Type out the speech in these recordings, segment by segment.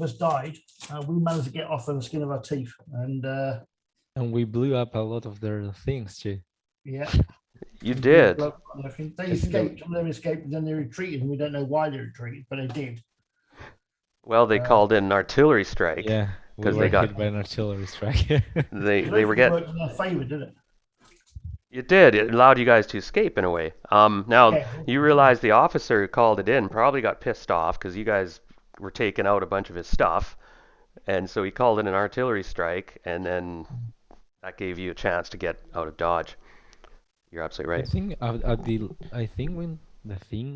us died, we managed to get off on the skin of our teeth, and we blew up a lot of their things too. yeah, You did. They escaped. Some of them escaped, and then they retreated, and we don't know why they retreated, but they did. Well, they called in an artillery strike. Yeah, we because were they got hit by an artillery strike. they were getting. Worked in their favor, didn't it? It did. It allowed you guys to escape in a way. Now Yeah. you realize the officer who called it in probably got pissed off because you guys were taking out a bunch of his stuff, and so he called in an artillery strike, and then that gave you a chance to get out of Dodge. You're absolutely right. I think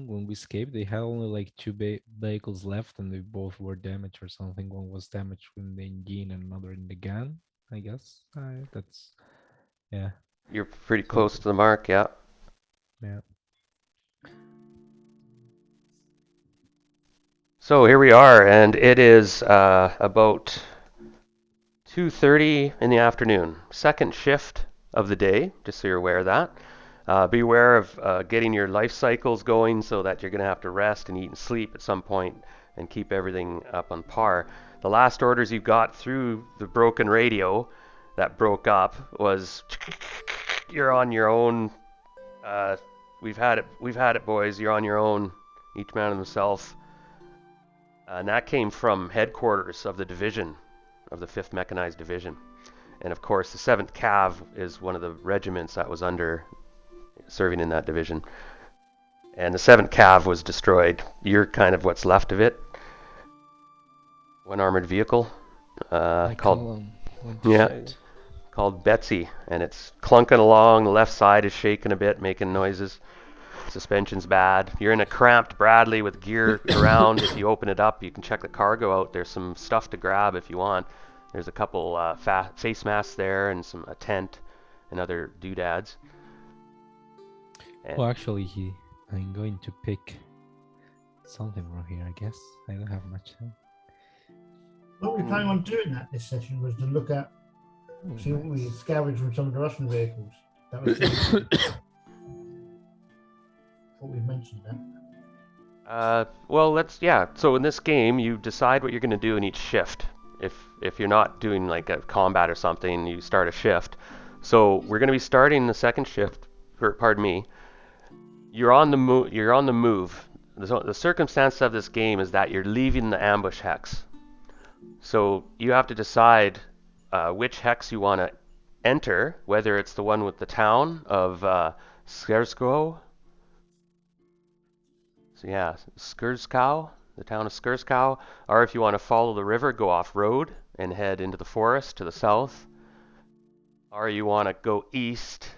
when we escaped, they had only like two vehicles left, and they both were damaged or something. One was damaged in the engine, and another in the gun. I guess that's yeah. You're pretty close to the mark, yeah. Yeah. So here we are, and it is about 2:30 in the afternoon. Second shift of the day, just so you're aware of that. Be aware of getting your life cycles going so that you're going to have to rest and eat and sleep at some point and keep everything up on par. The last orders you got through the broken radio that broke up was, you're on your own. We've had it, boys. You're on your own. Each man himself. And that came from headquarters of the division, of the 5th Mechanized Division. And of course, the 7th Cav is one of the regiments that was under serving in that division. And the 7th Cav was destroyed. You're kind of what's left of it. One armored vehicle called Betsy, and it's clunking along. The left side is shaking a bit, making noises. Suspension's bad. You're in a cramped Bradley with gear around. If you open it up, you can check the cargo out. There's some stuff to grab if you want. There's a couple face masks there and a tent and other doodads. Well, actually, I'm going to pick something from here, I guess. I don't have much time. What we were planning on doing this session was to look at, see what we scavenged from some of the Russian vehicles. That was what we mentioned there. So in this game, you decide what you're going to do in each shift. If you're not doing like a combat or something, you start a shift. So we're going to be starting the second shift. Pardon me. You're on the move. The circumstance of this game is that you're leaving the ambush hex. So you have to decide which hex you want to enter, whether it's the one with the town of Skerskow. So yeah, Skurskow, the town of Skurskow, or if you want to follow the river, go off-road and head into the forest to the south, or you want to go east.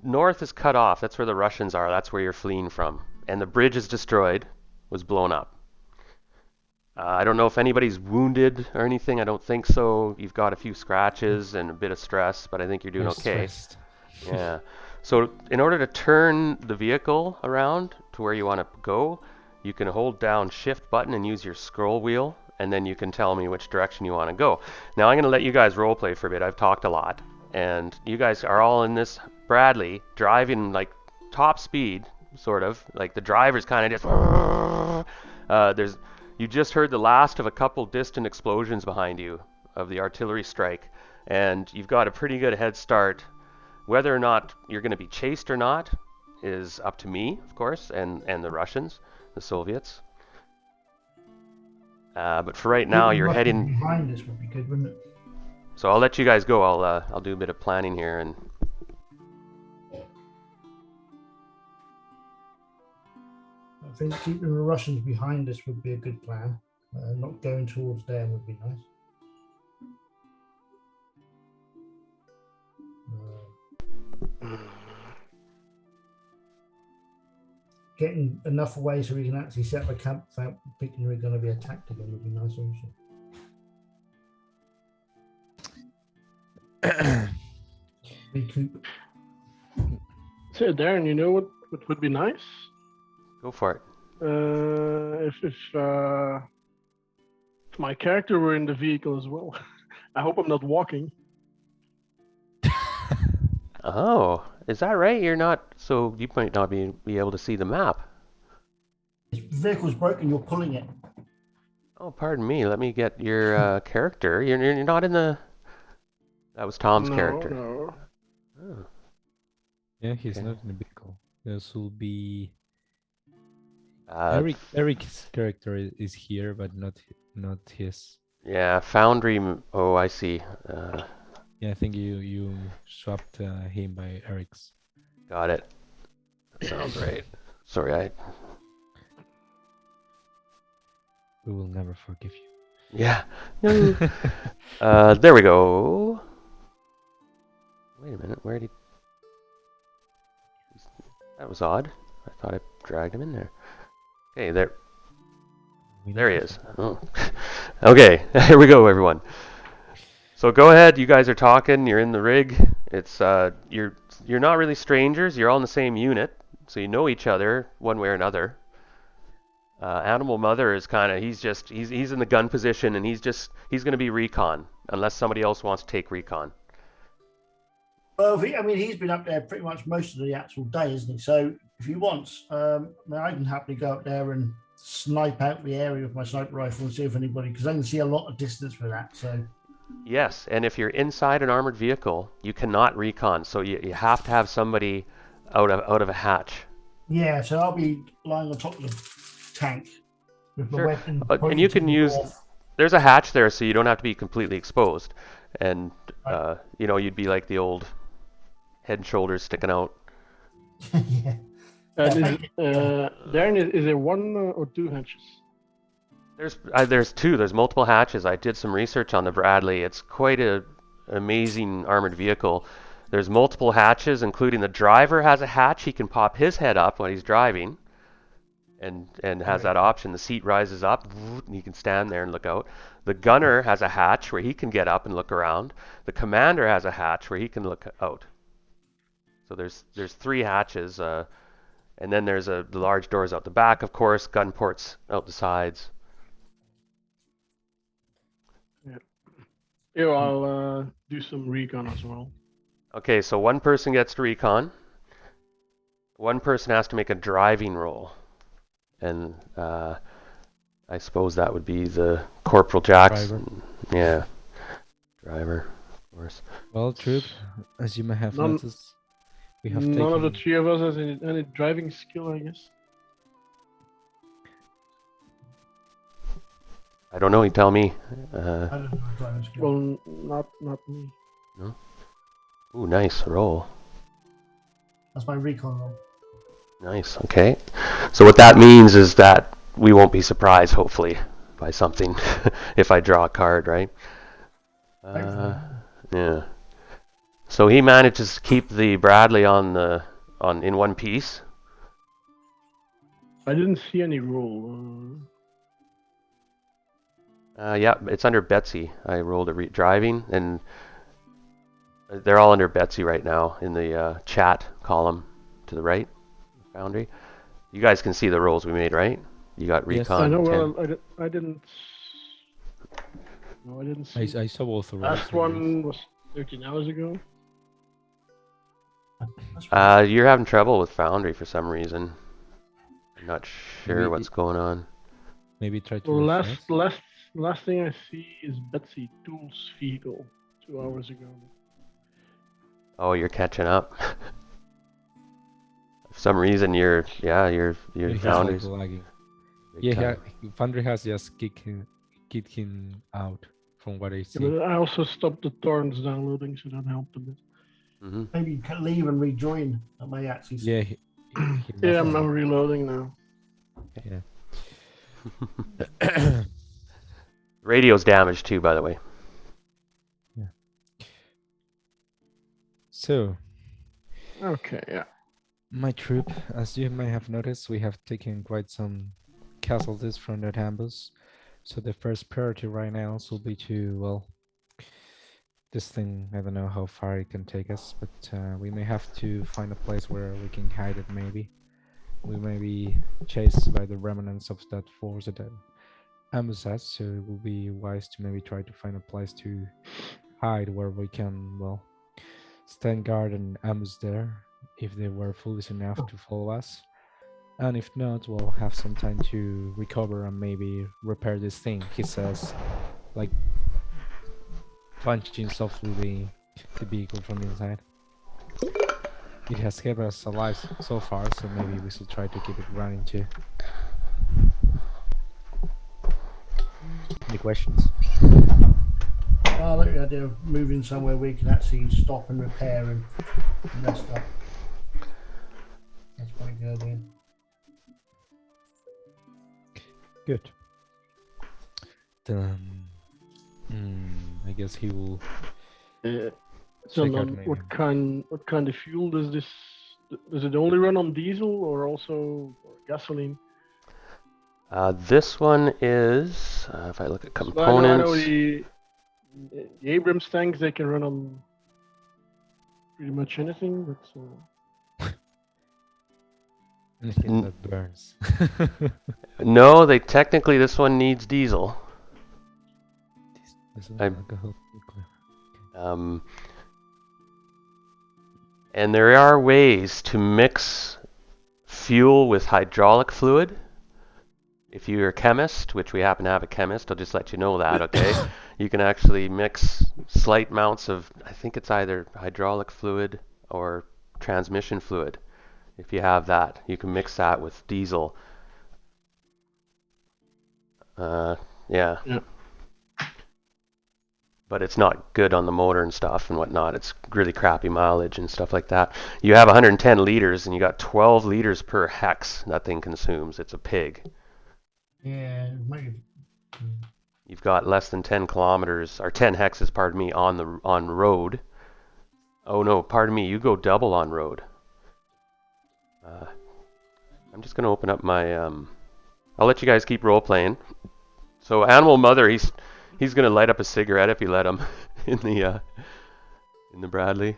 North is cut off. That's where the Russians are. That's where you're fleeing from. And the bridge is destroyed, was blown up. I don't know if anybody's wounded or anything. I don't think so. You've got a few scratches and a bit of stress, but I think you're doing okay. Stressed. Yeah. So in order to turn the vehicle around to where you want to go, you can hold down shift button and use your scroll wheel, and then you can tell me which direction you want to go. Now I'm going to let you guys roleplay for a bit. I've talked a lot, and you guys are all in this Bradley driving like top speed, sort of. Like the driver's kind of just you just heard the last of a couple distant explosions behind you of the artillery strike, and you've got a pretty good head start. Whether or not you're going to be chased or not is up to me, of course, and the Russians, the Soviets. But for right now, you're heading behind us would be good, wouldn't it? So I'll let you guys go. I'll do a bit of planning here and. I think keeping the Russians behind us would be a good plan. Not going towards them would be nice. Getting enough away so we can actually set up a camp without thinking we're going to be attacked again would be nice also. Recoup. So Darren, you know what would be nice? Go for it. If my character were in the vehicle as well. I hope I'm not walking. Oh, is that right? You're not, so you might not be able to see the map. If the vehicle's broken, you're pulling it. Oh, pardon me. Let me get your character. You're not in the. That was Tom's No, character. no. Oh, Yeah, he's okay. not in the vehicle. This will be Uh, Eric's character is here, but not his. yeah, Foundry. Oh, I see. Yeah, I think you swapped him by Eric's. Got it. That sounds right. Sorry, We will never forgive you. Yeah. No. There we go. Wait a minute. Where did he? That was odd. I thought I dragged him in there. Okay, there. We There he never is. forgive. Oh. Okay, here we go, everyone. So go ahead. You guys are talking. You're in the rig. It's you're not really strangers. You're all in the same unit, so you know each other one way or another. Animal Mother is kind of he's in the gun position and he's going to be recon unless somebody else wants to take recon. Well, I mean, he's been up there pretty much most of the actual day, isn't he? So if he wants, I mean, I can happily go up there and snipe out the area with my sniper rifle and see if anybody, because I can see a lot of distance with that. So Yes, and if you're inside an armored vehicle, you cannot recon. So you have to have somebody out of a hatch. yeah, so I'll be lying on top of the tank with my Sure. weapon. And you can use. There's a hatch there, so you don't have to be completely exposed. And Right. you'd be like the old head and shoulders sticking out. Yeah. And Darren, is there one or two hatches? There's two. There's multiple hatches. I did some research on the Bradley. It's quite a amazing armored vehicle. There's multiple hatches, including the driver has a hatch. He can pop his head up when he's driving, and has that option. The seat rises up, and he can stand there and look out. The gunner has a hatch where he can get up and look around. The commander has a hatch where he can look out. So there's three hatches, and then there's the large doors out the back, of course, gun ports out the sides. Yeah, I'll do some recon as well. Okay, so one person gets to recon. One person has to make a driving roll. And I suppose that would be the Corporal Jackson. Yeah. Driver, of course. Well, Troop, as you may have None- noticed, we have None of the taken. three of us has any driving skill, I guess. I don't know, you tell me. I don't know if I was good. Well, not me. Ooh, nice roll. That's my recon roll. Nice, okay. So what that means is that we won't be surprised, hopefully, by something if I draw a card, right? Yeah. So he manages to keep the Bradley in one piece. I didn't see any roll. Yeah, it's under Betsy. I rolled a driving, and they're all under Betsy right now in the chat column to the right, Foundry. You guys can see the rolls we made, right? You got Yes. recon. I know. 10. Well, I didn't. No, I didn't see. I saw both the rolls. Last one was 13 hours ago. You're having trouble with Foundry for some reason. I'm not sure Maybe what's going on. Maybe try to Well, refresh. last thing I see is Betsy Tools vehicle 2 hours ago. Oh, you're catching up. For some reason, you're He's Foundry's. like lagging. big Yeah, time. Foundry has just kicked him out from what I see. Yeah, but I also stopped the torrents downloading, so that helped a bit. Mhm. Maybe you can leave and rejoin. That may actually. Yeah, he Yeah, must I'm reloading now. Yeah. Radio's damaged too, by the way. So, Okay, yeah. my troop, as you may have noticed, we have taken quite some casualties from that ambush. So the first priority right now will be to, well, this thing, I don't know how far it can take us, but we may have to find a place where we can hide it, maybe. We may be chased by the remnants of that force that ambush us, so it will be wise to maybe try to find a place to hide where we can, well, stand guard and ambush there if they were foolish enough to follow us. And if not, we'll have some time to recover and maybe repair this thing. He says, like punching softly the vehicle from inside. It has kept us alive so far, so maybe we should try to keep it running too. Any questions? I like the idea of moving somewhere we can actually stop and repair and rest up. That's quite a good idea. Good. Then, I guess he will. So Check out on maybe. what kind of fuel does this? Does it only run on diesel or also gasoline? This one is, if I look at So components, I know the Abrams tanks, they can run on pretty much anything, but Anything that burns. no, they technically this one needs diesel. Diesel, I- alcohol, nuclear. And there are ways to mix fuel with hydraulic fluid. If you're a chemist, which we happen to have a chemist, I'll just let you know that, okay? You can actually mix slight amounts of, I think it's either hydraulic fluid or transmission fluid. If you have that, you can mix that with diesel. Yeah. Yeah. But it's not good on the motor and stuff and whatnot. It's really crappy mileage and stuff like that. You have 110 liters and you got 12 liters per hex that thing consumes. It's a pig. Yeah, maybe. You've got less than 10 kilometers, or 10 hexes, pardon me, on road. Oh no, pardon me, you go double on road. I'm just gonna open up my, I'll let you guys keep role playing. So Animal Mother, he's gonna light up a cigarette if you let him in the Bradley.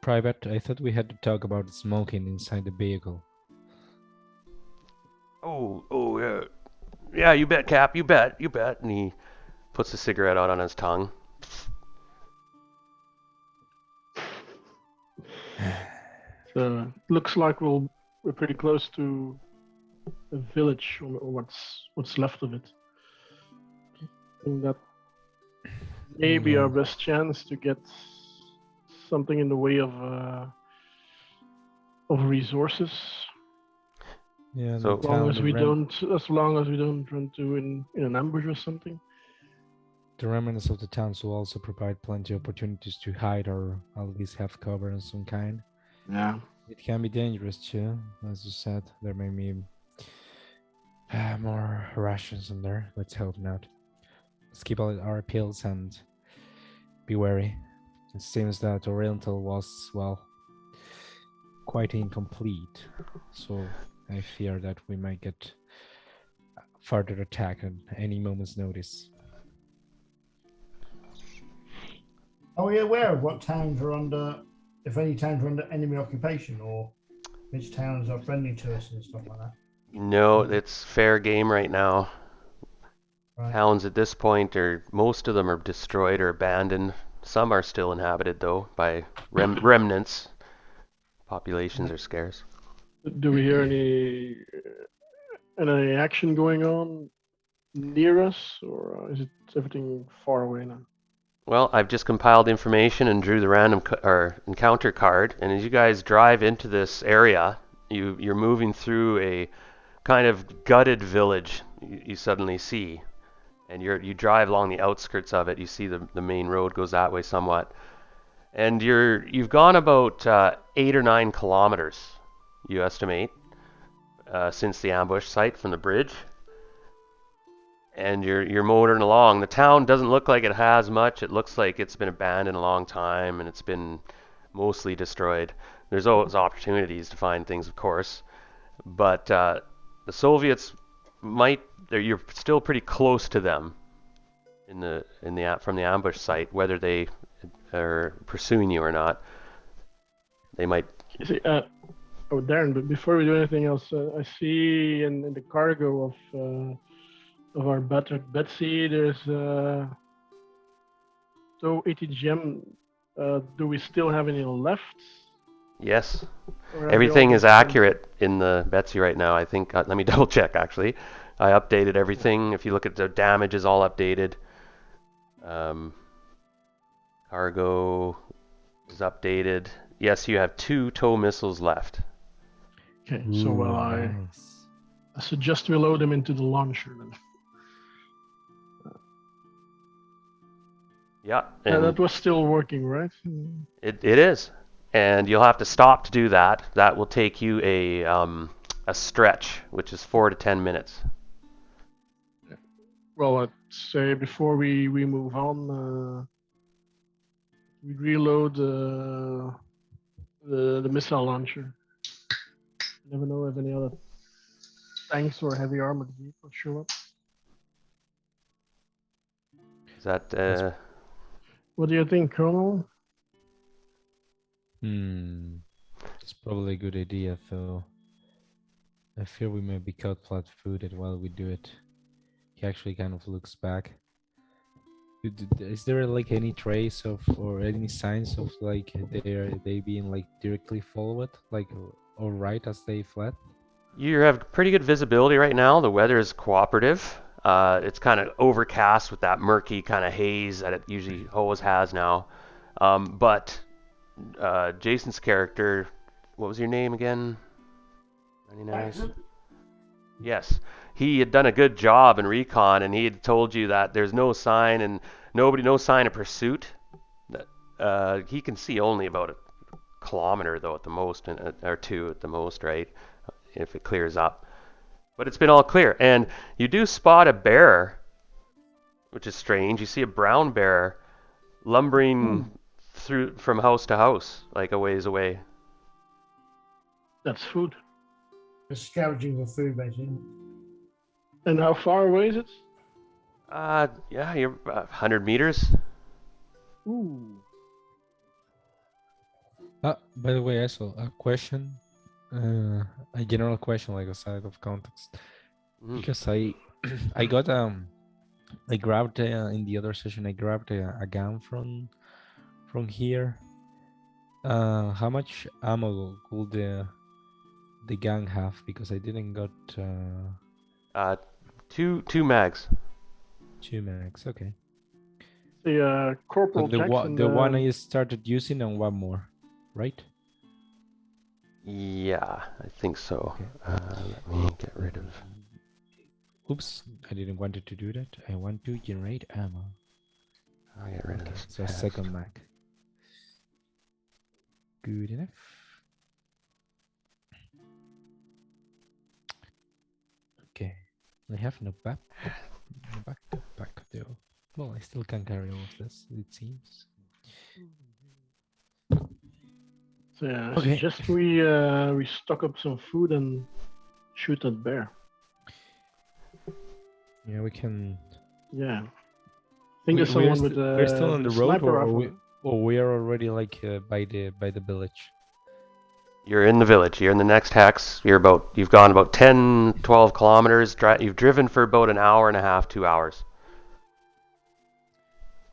Private, I thought we had to talk about smoking inside the vehicle. Oh yeah. Yeah, you bet, Cap, you bet. And he puts the cigarette out on his tongue. So looks like we're pretty close to a village, or what's left of it. I think that may be our best chance to get something in the way of resources. Yeah, So- the As long town, as the we rem- don't run to in an ambush or something. The remnants of the towns will also provide plenty of opportunities to hide or at least have cover of some kind. Yeah. It can be dangerous too, as you said. There may be more rations in there. Let's hope not. Let's keep all our pills and be wary. It seems that Oriental was, well, quite incomplete. So I fear that we might get further attack at any moment's notice. Are we aware of what towns are under, if any towns are under enemy occupation, or which towns are friendly to us and stuff like that? No, it's fair game right now. Right. Towns at this point most of them are destroyed or abandoned. Some are still inhabited though by remnants. Populations are scarce. Do we hear any action going on near us, or is it everything far away now? Well, I've just compiled information and drew the random or encounter card, and as you guys drive into this area, you're moving through a kind of gutted village. You suddenly see, and you drive along the outskirts of it. You see the main road goes that way somewhat, and you've gone about 8 or 9 kilometers, you estimate, since the ambush site from the bridge. And you're motoring along. The town doesn't look like it has much. It looks like it's been abandoned a long time and it's been mostly destroyed. There's always opportunities to find things, of course, but the Soviets you're still pretty close to them from the ambush site, whether they are pursuing you or not. They might. You see, Darren, but before we do anything else, I see in the cargo of our battered Betsy, there's So ATGM Do we still have any left? Yes. Or have they all Everything been is spent? accurate in the Betsy right now. I think. Let me double check. Actually, I updated everything. If you look at the damage, is all updated. Cargo is updated. Yes, you have 2 tow missiles left. Okay, so Ooh, I nice. suggest we load them into the launcher then. Yeah, Yeah, and that was still working, right? it is. And you'll have to stop to do that. That will take you a stretch, which is 4 to 10 minutes. Well, I'd say before we move on, we reload the missile launcher. You never know if any other tanks or heavy armored vehicles show up. Is that What do you think, Colonel? It's probably a good idea, though. I fear we may be caught flat-footed while we do it. He actually kind of looks back. Is there like any trace of or any signs of like they being like directly followed, like or right as they fled? you have pretty good visibility right now. The weather is cooperative. It's kind of overcast with that murky kind of haze that it usually always has now. But Jason's character, what was your name again? 99. Excellent. Yes, he had done a good job in recon, and he had told you that there's no sign and no sign of pursuit. That he can see only about a kilometer though at the most, or 2 at the most, right? If it clears up. But it's been all clear, and you do spot a bear, which is strange. You see a brown bear lumbering through from house to house, like a ways away. That's food. They're scavenging for food, basically. And how far away is it? Yeah, you're 100 meters. Ooh. By the way, I saw a question, a general question, like aside of context, because I I got I grabbed in the other session I grabbed a gun from here. How much ammo could the gun have? Because I didn't got Two mags. 2 mags. Okay. The So Corporal Jackson. the one I started using and one more, right? Yeah, I think so. Okay. Let me get rid of. Oops, I didn't want it to do that. I want to generate ammo. I'll get rid of Okay, this. so a second mag. Good enough. Okay, I have no back though. Well, I still can carry all of this, it seems. So yeah, I Okay. suggest we stock up some food and shoot that bear. Yeah, we can. Yeah. I think there's someone with we're still on with the a road, sniper or rifle. we are already like by the village. You're in the village. You're in the next hex. You've gone about 10, 12 kilometers. You've driven for about an hour and a half, 2 hours.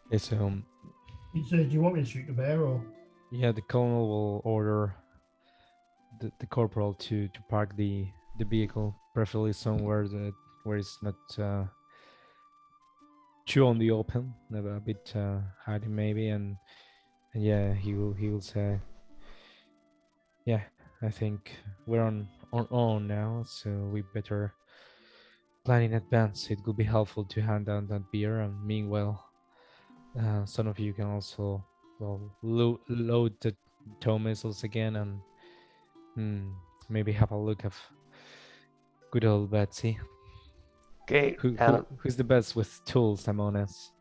Okay, so He said, "Do you want me to shoot the bear or?" yeah, the colonel will order the corporal to park the vehicle, preferably somewhere where it's not too on the open, a bit hiding maybe, and yeah, he will say, yeah, I think we're on now, so we better plan in advance. It would be helpful to hand down that beer, and meanwhile, some of you can also load the tow missiles again and maybe have a look of good old Betsy. Okay. Who's the best with tools among us?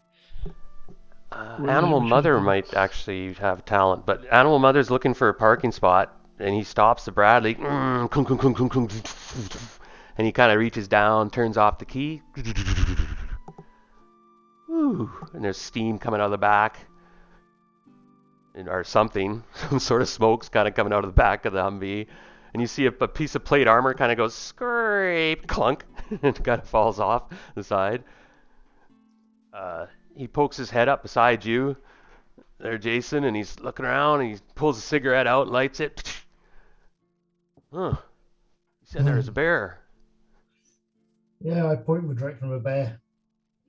Animal Which is Mother the might best. actually have talent, but Animal Mother's looking for a parking spot, and he stops the Bradley, and he kind of reaches down, turns off the key, and there's steam coming out of the back, or something, some sort of smoke's kind of coming out of the back of the Humvee, and you see a piece of plate armor kind of goes scrape, clunk, and kind of falls off the side. He pokes his head up beside you, there, Jason, and he's looking around and he pulls a cigarette out, lights it. Huh. He said there was a bear. Yeah, I point in the direction of a bear.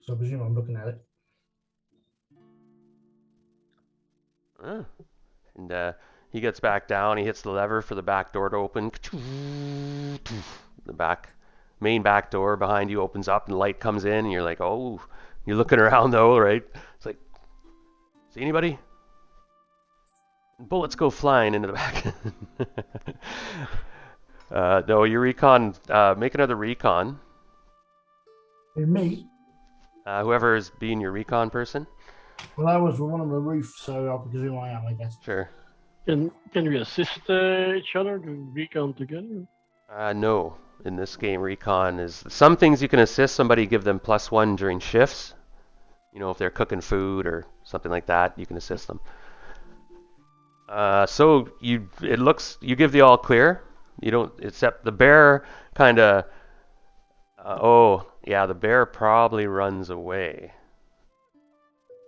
So I presume I'm looking at it. Huh. And he gets back down. He hits the lever for the back door to open. The main back door behind you opens up and the light comes in and you're like, oh, you're looking around though, right? It's like, see anybody? Bullets go flying into the back. No, your recon, make another recon. Me? Whoever is being your recon person. Well, I was one on the roof, so I presume I am, I guess. Sure. Can we assist each other to recon together? No. In this game, recon is some things you can assist somebody, give them +1 during shifts. You know, if they're cooking food or something like that, you can assist them. So you give the all clear. You don't, except the bear kind of. Oh yeah, the bear probably runs away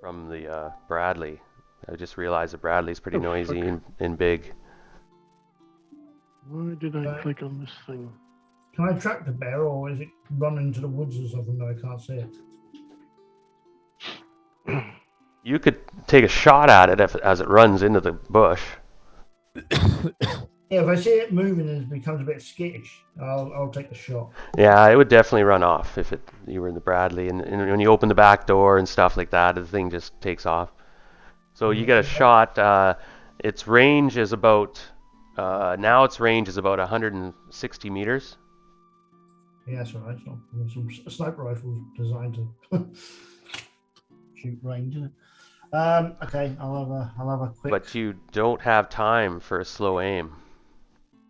from the Bradley. I just realized that Bradley's pretty noisy and big. Why did I click on this thing? Can I track the bear, or is it running into the woods or something that I can't see it? You could take a shot at it as it runs into the bush. Yeah, if I see it moving and it becomes a bit skittish, I'll take the shot. Yeah, it would definitely run off if you were in the Bradley, and when you open the back door and stuff like that, the thing just takes off. So you get a shot. Its range is about now. Its range is about 160 meters. Yeah, that's all right. It's not some sniper rifles designed to shoot range, isn't it? Okay, I'll have a quick. But you don't have time for a slow aim.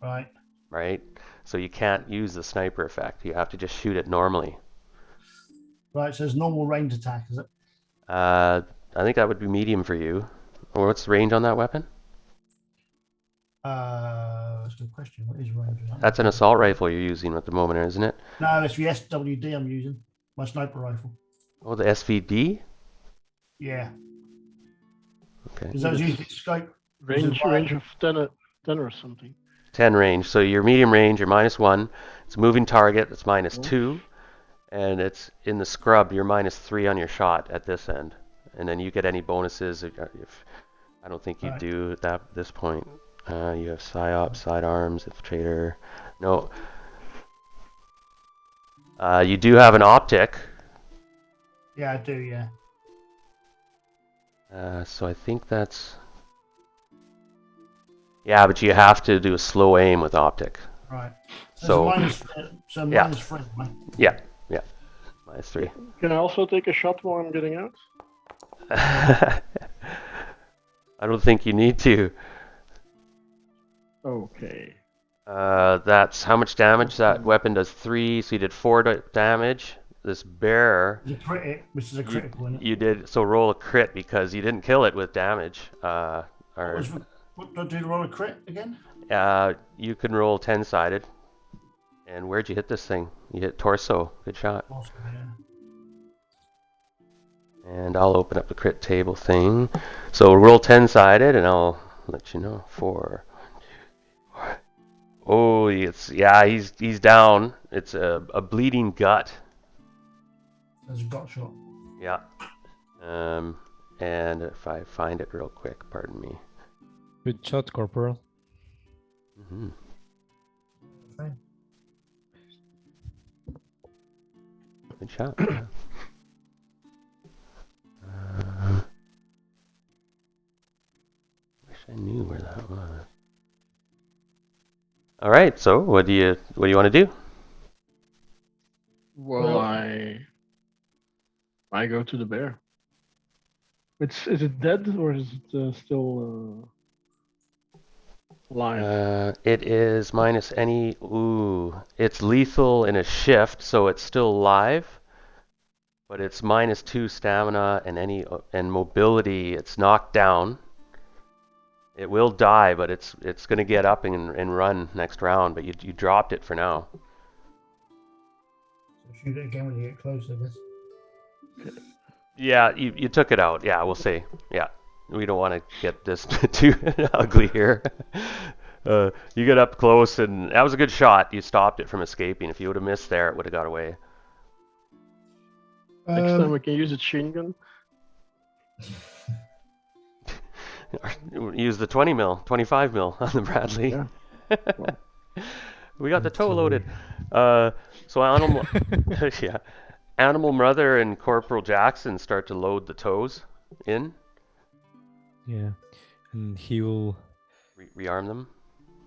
Right. Right? So you can't use the sniper effect. You have to just shoot it normally. Right, so it's normal range attack, is it? I think that would be medium for you. Or what's the range on that weapon? That's a good question. What is range? That's an assault rifle you're using at the moment, isn't it? No, it's the SWD I'm using. My sniper rifle. Oh, the SVD? Yeah. Okay. Because I was using scope. Range of 10 or something. 10 range. So your medium range, you're -1. It's a moving target, it's -2. And it's in the scrub, you're -3 on your shot at this end. And then you get any bonuses if I don't think you do at this point. You have PSYOP, sidearms, infiltrator. No. You do have an optic. Yeah, I do, yeah. So I think that's... Yeah, but you have to do a slow aim with optic. Right. So -3, right? Yeah, -3. Can I also take a shot while I'm getting out? I don't think you need to. Okay. That's how much damage that weapon does. 3, so you did 4 damage. This bear, Which is a critical, isn't it? you did, so roll a crit because you didn't kill it with damage. What do I do to roll a crit again? You can roll 10-sided. And where'd you hit this thing? You hit torso. Good shot. Awesome, yeah. And I'll open up the crit table thing. So roll 10-sided, and I'll let you know. 4. Oh, he's down. It's a bleeding gut. There's a gut shot. Yeah. And if I find it real quick, pardon me. Good shot, Corporal. Mm-hmm. Fine. Good shot. Yeah. Wish I knew where that was. All right. So, what do you want to do? Well, I go to the bear. Is it dead or is it still alive? It is minus any. Ooh, it's lethal in a shift, so it's still alive. But it's -2 stamina and mobility. It's knocked down. It will die, but it's gonna get up and run next round. But you dropped it for now. So shoot it again when you get close, I guess. Yeah, you took it out. Yeah, we'll see. Yeah. we don't want to get this too ugly here. You get up close, and that was a good shot. You stopped it from escaping. If you would have missed there, it would have got away. Next time we can use a chain gun. Use the 20 mil, 25 mil on the Bradley. Yeah. We got the That's tow so loaded. weird. So Animal, yeah, Animal Mother and Corporal Jackson start to load the tows in, Yeah, and he will. rearm them.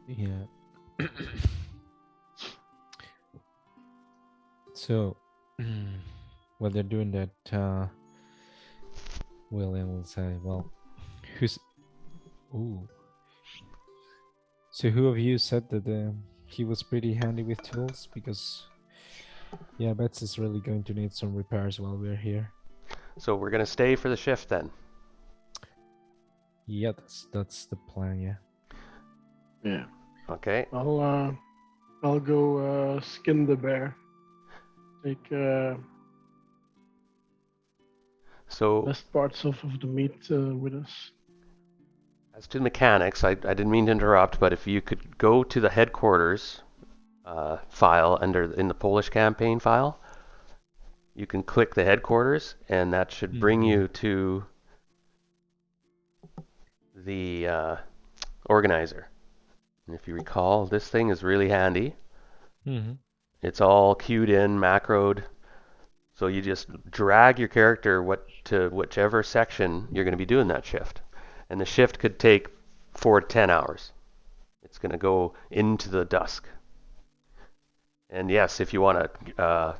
Yeah. So, while they're doing that, William will say, "Well, who's? Ooh. So who of you said that he was pretty handy with tools? Because yeah, Bets is really going to need some repairs while we're here. So we're gonna stay for the shift then. Yeah, that's the plan. Yeah. Yeah. Okay. I'll go skin the bear. Take So best parts of the meat with us. as to the mechanics, I didn't mean to interrupt, but if you could go to the headquarters file in the Polish campaign file, you can click the headquarters, and that should bring you to the organizer. And if you recall, this thing is really handy. Mm-hmm. It's all queued in, macroed. So you just drag your character to whichever section you're going to be doing that shift. And the shift could take 4 to 10 hours. It's going to go into the dusk. And yes, if you want to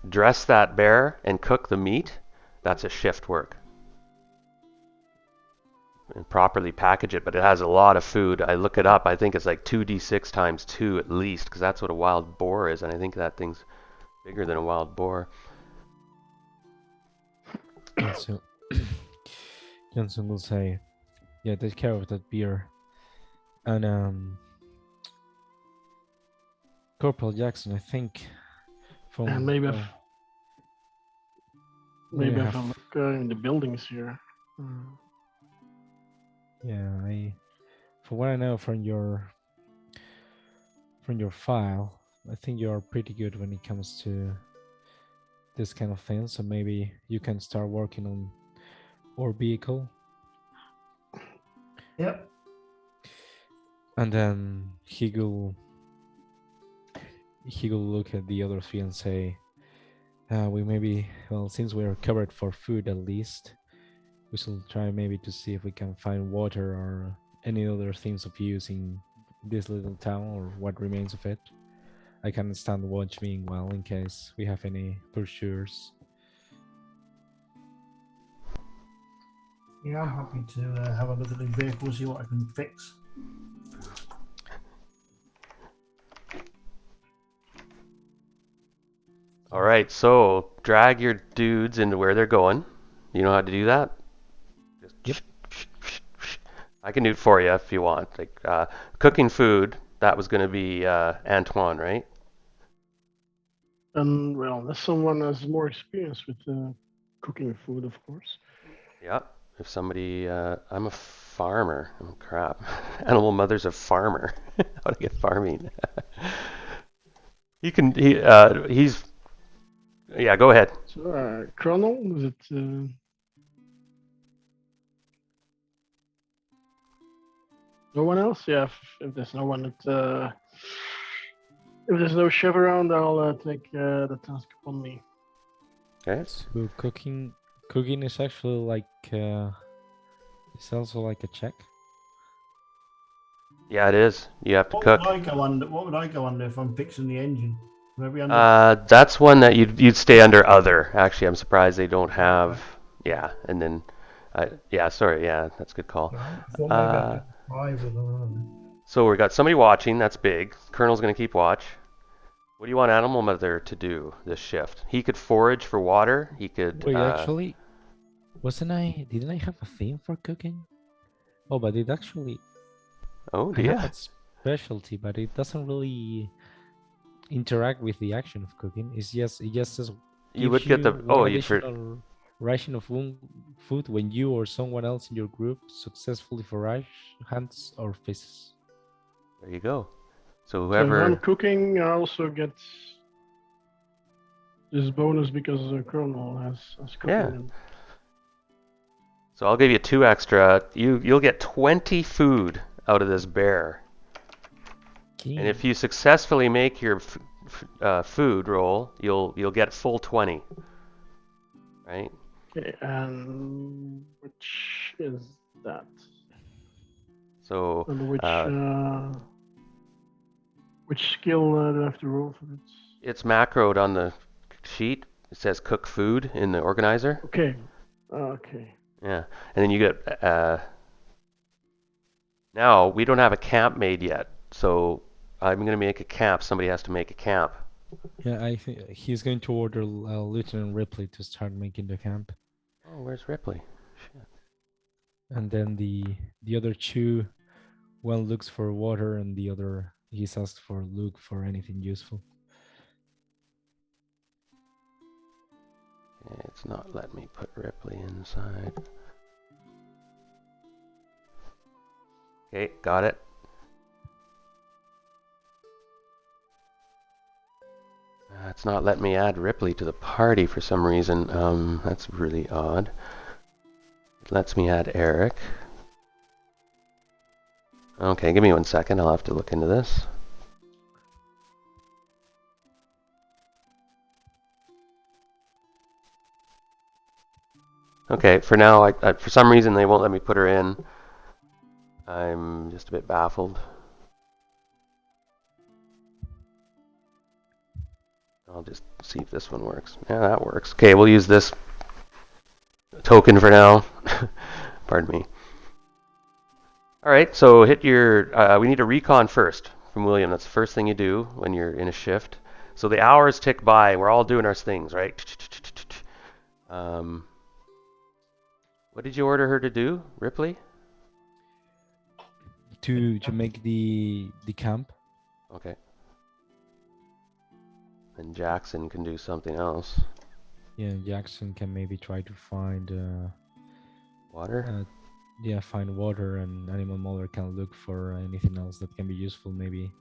dress that bear and cook the meat, that's a shift work. And properly package it, but it has a lot of food. I look it up. I think it's like 2d6 times 2 at least, because that's what a wild boar is, and I think that thing's bigger than a wild boar. And so Johnson will say, "Yeah, take care of that beer." And Corporal Jackson, I think, from And maybe well, maybe we have a have- look in the buildings here. yeah, from what I know from your file, I think you are pretty good when it comes to this kind of thing. So maybe you can start working on our vehicle, Yep. and then he will look at the other three and say, we maybe, well, since we're covered for food at least, we should try maybe to see if we can find water or any other things of use in this little town or what remains of it. I can stand watch meanwhile in case we have any pursuers. Yeah, I'm happy to have a look at the vehicle, see what I can fix. All right, so drag your dudes into where they're going. You know how to do that? Yep. I can do it for you if you want. Like cooking food, that was going to be Antoine, right? And well, unless someone has more experience with cooking food, of course. Yeah. If somebody, I'm a farmer. Oh crap! Animal Mother's a farmer. How to get farming? You can. He's. Yeah, go ahead. So, Colonel, is it? No one else? Yeah, if there's no one that. If there's no chef around, I'll take the task upon me. Okay. So cooking is actually like it's also like a check. Yeah, it is. You have to What cook. would I go under? What would I go under if I'm fixing the engine? Would I be under? That's one that you'd stay under other. Actually, I'm surprised they don't have. Yeah, and then, yeah, sorry, yeah, that's a good call. I thought maybe I'd do 5 of them. So we got somebody watching. That's big. Colonel's gonna keep watch. What do you want Animal Mother to do this shift? He could forage for water. He could. Wait, actually, didn't I have a theme for cooking? Oh, but it actually Oh, I have yeah. a specialty, but it doesn't really interact with the action of cooking. It just says You would gives get the. you Oh, one you'd for. additional ration of food when you or someone else in your group successfully forage, hunts, or fishes. There you go. So So if I'm whoever, cooking, I also get this bonus because the colonel has cooking. Yeah. And so I'll give you 2 extra. You'll get 20 food out of this bear. And if you successfully make your food roll, you'll get full 20. Right? okay, and which is that? So And which skill do I have to roll for it? it's macroed on the sheet. It says cook food in the organizer. Okay. Okay. Yeah. And then you get now we don't have a camp made yet. So I'm going to make a camp. Somebody has to make a camp. Yeah, I think he's going to order Lieutenant Ripley to start making the camp. Oh, where's Ripley? Shit. And then the other 2, one looks for water and the other he's asked for look for anything useful. Okay, it's not letting me put Ripley inside. Okay, got it. It's not letting me add Ripley to the party for some reason. That's really odd. It lets me add Eric. Okay, give me 1 second. I'll have to look into this. Okay, for now, I for some reason they won't let me put her in. I'm just a bit baffled. I'll just see if this one works. Yeah, that works. Okay, we'll use this token for now. Pardon me. All right, so hit your, we need a recon first from William. That's the first thing you do when you're in a shift. So the hours tick by. We're all doing our things, right? What did you order her to do, Ripley? To make the camp. Okay. And Jackson can do something else. Yeah, Jackson can maybe try to find Water? yeah, find water, and Animal Mother can look for anything else that can be useful, maybe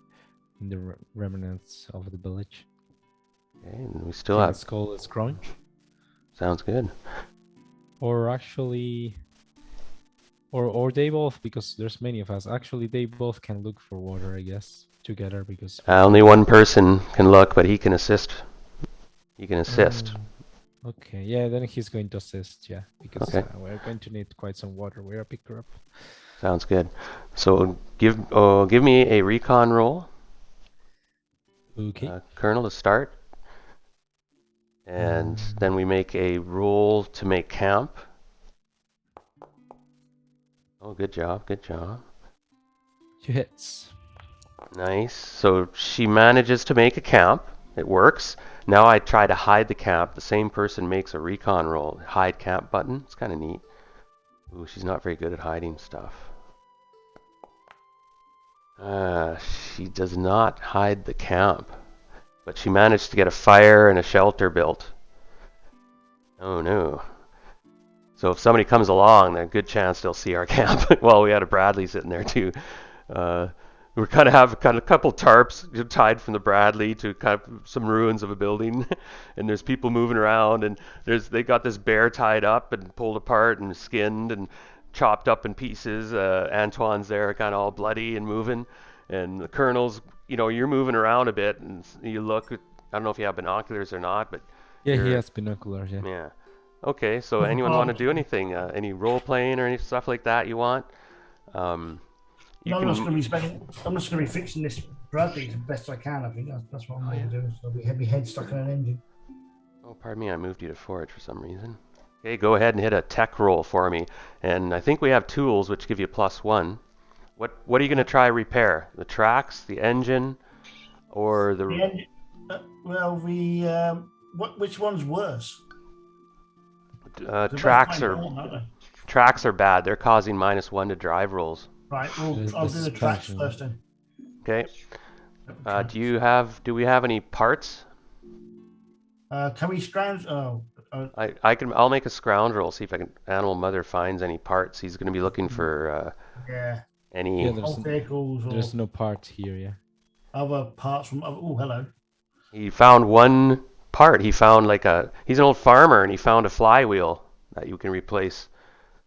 in the remnants of the village. Okay, and we still Can have... Skull is Crunch. Sounds good. Or actually, or they both, because there's many of us. Actually, they both can look for water, I guess, together, because Only one person can look, but he can assist. He can assist. Okay, yeah, then he's going to assist, yeah, because Okay. we're going to need quite some water. We're a big group. Sounds good. So give me a recon roll, Okay. Colonel, to start. And then we make a roll to make camp. Oh, good job, good job. 2 hits. Nice. So she manages to make a camp. It works. Now I try to hide the camp. The same person makes a recon roll. Hide camp button. It's kind of neat. Ooh, she's not very good at hiding stuff. She does not hide the camp. But she managed to get a fire and a shelter built. Oh no. So if somebody comes along, there's a good chance they'll see our camp. Well, we had a Bradley sitting there too. We kind of have a couple tarps tied from the Bradley to kind of some ruins of a building, and there's people moving around, and they got this bear tied up and pulled apart and skinned and chopped up in pieces. Antoine's there, kind of all bloody and moving, and the Colonel's, you're moving around a bit, and you look. I don't know if you have binoculars or not, but yeah, he has binoculars. Yeah. Yeah. Okay. So anyone want to do anything? Any role playing or any stuff like that you want? I'm just going to be fixing this Bradley as best I can. I think that's what I'm going to do. So we have my head stuck in an engine. Oh, pardon me. I moved you to forage for some reason. Okay, go ahead and hit a tech roll for me. And I think we have tools which give you +1. What are you going to try repair? The tracks, the engine, or the engine? Which one's worse? Tracks are bad. They're causing -1 to drive rolls. Right. Well, I'll do the tracks first then. Okay. Do we have any parts? Can we scrounge? Oh, I'll make a scoundrel, see if I can Animal Mother finds any parts. He's gonna be looking for Yeah. any Yeah, Old vehicles or there's no part here. Yeah. other parts from other. Oh, hello. he found one part. He found he's an old farmer and he found a flywheel that you can replace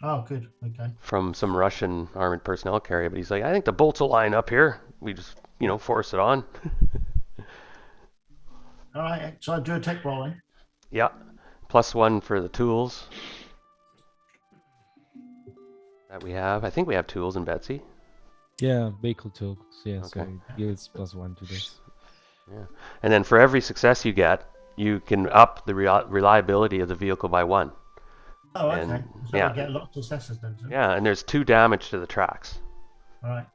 Oh, good. Okay. from some Russian armored personnel carrier, but he's like, I think the bolts will line up here. We just, force it on. All right. So I do a tech roll, eh? Yeah. +1 for the tools that we have. I think we have tools in Betsy. Yeah, vehicle tools. Yeah, Okay. so it gives +1 to this. Yeah. And then for every success you get, you can up the reliability of the vehicle by 1. Oh, okay. And, So yeah. I get lots of successes then. So. Yeah, and there's 2 damage to the tracks. All right.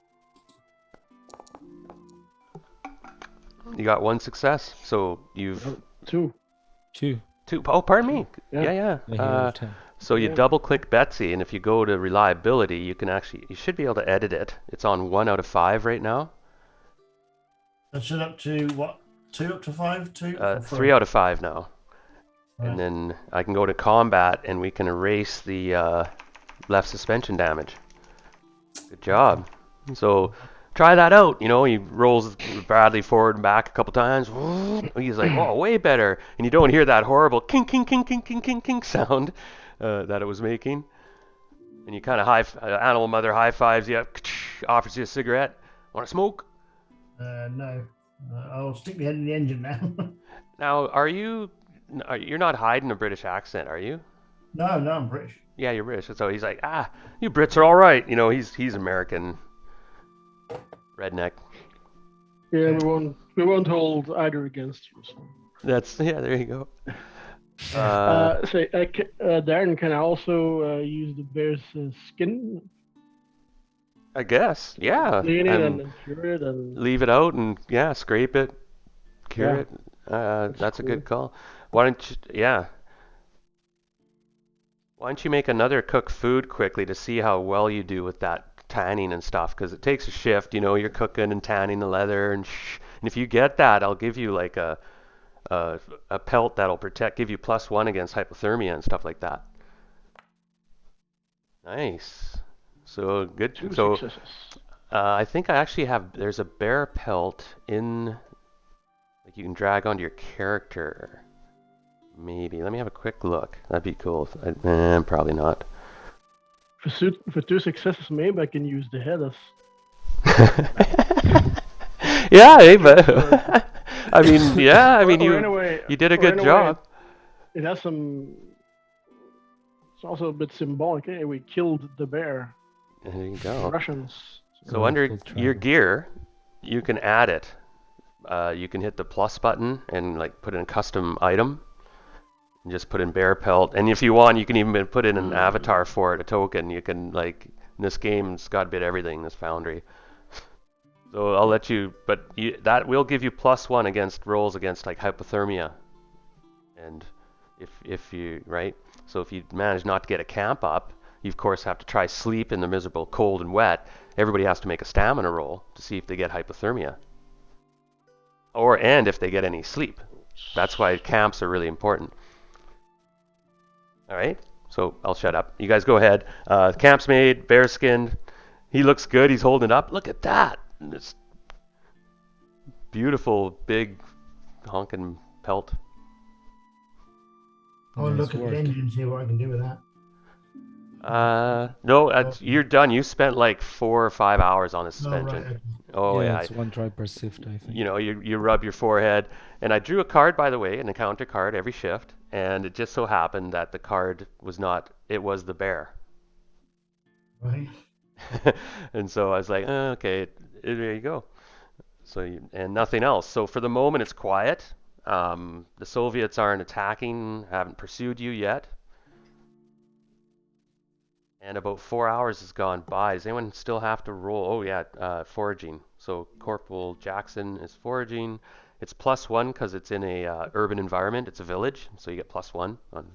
You got 1 success, so you've 2. 2. 2. Oh, pardon me. Yeah. Yeah. I hear 10. So you Yeah. double click Betsy, and if you go to reliability, you should be able to edit it. It's on 1 out of 5 right now. That's it up to what? 2 up to 5? 2? 3 out of 5 now. Right. And then I can go to combat, and we can erase the left suspension damage. Good job. So try that out. He rolls Bradley forward and back a couple times. He's like, oh, way better. And you don't hear that horrible king, king, king, king, king, king, king sound that it was making. And you kind of Animal Mother high fives you, offers you a cigarette. Want to smoke? No. I'll stick the head in the engine now. Now, you're not hiding a British accent, are you? No, I'm British. Yeah, you're British. So he's like, you Brits are all right. He's American. Redneck. Yeah, we won't hold either against you. So. There you go. Darren, can I also use the bear's skin? I guess, yeah. Clean it and then cure it and Leave it out and scrape it, cure Yeah. it. That's a cool. good call. Why don't you make another cook food quickly to see how well you do with that tanning and stuff? Because it takes a shift. You're cooking and tanning the leather and if you get that, I'll give you like a pelt that'll give you +1 against hypothermia and stuff like that. Nice. So good. 2 So successes. I think I actually there's a bear pelt in, you can drag onto your character. Maybe. Let me have a quick look. That'd be cool. Probably not. For 2 successes, maybe I can use the head as. Yeah, but I mean, Anyway, you did a good job. It has some. It's also a bit symbolic. Hey, we killed the bear. There you go. Russians. So Oh, under full your travel. gear, you can add it. You can hit the plus button and put in a custom item. And just put in bear pelt, and if you want, you can even put in an avatar for it, a token. You can in this game, it's got a bit of everything. This Foundry. So I'll let you, but that will give you +1 against rolls against hypothermia, and if you right. So if you manage not to get a camp up, you of course have to try sleep in the miserable cold and wet. Everybody has to make a stamina roll to see if they get hypothermia, and if they get any sleep. That's why camps are really important. All right, so I'll shut up. You guys go ahead. Camp's made, bear skinned. He looks good. He's holding it up. Look at that. This beautiful, big, honking pelt. I'll Nice look at work. the engine and see what I can do with that. No, you're done. You spent 4 or 5 hours on the suspension. Right. Oh yeah. It's 1 try per shift, I think. You rub your forehead. And I drew a card, by the way, an encounter card every shift. And it just so happened that the card was not. It was the bear. Right. And so I was like, okay, there you go. So and nothing else. So for the moment, it's quiet. The Soviets aren't attacking, haven't pursued you yet. And about 4 hours has gone by. Does anyone still have to roll? Oh yeah, foraging. So Corporal Jackson is foraging. It's +1 because it's in a urban environment. It's a village, so you get +1 on.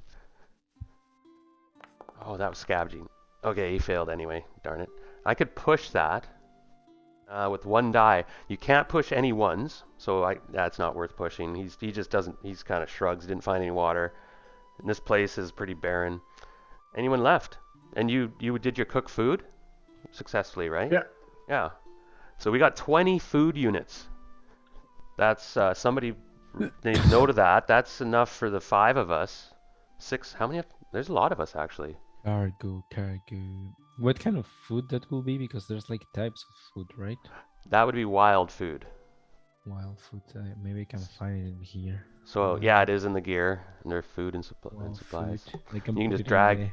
Oh, that was scavenging. Okay, he failed anyway. Darn it. I could push that with 1 die. You can't push any 1s, so that's not worth pushing. He just doesn't. He's kind of shrugs. Didn't find any water. And this place is pretty barren. Anyone left? And you did your cook food successfully, right? Yeah. Yeah. So we got 20 food units. That's somebody made note of that. That's enough for the 5 of us. 6. How many? There's a lot of us actually. Cargo. What kind of food that will be? Because there's like types of food, right? That would be wild food. Wild food. Maybe I can find it in here. So yeah, it is in the gear, and there's food and, Wild supplies. food. I You can can put just it in drag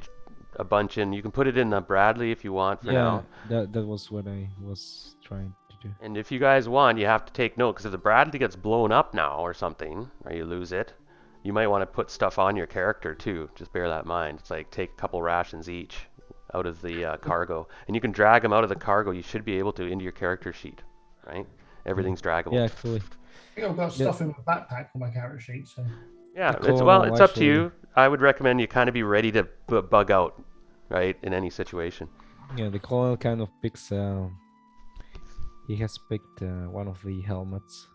a bunch in. You can put it in the Bradley if you want for now. that was what I was trying to do. And if you guys want, you have to take note, because if the Bradley gets blown up now or something, or you lose it, you might want to put stuff on your character too. Just bear that in mind. It's like take a couple rations each out of the cargo, and you can drag them out of the cargo. You should be able to into your character sheet, right? Everything's draggable. Yeah, actually. I think I've got stuff in my backpack on my character sheet. So Yeah, The it's colonel up to actually- you. I would recommend you kind of be ready to bug out, right, in any situation. Yeah, the colonel kind of picks. He has picked one of the helmets,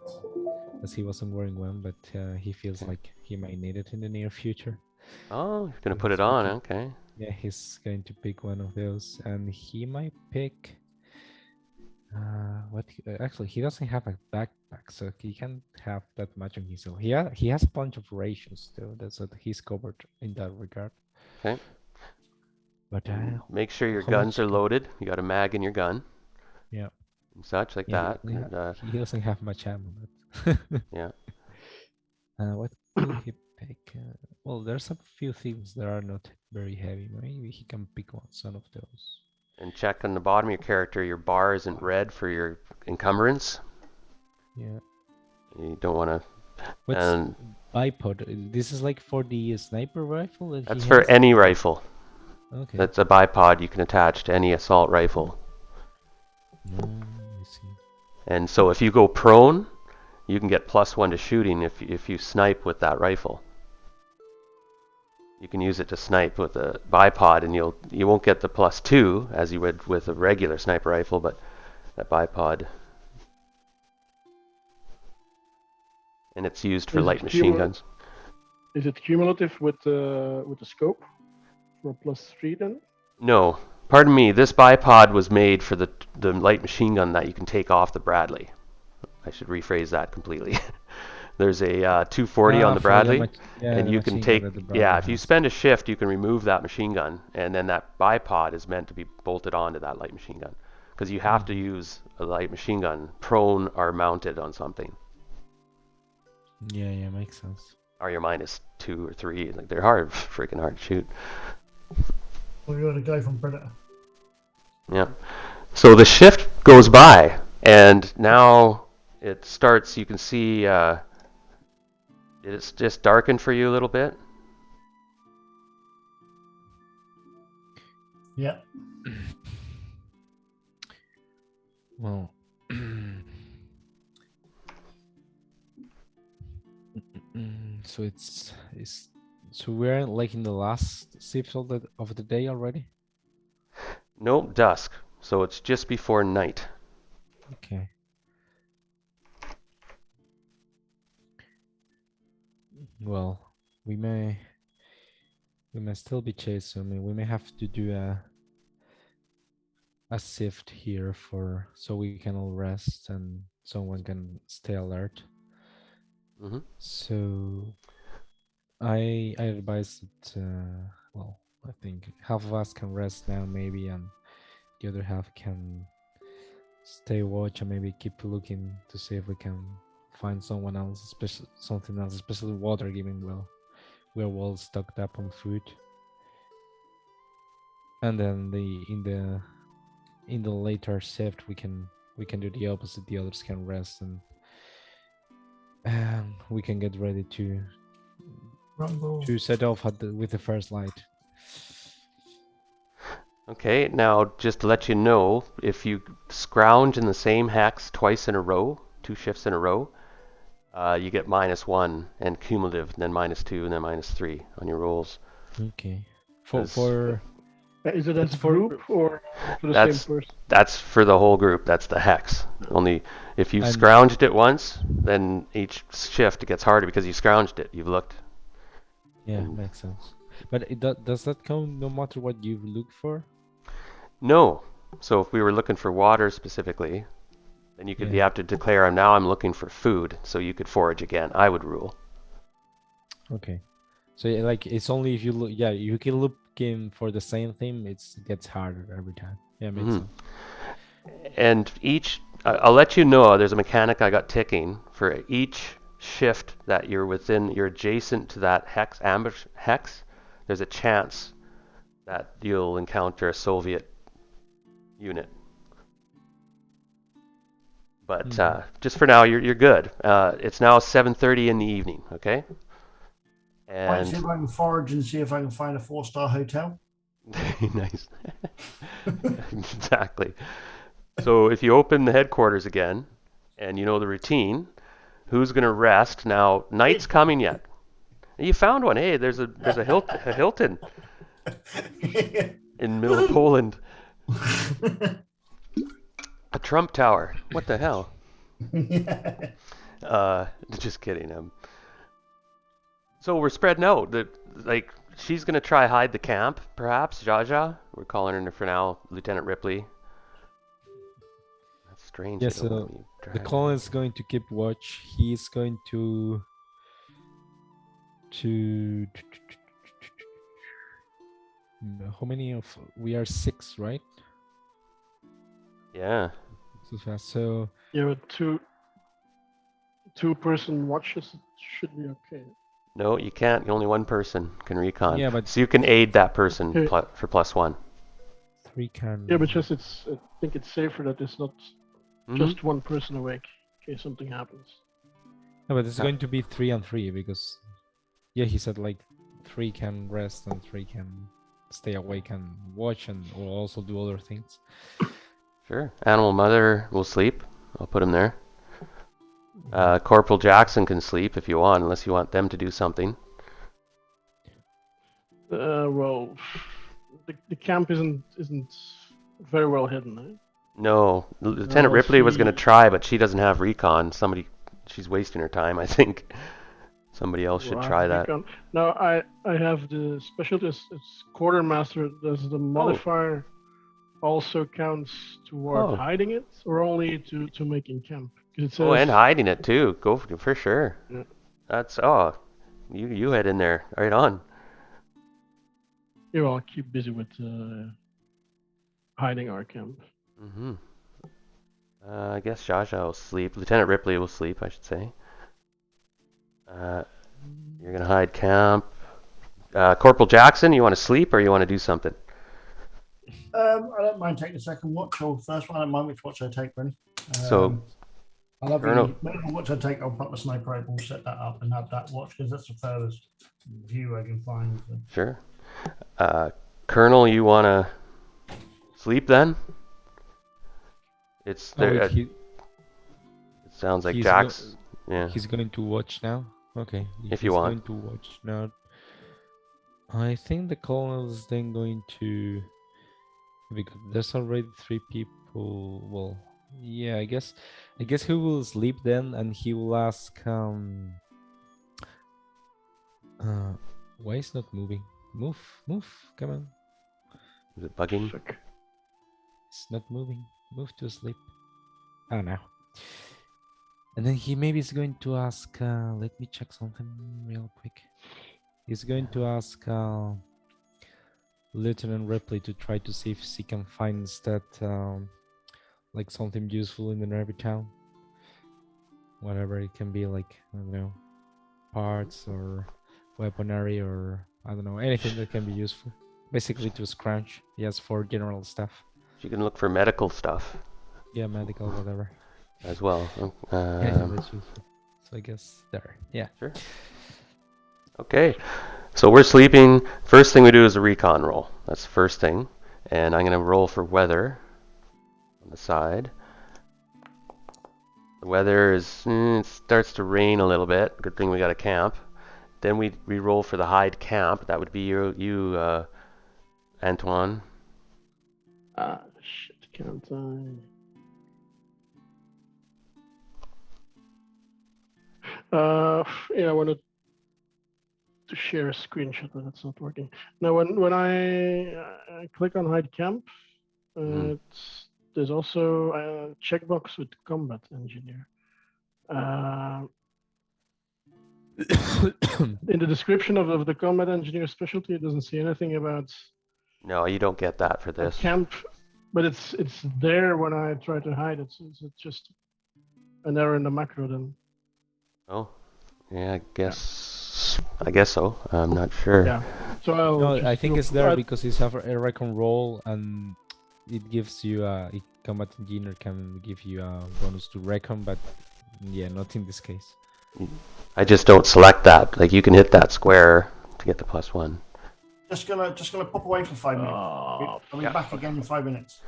as he wasn't wearing one, but he feels like he might need it in the near future. Oh, you're gonna put He's it on, picking- okay? Yeah, he's going to pick one of those, and he might pick. Actually, he doesn't have a backpack, so he can't have that much on himself. He has a bunch of rations though. That's what he's covered in that regard. Okay. But Make sure your how guns much are can- loaded. You got a mag in your gun. Yeah. And such like Yeah, that. he- And, he doesn't have much ammo. But yeah. What could he pick? Well, there's a few things that are not very heavy. Maybe he can pick some of those. And check on the bottom of your character. Your bar isn't red for your encumbrance. Yeah. You don't want to. What's And bipod? This is like for the sniper rifle that that's he for has? any rifle. Okay. That's a bipod you can attach to any assault rifle. I see. And so if you go prone, you can get +1 to shooting if you snipe with that rifle. You can use it to snipe with a bipod, and you won't get the +2 as you would with a regular sniper rifle, but that bipod. And it's used for Is it light machine cumul- guns. Is it cumulative with the scope for +3 then? No, pardon me. This bipod was made for the light machine gun that you can take off the Bradley. I should rephrase that completely. There's a 240 on the Bradley, and you can take, if you spend a shift, you can remove that machine gun, and then that bipod is meant to be bolted onto that light machine gun, because you have to use a light machine gun prone or mounted on something, Yeah, makes sense. or you're -2 or 3. Like they're hard, freaking hard to shoot. well, you're the guy from Predator. Yeah. So the shift goes by, and now it starts. You can see it's just darkened for you a little bit. Yeah. Well, so so we're like in the last shift of the day already. Nope, dusk. So it's just before night. Okay. Well, we may still be chased. So I mean, we may have to do a shift here so we can all rest and someone can stay alert. Hmm. So I advise that well, I think half of us can rest now maybe, and the other half can stay watch and maybe keep looking to see if we can find something else, especially water, given we're well stocked up on food. And then in the later shift we can do the opposite. The others can rest and we can get ready to Rumble. set off with the first light. Okay, now just to let you know, if you scrounge in the same hex twice in a row, 2 shifts in a row, you get -1 and cumulative, and then -2 and then -3 on your rolls. Okay. Yes. For Is it as a for- group or for the That's- same person? That's for the whole group. That's the hex. Only if you've And- scrounged it once, then each shift gets harder because you scrounged it. You've looked. Yeah, And makes sense. But does that count no matter what you look for? no. So if we were looking for water specifically, then you Yeah. have to declare now I'm looking for food, so you could forage again. I would rule. Okay. So yeah, like it's only if you look. Yeah, you can look in for the same thing. It gets harder every time. Yeah, makes Hmm. sense. And I'll let you know. There's a mechanic I got ticking for each shift that you're adjacent to that ambush hex. There's a chance that you'll encounter a Soviet unit. But Mhm. just for now, you're good. It's now 7:30 in the evening. Okay. Might see And if I can forage and see if I can find a 4-star hotel. nice. Exactly. So if you open the headquarters again, and you know the routine, who's gonna rest now? Night's coming yet? You found one. Hey, there's a Hilton in the middle of Poland. A Trump Tower. What the hell? Just kidding. So we're spreading out. Like she's gonna try hide the camp, perhaps. Jaja. We're calling her for now, Lieutenant Ripley. That's strange. Yeah. They don't let So me the drag colonel her. is going to keep watch. He's going to to. How many of we are 6, right? Yeah. So fast. So Yeah, with two-person watches, it should be okay. No, you can't. Only one person can recon. yeah, but So you can aid that person Okay. for +1. 3 can. Yeah, but just I think it's safer that it's not Mm-hmm. just one person awake in case something happens. No, but it's going to be 3 and 3 because yeah, he said like 3 can rest and 3 can stay awake and watch and will also do other things. Sure. Animal Mother will sleep. I'll put him there. Corporal Jackson can sleep if you want, unless you want them to do something. Well, the camp isn't very well hidden. Eh? No, Lieutenant Unless Ripley was going to he, try, but she doesn't have recon. She's wasting her time, I think. Somebody else should well, I have try that. recon. No, I have the specialty. It's quartermaster. Does the modifier also counts toward Oh. hiding it, or only to making camp? 'Cause it Oh, says. and hiding it too. Go for sure. Yeah. That's you head in there. Right on. Yeah, well, I'll keep busy with hiding our camp. Mm-hmm. I guess Jaja will sleep. Lieutenant Ripley will sleep, I should say. You're gonna hide camp. Corporal Jackson, you want to sleep or you want to do something? I don't mind taking the second watch or first one. I don't mind which watch I take, really. So, I'll have Colonel, whatever watch I take, I'll put my sniper rifle, set that up, and have that watch because that's the furthest view I can find. So. sure. Colonel, you want to sleep then? It's Oh, there. wait, It sounds like he's Jack's. Yeah. he's going to watch now. Okay, If you he's want. going to watch now. I think the colonel is then going to because there's already 3 people. Well, yeah, I guess he will sleep then, and he will ask why is not moving? Move, come on. Is it bugging? Fuck. It's not moving. Move to sleep. Oh no. And then he maybe is going to ask. Let me check something real quick. He's going to ask Lieutenant Ripley to try to see if she can find instead like something useful in the nearby town. Whatever it can be, like I don't know, parts or weaponry or I don't know, anything that can be useful. Basically to scratch. Yes, for general stuff. You can look for medical stuff Yeah, medical, whatever. as well. Anything that's useful. So I guess there. Yeah. Sure. Okay. So we're sleeping. First thing we do is a recon roll. That's the first thing. And I'm going to roll for weather on the side. The weather is, it starts to rain a little bit. Good thing we got a camp. Then we roll for the hide camp. That would be you Antoine. Shit, can't I? Yeah, I want to to share a screenshot, but it's not working. Now, when I click on hide camp, there's also a checkbox with combat engineer. In the description of the combat engineer specialty, it doesn't say anything about No, you don't get that for a this. camp, but it's there when I try to hide it. So it's just an error in the macro then. Oh, yeah, I guess so. I'm not sure. Yeah. So I'll No, just I think look- it's there I- because it's a recon roll and it gives you combat engineer can give you a bonus to recon, but yeah, not in this case. I just don't select that. Like you can hit that square to get the +1. Just gonna pop away for 5 minutes. Oh, I'll be back again in 5 minutes.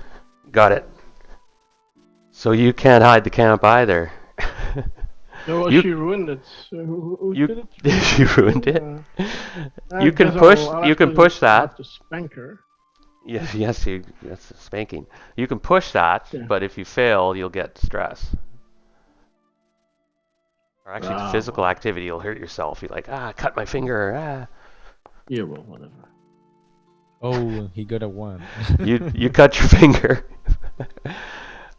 Got it. So you can't hide the camp either. no, well, You- she ruined it. So who You did it? you ruined it. I You can guess push. I'll You have can to- push I'll that. have to spank her. Yes, yes, that's a spanking. You can push that, Yeah. but if you fail, you'll get stress. Or actually, the physical activity, you'll hurt yourself. You're like, cut my finger. Yeah, well, whatever. Oh, he got a 1. You cut your finger.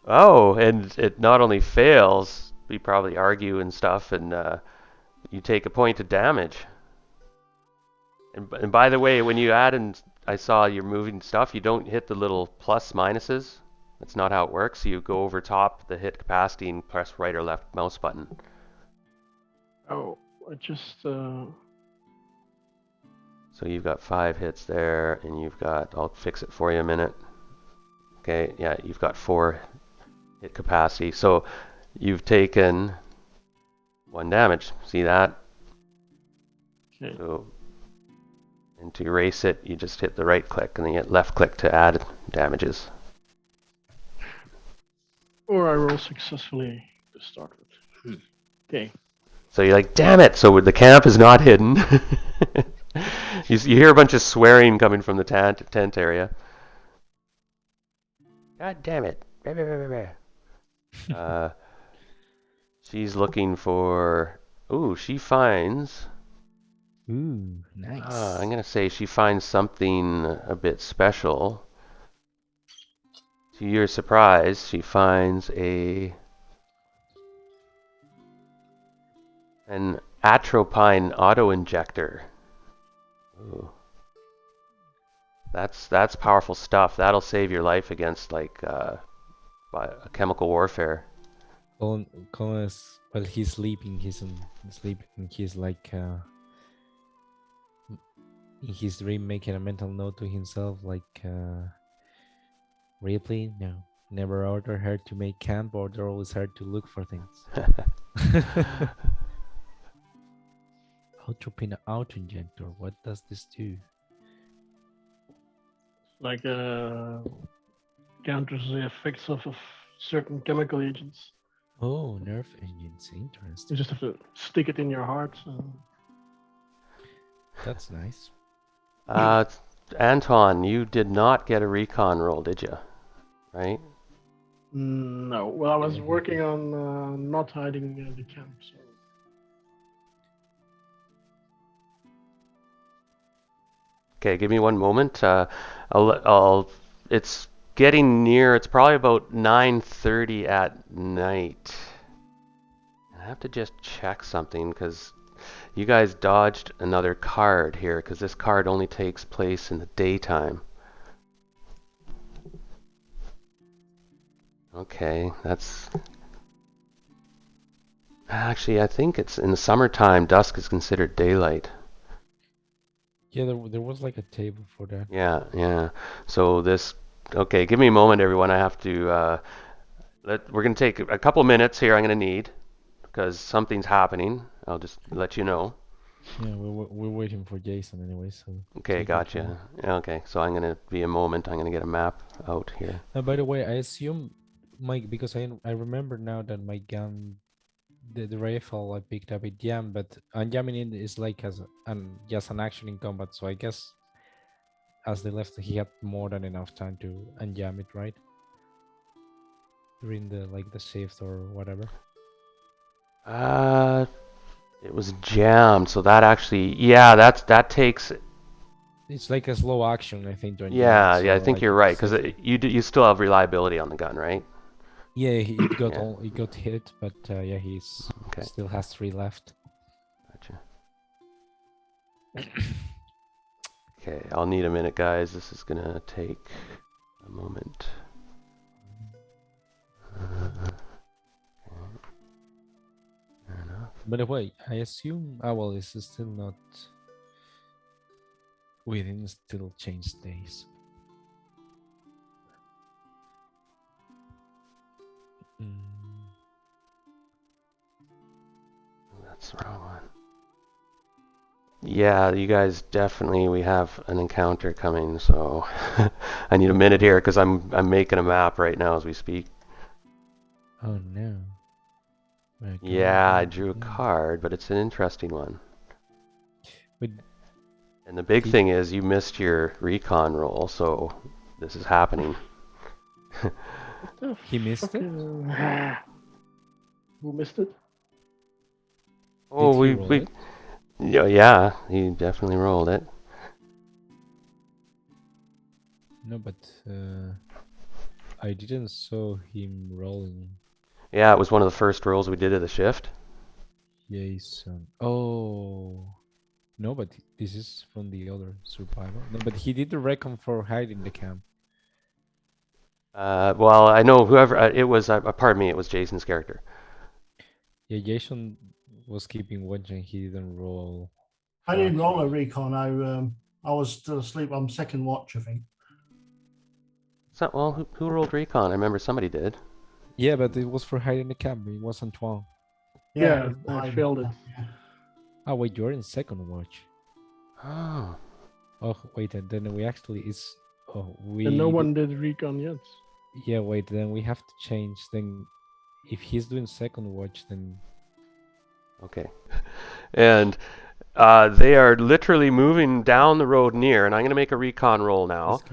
Oh, and it not only fails, we probably argue and stuff, and you take a point of damage. And by the way, when you add in, I saw you're moving stuff, you don't hit the little plus minuses. That's not how it works. You go over top the hit capacity and press right or left mouse button. Oh, I just. So you've got 5 hits there, and you've got, I'll fix it for you a minute. Okay, yeah, you've got 4 hit capacity. So you've taken 1 damage. See that? Okay. So, and to erase it, you just hit the right click, and then you hit left click to add damages. Or I roll successfully to start with. Okay. So you're like, damn it! So the camp is not hidden. You hear a bunch of swearing coming from the tent area. God damn it. She's looking for... Ooh, she finds... Ooh, nice. I'm going to say she finds something a bit special. To your surprise, she finds an atropine auto-injector. Ooh. That's powerful stuff. That'll save your life against like chemical warfare. Colin is, well, he's sleeping. He's sleeping. And he's like in his dream making a mental note to himself, like, Ripley, no, never order her to make camp. Order always her to look for things. Atropine auto-injector. What does this do? Like counters the effects of certain chemical agents. Oh, nerve agents. You Interesting. just have to stick it in your heart. That's nice. Anton, you did not get a recon roll, did you? Right? No. Well, I was working on not hiding the camp. So. Okay, give me one moment. It's getting near. It's probably about 9:30 at night. I have to just check something because you guys dodged another card here because this card only takes place in the daytime. Okay, that's... Actually, I think it's in the summertime, dusk is considered daylight. Yeah, there was like a table for that. Yeah. So this... Okay, give me a moment, everyone. I have to... we're going to take a couple minutes here I'm going to need because something's happening. I'll just let you know. Yeah, we're waiting for Jason anyway, so... Okay, take your gotcha. time. Okay, so I'm going to be a moment. I'm going to get a map out here. By the way, I assume, Mike, because I remember now that my gun, the rifle I picked up at Jam, but unjamming it is like just an action in combat, so I guess as they left, he had more than enough time to unjam it, right? During the shift or whatever. It was jammed, so that actually, yeah, that takes. It's like a slow action, I think, to engine it, Yeah, so I think like you're it right because saves it. you still have reliability on the gun, right? Yeah, it got Yeah. it got hit, but yeah, he's Okay. still has 3 left. Gotcha. Okay, I'll need a minute, guys. This is gonna take a moment. Okay. Fair enough. By the way, I assume well, it's still not within still change days. That's the wrong one. Yeah, you guys definitely, we have an encounter coming, so I need a minute here because I'm making a map right now as we speak. Oh no. My Yeah, I God, drew a yeah. card, but it's an interesting one. But And the big Did- thing is you missed your recon roll, so this is happening. What the He missed fuck it? is- Who missed it? Oh, did he roll it? yeah, he definitely rolled it. No, but I didn't saw him rolling. Yeah, it was one of the first rolls we did at the shift. Jason. Oh. No, but this is from the other survival. No, but he did the recon for hiding the camp. Well, I know whoever it was. Pardon me, it was Jason's character. Yeah, Jason was keeping watch and he didn't roll. I for didn't roll a accuracy. recon. I was still asleep. I'm second watch, I think. So, well, who rolled recon? I remember somebody did. Yeah, but it was for hiding the camp. It was Antoine. Yeah, it was I mine. failed it. Yeah. Oh wait, you're in second watch. Oh, Oh wait, and then we actually is. Oh, we. And no did- one did recon yet. Yeah, wait. Then we have to change. Then, if he's doing second watch, then okay. And they are literally moving down the road near, and I'm going to make a recon roll now this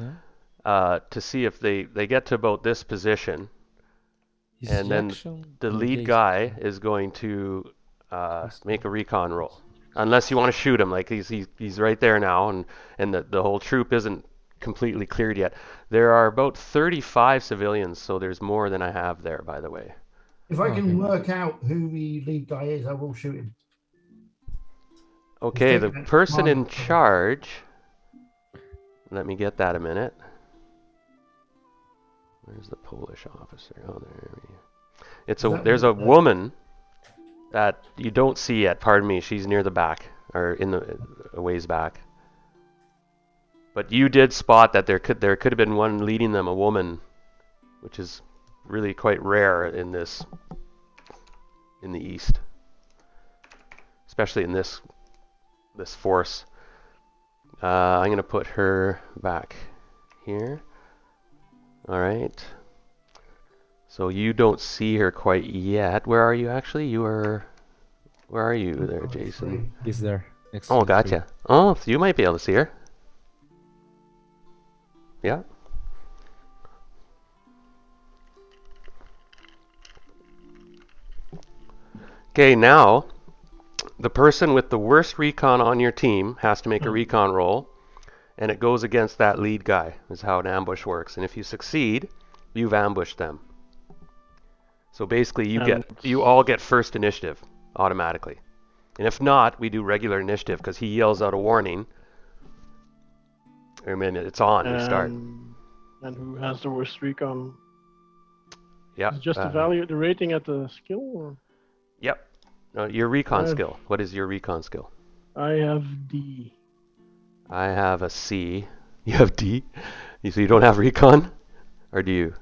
guy to see if they get to about this position. is And then Jackson the or lead Jason? guy is going to Jason. make a recon roll. Unless you want to shoot him, like he's right there now, and the whole troop isn't completely cleared yet. There are about 35 civilians, so there's more than I have there, by the way. If I Oh, can okay. work out who the lead guy is, I will shoot him. Okay, the taking it person in command. charge. Let me get that a minute. Where's the Polish officer? Oh, there we go. Is that There's a what, woman that you don't see yet. Pardon me. She's near the back or in the a ways back. But you did spot that there could have been one leading them, a woman, which is really quite rare in the East, especially in this force. I'm gonna put her back here. All right. So you don't see her quite yet. Where are you actually? Where are you there, Jason? He's there next Oh, to the tree. gotcha. Oh, so you might be able to see her. Yeah. Okay, now the person with the worst recon on your team has to make a recon roll, and it goes against that lead guy, is how an ambush works. And if you succeed, you've ambushed them. So basically you all get first initiative automatically. And if not, we do regular initiative because he yells out a warning. I mean, it's on, we start. And who has the worst recon? Yeah. Is it just the rating at the skill? Or? Yep. Your recon I've- skill. What is your recon skill? I have D. I have a C. You have D? So you don't have recon? Or do you?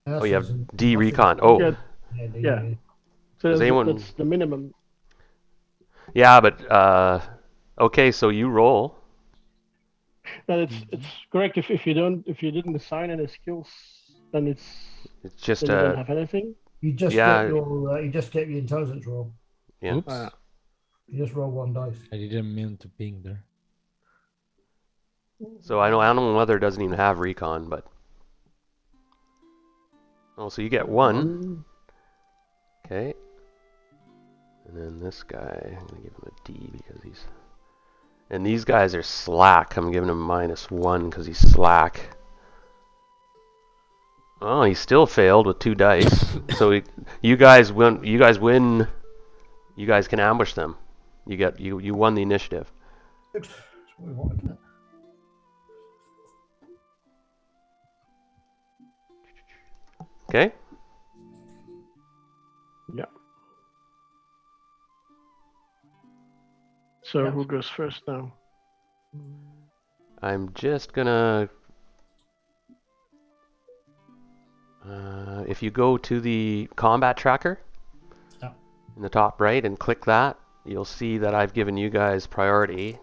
That's Oh, you have what's- D I think- recon. Oh, Yeah. D, Yeah. So Does anyone- that's the minimum. yeah, but okay, so you roll. And it's correct if you didn't assign any skills, then It's just then you don't have anything. You just Yeah. get your intelligence roll. yeah. Oops. You just roll one dice. I didn't mean to ping there. So I know Animal Mother doesn't even have recon, but oh, so you get one. Okay. And then this guy, I'm gonna give him a D because he's. And these guys are slack. I'm giving him -1 because he's slack. Oh, he still failed with 2 dice. So you guys win. You guys win. You guys can ambush them. You won the initiative. Good. That's what we wanted, isn't it? Okay. Yeah. So Yeah. who goes first now? I'm just gonna. If you go to the combat tracker Yeah. in the top right and click that, you'll see that I've given you guys priority.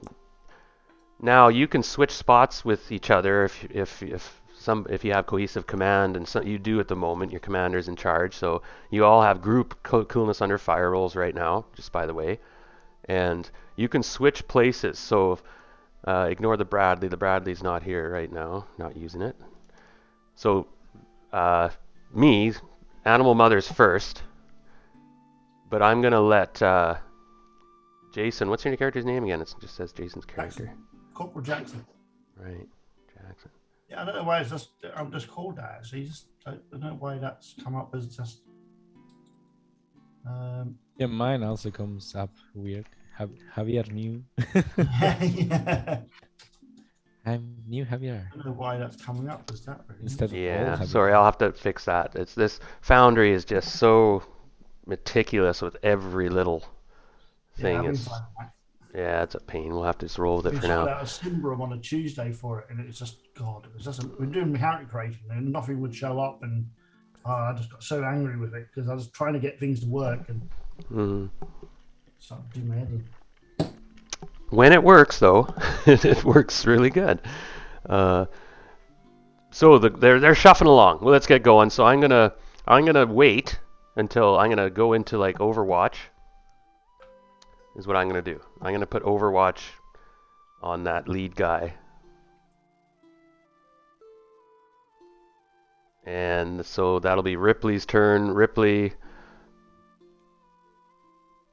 Now you can switch spots with each other if you have cohesive command, and so you do at the moment. Your commander's in charge, so you all have group coolness under fire rolls right now. Just by the way, and you can switch places. So ignore the Bradley. The Bradley's not here right now. Not using it. So me, Animal Mother's first, but I'm gonna let Jason. What's your character's name again? It just says Jason's character. Corporal Jackson. Right, Jackson. Yeah, I don't know why I'm just called that. Actually, I don't know why that's come up as just. Yeah, mine also comes up weird. Javier new. Yeah. I'm new Javier. I don't know why that's coming up as that. Really. Instead of Yeah, old Javier. sorry, I'll have to fix that. It's this Foundry is just so meticulous with every little thing. Yeah, It's a pain. We'll have to just roll with it we for sorted now. out a Symbrum on a Tuesday for it, and it's just God. It was just we're doing character creation, and nothing would show up, and I just got so angry with it because I was trying to get things to work, and started doing my head in. When it works, though, it works really good. So they're shuffling along. Well, let's get going. So I'm gonna wait until I'm gonna go into like Overwatch. Is what I'm gonna do. I'm gonna put Overwatch on that lead guy. And so that'll be Ripley's turn. Ripley.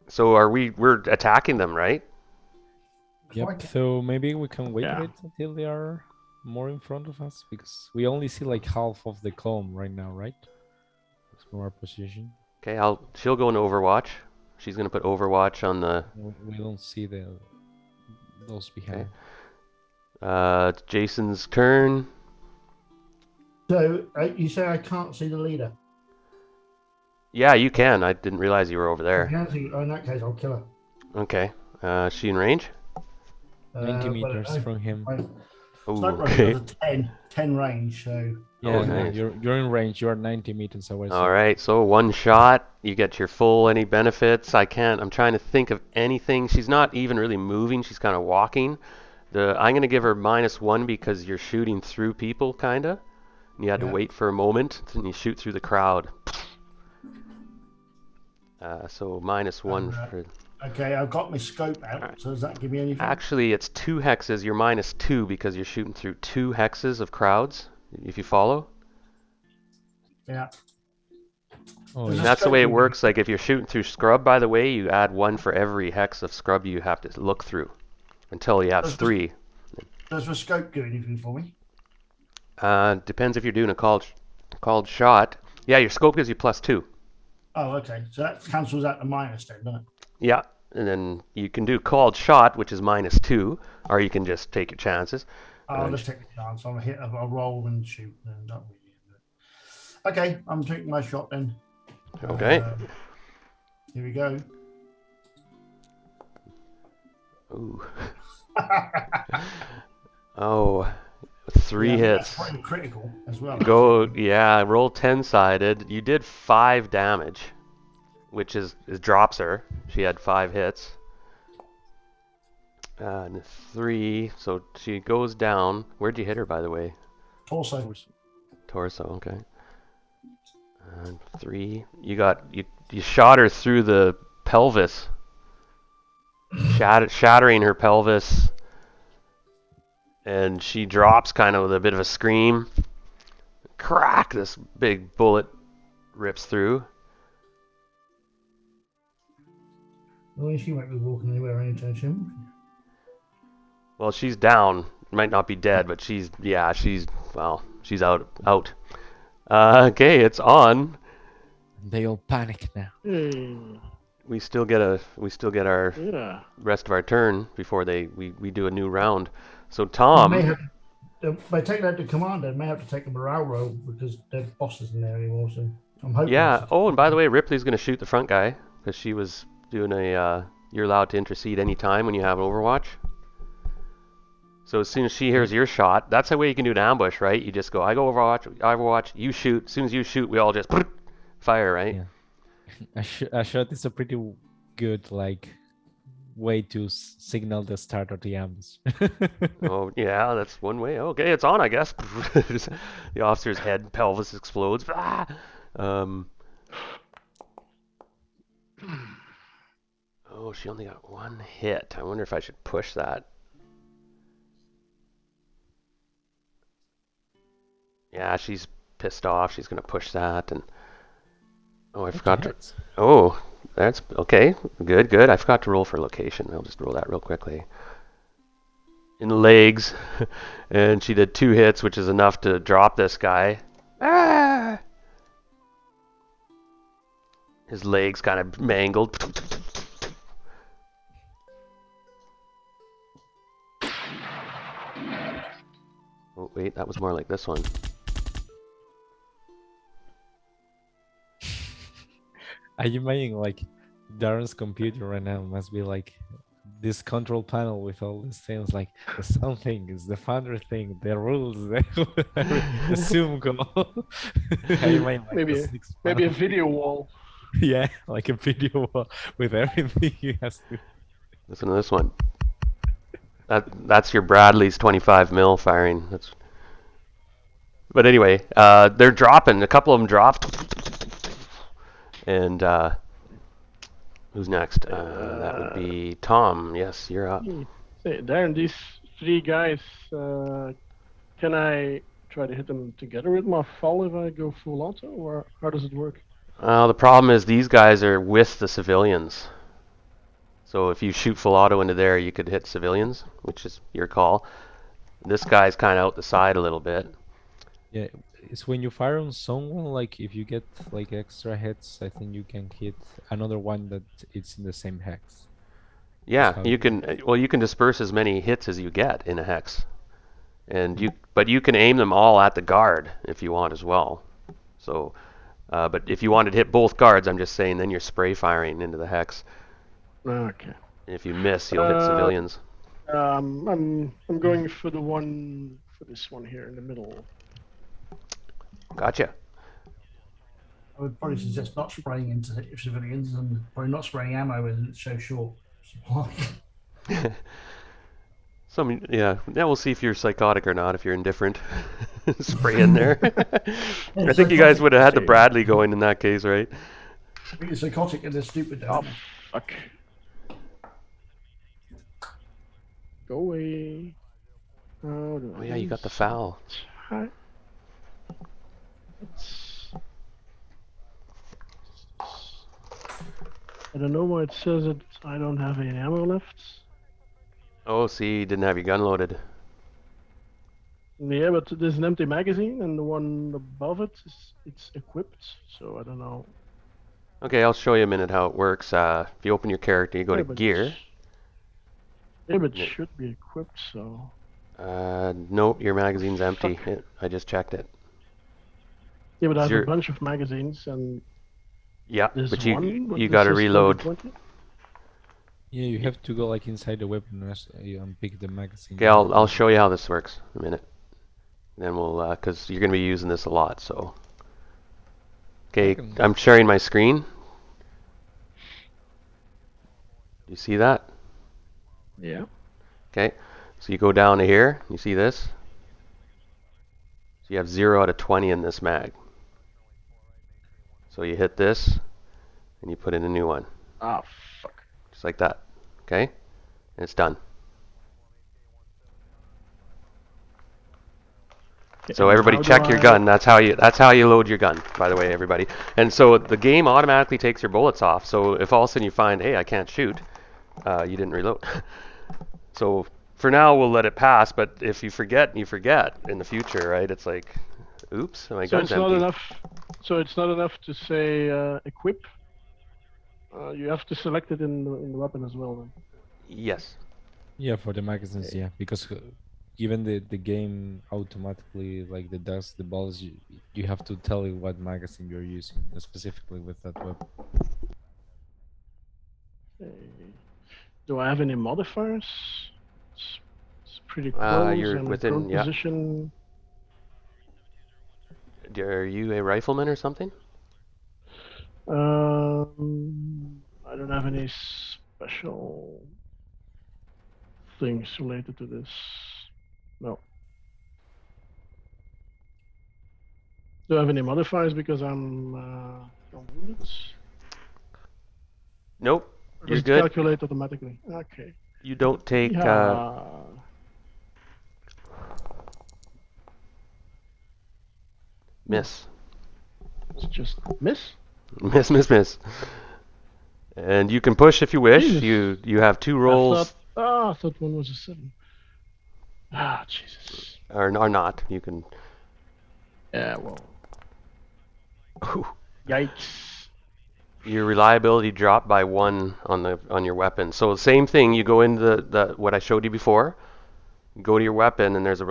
So we're attacking them, right? Yep. So maybe we can wait Yeah. a bit until they are more in front of us, because we only see like half of the column right now, right? From our position. Okay, she'll go into Overwatch. She's gonna put Overwatch on the. We don't see those behind. It's Jason's turn. So you say I can't see the leader. Yeah, you can. I didn't realize you were over I there. can't see. Oh, in that case, I'll kill her. Okay. Is she in range? 90 meters from him. Ooh, Sniper okay. rifle has a 10 range, so. Yeah, Oh, no, nice. you're in range. You are 90 meters away. So All right. So one shot. You get your full any benefits. I'm trying to think of anything. She's not even really moving. She's kind of walking. I'm gonna give her -1 because you're shooting through people, kinda. And you had to wait for a moment, and you shoot through the crowd. So -1 for. Okay, I've got my scope out. Alright. So does that give me anything? Actually, it's 2 hexes. You're -2 because you're shooting through 2 hexes of crowds. If you follow. Yeah. oh, There's yeah. a That's the way it scope. works. Like if you're shooting through scrub, by the way, you add 1 for every hex of scrub you have to look through until you have Does the- 3. Does the scope do anything for me? Depends if you're doing a called shot. Yeah, your scope gives you +2. Oh, okay. So that cancels out the minus then, doesn't it? Yeah, and then you can do called shot, which is -2, or you can just take your chances. I'll just take the chance. I'll roll and shoot. And don't really do it. Okay, I'm taking my shot then. Okay. Here we go. Ooh. Oh, 3 hits. That's pretty critical as well. Yeah, roll 10-sided. You did 5 damage, which drops her. She had 5 hits. And 3, so she goes down. Where'd you hit her, by the way? Torso. Torso, okay. And 3, you shot her through the pelvis, shattering her pelvis. And she drops kind of with a bit of a scream. Crack! This big bullet rips through. Well, she won't be walking anywhere anytime soon. Well, she's down. Might not be dead, but she's out. Okay, it's on. They all panic now. Hey, We still get our yeah. rest of our turn before we do a new round. So You may Tom, have, by taking out the commander, may have to take the morale roll because their boss isn't there anymore. So I'm hoping. yeah. Oh, and by the way, Ripley's gonna shoot the front guy because she was doing a. You're allowed to intercede anytime when you have Overwatch. So as soon as she hears your shot, that's the way you can do an ambush, right? You just go, I go Overwatch, you shoot. As soon as you shoot, we all just fire, right? Yeah. A shot is a pretty good like way to signal the start of the ambush. Oh yeah, that's one way. Okay, it's on, I guess. The officer's head, pelvis explodes. Ah! Oh, she only got one hit. I wonder if I should push that. Yeah, she's pissed off. She's gonna push that, and oh, I forgot to. Oh, that's okay. Good. I forgot to roll for location. I'll just roll that real quickly. In the legs, and she did 2 hits, which is enough to drop this guy. Ah! His legs kind of mangled. Oh wait, that was more like this one. Are you imagining like Darren's computer right now must be like this control panel with all these things like the sound thing is the founder thing, the rules, the Zoom call. I imagine, like, Maybe the a, 6 maybe a panel. video wall. Yeah, like a video with everything he has to. Listen to this one. That's your Bradley's 25 mil firing. But anyway, they're dropping. A couple of them dropped. And who's next? That would be Tom. Yes, you're up. Hey, Darren, these 3 guys, can I try to hit them together with my fall if I go full auto, or how does it work? The problem is these guys are with the civilians. So if you shoot full auto into there, you could hit civilians, which is your call. This guy's kind of out the side a little bit. Yeah, it's when you fire on someone, like if you get like extra hits, I think you can hit another one that it's in the same hex. Yeah, how you it can. Well, you can disperse as many hits as you get in a hex, but you can aim them all at the guard if you want as well. So, but if you wanted to hit both guards, I'm just saying, then you're spray firing into the hex. Okay. And if you miss, you'll hit civilians. I'm going for this one here in the middle. Gotcha. I would probably suggest not spraying into civilians and probably not spraying ammo in it's so short supply. Yeah, we'll see if you're psychotic or not. If you're indifferent, spray in there. I think you guys would have had the Bradley going in that case, right? I think it's psychotic and they're stupid. Oh, fuck. Go away. Oh yeah, you got the foul. I don't know why it says that I don't have any ammo left. Oh, see, you didn't have your gun loaded. Yeah, but there's an empty magazine, and the one above it it's equipped. So I don't know. Okay, I'll show you a minute how it works. If you open your character, you go to gear. Yeah, but it should be equipped. So. Nope, your magazine's empty. I just checked it. Yeah, but I have a bunch of magazines, and yeah, but you got to reload. Yeah, you have to go like inside the weapon and pick the magazine. Okay, I'll show you how this works in a minute. Then we'll, because you're gonna be using this a lot, so. Okay, I'm sharing my screen. You see that? Yeah. Okay, so you go down to here. You see this? So you have 0 out of 20 in this mag. So you hit this, and you put in a new one. Ah, fuck. Just like that. Okay? And it's done. So And everybody how do check your I- gun. That's how you load your gun, by the way, everybody. And so the game automatically takes your bullets off. So if all of a sudden you find, hey, I can't shoot, you didn't reload. So for now we'll let it pass, but if you forget, you forget in the future, right? It's like, oops, my So gun's it's not empty. enough. So it's not enough to say equip. You have to select it in the weapon as well. Then. Yes. Yeah, for the magazines, Okay. yeah, because given the game automatically like deducts the balls, you have to tell it what magazine you're using specifically with that weapon. Okay. Do I have any modifiers? It's pretty close. You're I'm in within, prone yeah. position. Are you a rifleman or something? I don't have any special things related to this. No. Do I have any modifiers because I'm wounded? Nope. Or You're does it good. calculate automatically? Okay. You don't take Yeah. miss. It's just miss. Miss. And you can push if you wish. Jesus. You have 2 I rolls, thought one was a 7. Jesus. or not. You can. Yeah, well. Ooh. Yikes. Your reliability dropped by 1 on your weapon. So same thing. You go into the what I showed you before. Go to your weapon, and there's a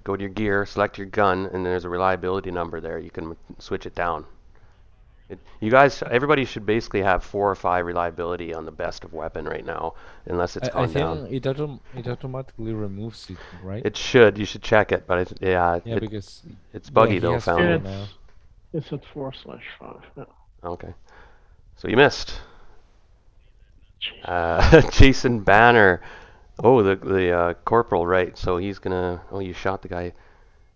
go to your gear, select your gun, and there's a reliability number there. You can switch it down. You guys, everybody should basically have 4 or 5 reliability on the best of weapon right now, unless it's I gone think down. it automatically removes it, right? It should. You should check it, but Yeah, because it's yeah, buggy he though. has Found four it. now. It's at 4/5. Yeah. Okay. So you missed. Jason Banner. Oh, the corporal, right? So he's gonna. Oh, you shot the guy.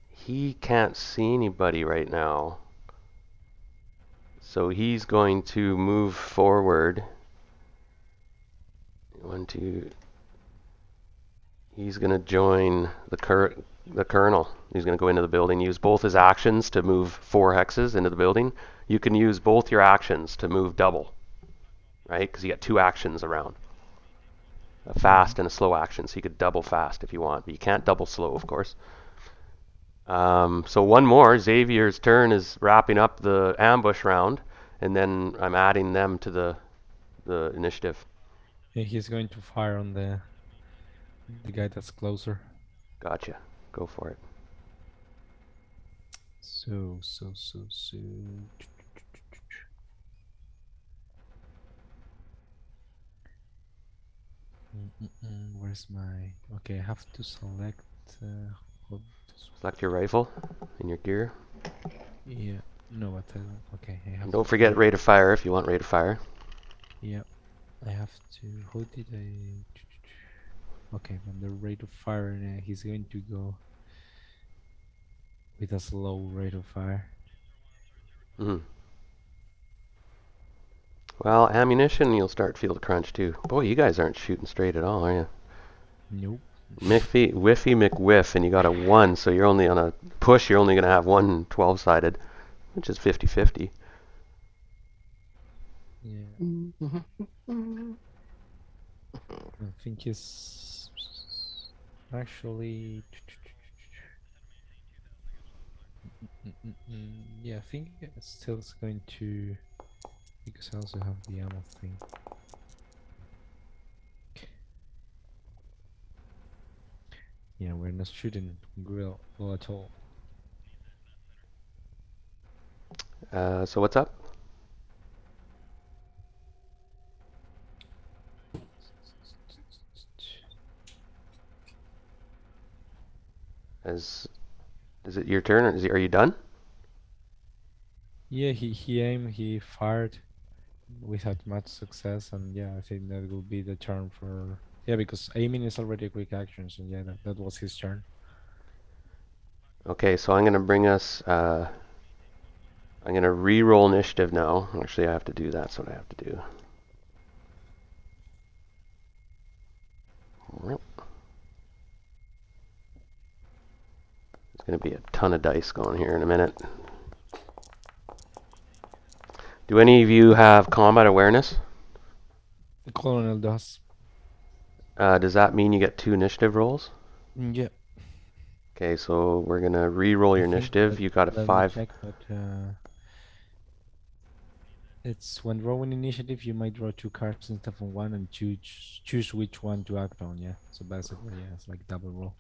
He can't see anybody right now. So he's going to move forward. 1, 2. He's gonna join the colonel. He's gonna go into the building. Use both his actions to move 4 hexes into the building. You can use both your actions to move double, right? Because you got 2 actions around. A fast and a slow action, so you could double fast if you want, but you can't double slow, of course. So one more. Xavier's turn is wrapping up the ambush round, and then I'm adding them to the initiative. Yeah, he's going to fire on the guy that's closer. Gotcha. Go for it. So. Where's my? Okay, I have to select. What Select your rifle in your gear. Yeah. No, but I don't. Okay, I have. And don't forget rate of fire if you want rate of fire. Yeah, I have to. How did I? Okay, when the rate of fire, he's going to go with a slow rate of fire. Mm. Well, ammunition, you'll start to feel the crunch too. Boy, you guys aren't shooting straight at all, are you? Nope. Whiffy McWhiff, and you got a 1, so you're only on a push, you're only going to have 1 12-sided, which is 50-50. Yeah. I think it's actually. Yeah, I think it still is going to, because I also have the ammo thing. Yeah, we're not shooting grill at all. So what's up? Is it your turn, or are you done? Yeah, he aimed, he fired without much success, and yeah, I think that will be the turn for. Yeah, because aiming is already a quick action, so yeah, that was his turn. Okay, so I'm going to bring us. I'm going to re-roll initiative now. Actually, I have to do that. That's what I have to do. It's Gonna be a ton of dice going here in a minute. Do any of you have combat awareness? The colonel does. Does that mean you get 2 initiative rolls? Yeah. Okay, so we're gonna re-roll your I think initiative. You got a let me 5. check, but it's when rolling initiative, you might draw 2 cards instead of 1 and choose which one to act on. Yeah. So basically, yeah, it's like double roll.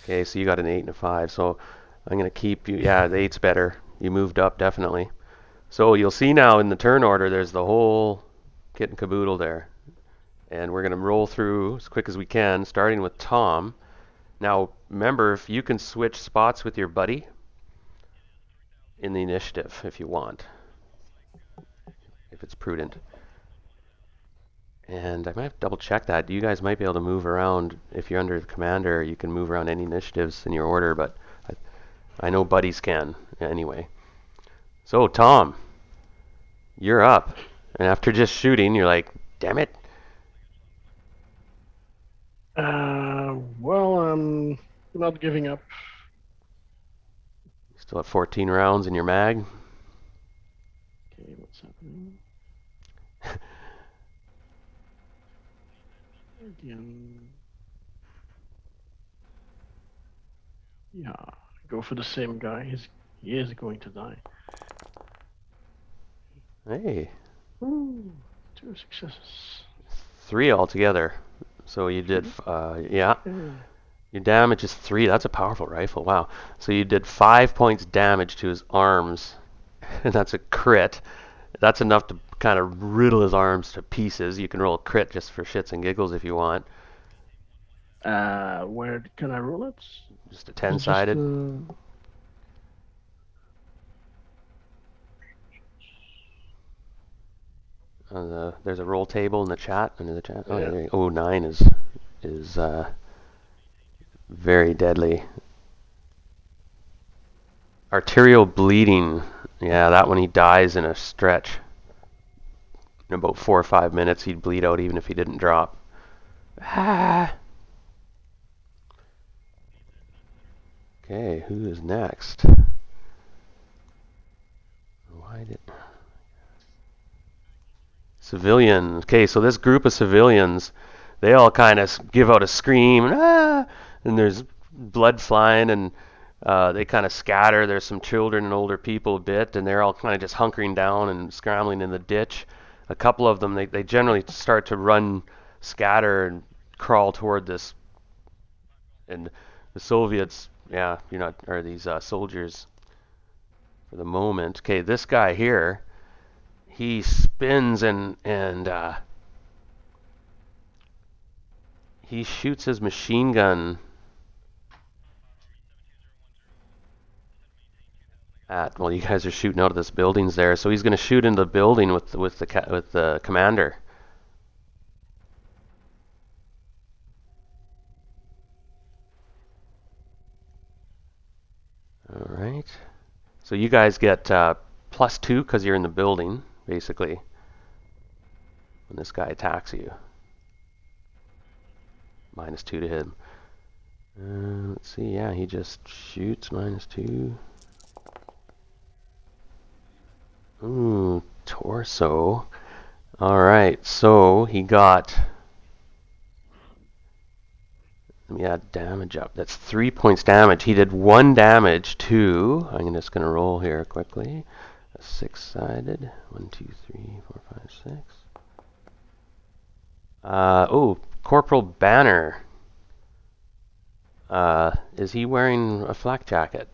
Okay, so you got an 8 and a 5. So I'm gonna keep you. Yeah, the 8's better. You moved up definitely. So you'll see now in the turn order, there's the whole kit and caboodle there. And we're gonna roll through as quick as we can, starting with Tom. Now, remember, if you can switch spots with your buddy in the initiative if you want, if it's prudent. And I might have to double check that. You guys might be able to move around. If you're under the commander, you can move around any initiatives in your order, but I know buddies can anyway. So, Tom, you're up. And after just shooting, you're like, damn it. Well, I'm not giving up. Still have 14 rounds in your mag. Okay, what's happening? Again. Yeah, go for the same guy. He is going to die. Hey, Ooh, 2 successes. 3 altogether. So you did, yeah. Yeah. Your damage is 3. That's a powerful rifle. Wow. So you did 5 points damage to his arms. And that's a crit. That's enough to kind of riddle his arms to pieces. You can roll a crit just for shits and giggles if you want. Where can I roll it? Just a Is it just, 10-sided. There's a roll table in the chat. Under the chat. Oh, yeah. There you go. Oh, 9 is very deadly. Arterial bleeding. Yeah, that one he dies in a stretch. In about 4 or 5 minutes, he'd bleed out even if he didn't drop. Ah. Okay, who is next? Why did... Civilian. Okay, so this group of civilians, they all kind of give out a scream, ah! And there's blood flying, and they kind of scatter. There's some children and older people a bit, and they're all kind of just hunkering down and scrambling in the ditch. A couple of them, they generally start to run, scatter, and crawl toward this. And the Soviets, yeah, you're not, or these soldiers, for the moment. Okay, this guy here, he spins and he shoots his machine gun at, well, you guys are shooting out of this building's there, so he's going to shoot into the building with the commander. All right. So you guys get +2 because you're in the building, basically, when this guy attacks you. -2 to him. Let's see. Yeah, he just shoots -2. Ooh, torso. All right. So he got. Let me add damage up. That's 3 points damage. He did 1 damage to. I'm just gonna roll here quickly. A 6-sided. 1, 2, 3, 4, 5, 6. Oh, Corporal Banner. Is he wearing a flak jacket?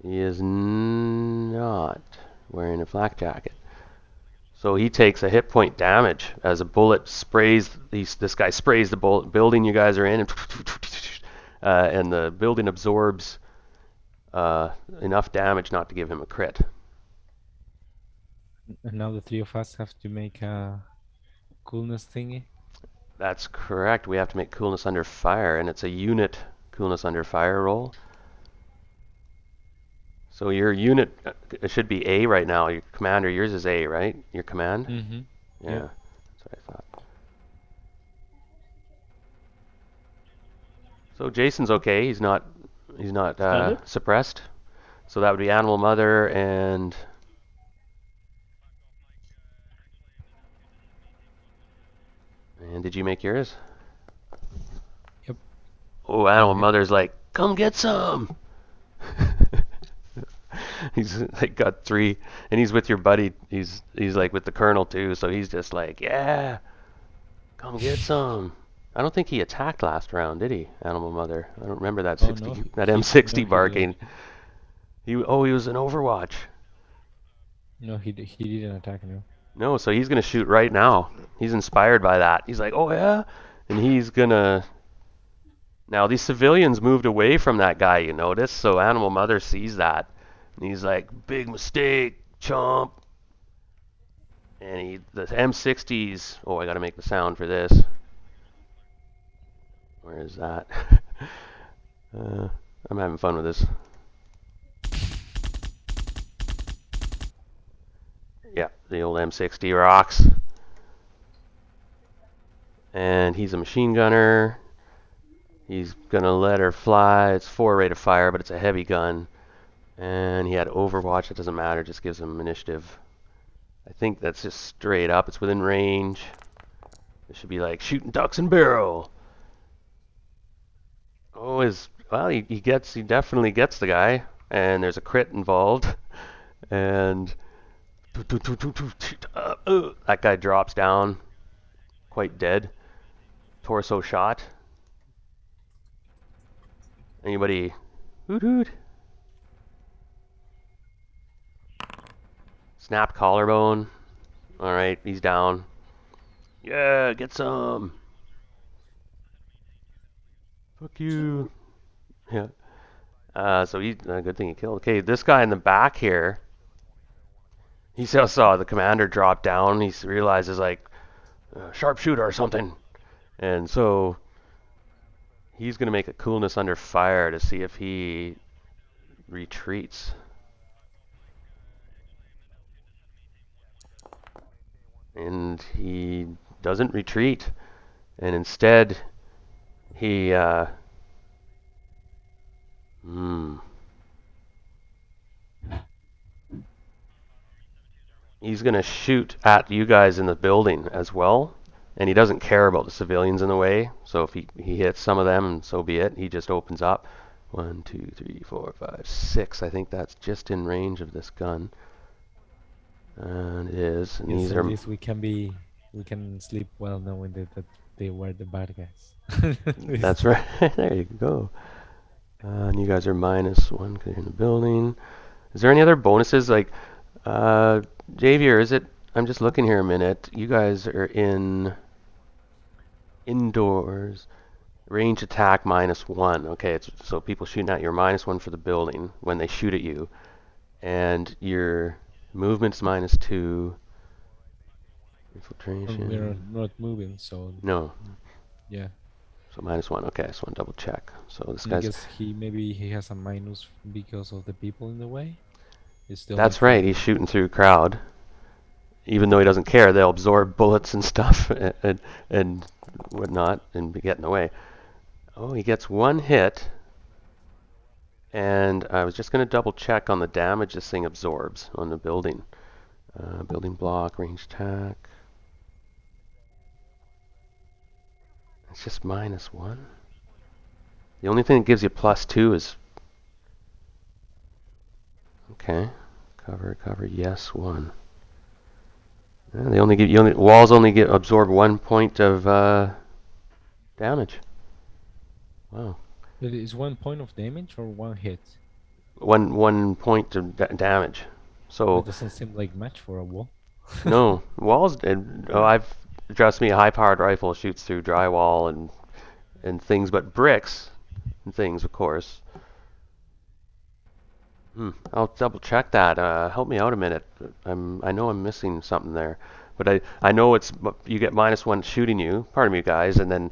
He is not wearing a flak jacket. So he takes a hit point damage as a bullet sprays. This guy sprays the building you guys are in, and the building absorbs enough damage not to give him a crit. And now the 3 of us have to make a coolness thingy. That's correct. We have to make coolness under fire, and it's a unit coolness under fire roll. So your unit it should be A right now. Your commander, yours is A, right? Your command? Mm-hmm. Yeah, Yep. that's what I thought. So Jason's okay. He's not He's not Standard? suppressed. So that would be Animal Mother and... And did you make yours? Yep. Oh, Animal Okay. Mother's like, come get some! He's like got 3, and he's with your buddy. He's like with the Colonel too, so he's just like, yeah, come get some. I don't think he attacked last round, did he, Animal Mother? I don't remember that Oh no, 60, that no, M60 he didn't. barking. He was in Overwatch. No, he didn't attack. No. No, so he's gonna shoot right now. He's inspired by that. He's like, oh yeah, and he's gonna. Now these civilians moved away from that guy, you notice? So Animal Mother sees that, and he's like, big mistake, chomp. And the M60s. Oh, I gotta make the sound for this. Where is that? I'm having fun with this. Yeah, the old M60 rocks. And he's a machine gunner. He's gonna let her fly. It's 4 rate of fire, but it's a heavy gun. And he had Overwatch. It doesn't matter. Just gives him initiative. I think that's just straight up. It's within range. It should be like shooting ducks in barrel. Oh, he definitely gets the guy, and there's a crit involved, and that guy drops down, quite dead, torso shot. Anybody? Hoot hoot. Snap collarbone. All right, he's down. Yeah, get some. Fuck you. Yeah. So good thing he killed. Okay, this guy in the back here. He saw the commander drop down. He realizes like sharpshooter or something, and so he's gonna make a coolness under fire to see if he retreats. And he doesn't retreat, and instead he he's gonna shoot at you guys in the building as well, and he doesn't care about the civilians in the way. So if he hits some of them, and so be it. He just opens up. 1, 2, 3, 4, 5, 6. I think that's just in range of this gun. And it is. And Yes, these at are. least we can sleep well knowing that they were the bad guys. That's right. There you go. And you guys are -1 because you're in the building. Is there any other bonuses like Javier? Is it? I'm just looking here a minute. You guys are in indoors. Range attack -1. Okay, so people shooting at you are -1 for the building when they shoot at you, and your movement's -2. Infiltration. We're not moving, so No. yeah. So -1. Okay, I just want to double check. So this I guy's. guess maybe he has a minus because of the people in the way. It's still That's like right. He's shooting through crowd, even though he doesn't care. They'll absorb bullets and stuff and whatnot and get in the way. Oh, he gets 1 hit. And I was just going to double check on the damage this thing absorbs on the building. Building block, range attack. It's just -1. The only thing that gives you +2 is... Okay. Cover, yes, 1. Yeah, they only give walls only absorb 1 point of damage. Wow. It is 1 point of damage or 1 hit. One point of damage. So It doesn't seem like much for a wall. no walls. Trust me, a high-powered rifle shoots through drywall and things, but bricks and things, of course. I'll double check that. Help me out a minute. I know I'm missing something there, but I know it's you get -1 shooting you. Pardon me, guys, and then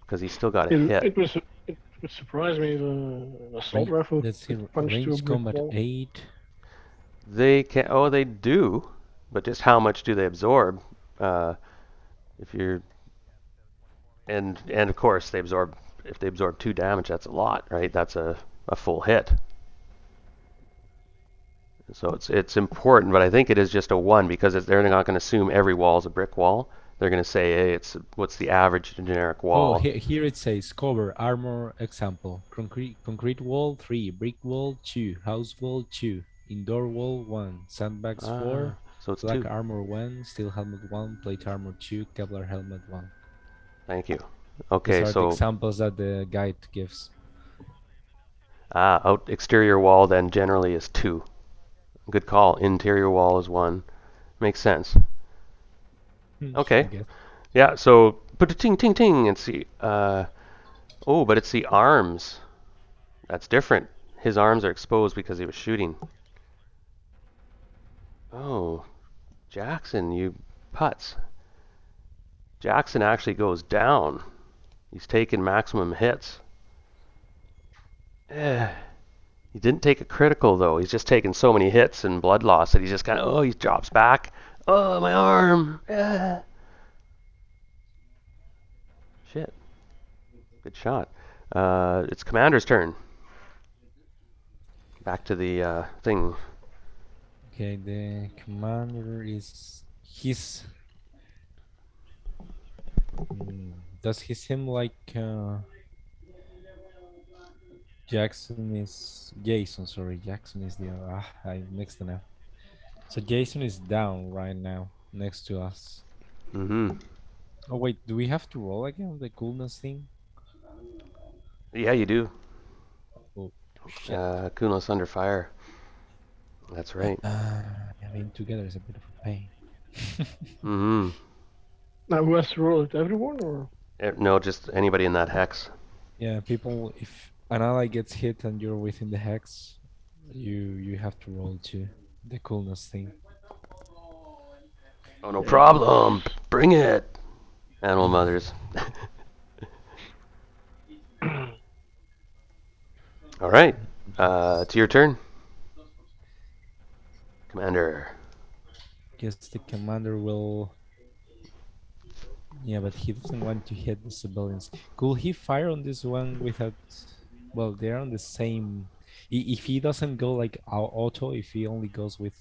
because he still got a hit. It would surprise me the assault rifle Let's see, punched through a range brick combat wall. 8. They can. Oh, they do, but just how much do they absorb? If you're and of course they absorb if they absorb 2 damage, that's a lot, right? That's a full hit. So it's important, but I think it is just a 1 because they're not going to assume every wall is a brick wall. They're going to say, hey, what's the average generic Oh, wall? here it says cover armor example. Concrete wall 3, brick wall 2, house wall 2, indoor wall 1, sandbags 4, So it's black 2. armor 1, steel helmet 1, plate armor 2, Kevlar helmet 1. Thank you. These Okay, are the so examples that the guide gives. out exterior wall then generally is 2. Good call. Interior wall is 1. Makes sense. I Okay. guess. Yeah, so put a ting ting ting and see. Oh, but it's the arms. That's different. His arms are exposed because he was shooting. Oh, Jackson, you putz. Jackson actually goes down. He's taking maximum hits. He didn't take a critical though. He's just taken so many hits and blood loss that he's just kind of, he drops back. Oh, my arm. Shit. Good shot. It's Commander's turn. Back to the thing. Okay, the commander is his. Does he seem like Jason? Sorry, Jackson is the. I mixed them up. So Jason is down right now next to us. Mm-hmm. Oh wait, do we have to roll again the coolness thing? Yeah, you do. Oh shit. Kunos under fire. That's right. Yeah, being together is a bit of a pain. Mm-hmm. Now, who has to roll it? Everyone, or? No, just anybody in that hex. Yeah, people. If an ally gets hit and you're within the hex, you have to roll too. The coolness thing. Oh, no problem. Bring it. Animal mothers. All right. It's your turn. Commander. Guess the commander will. Yeah, but he doesn't want to hit the civilians. Could he fire on this one without? Well, they're on the same. If he doesn't go like auto, if he only goes with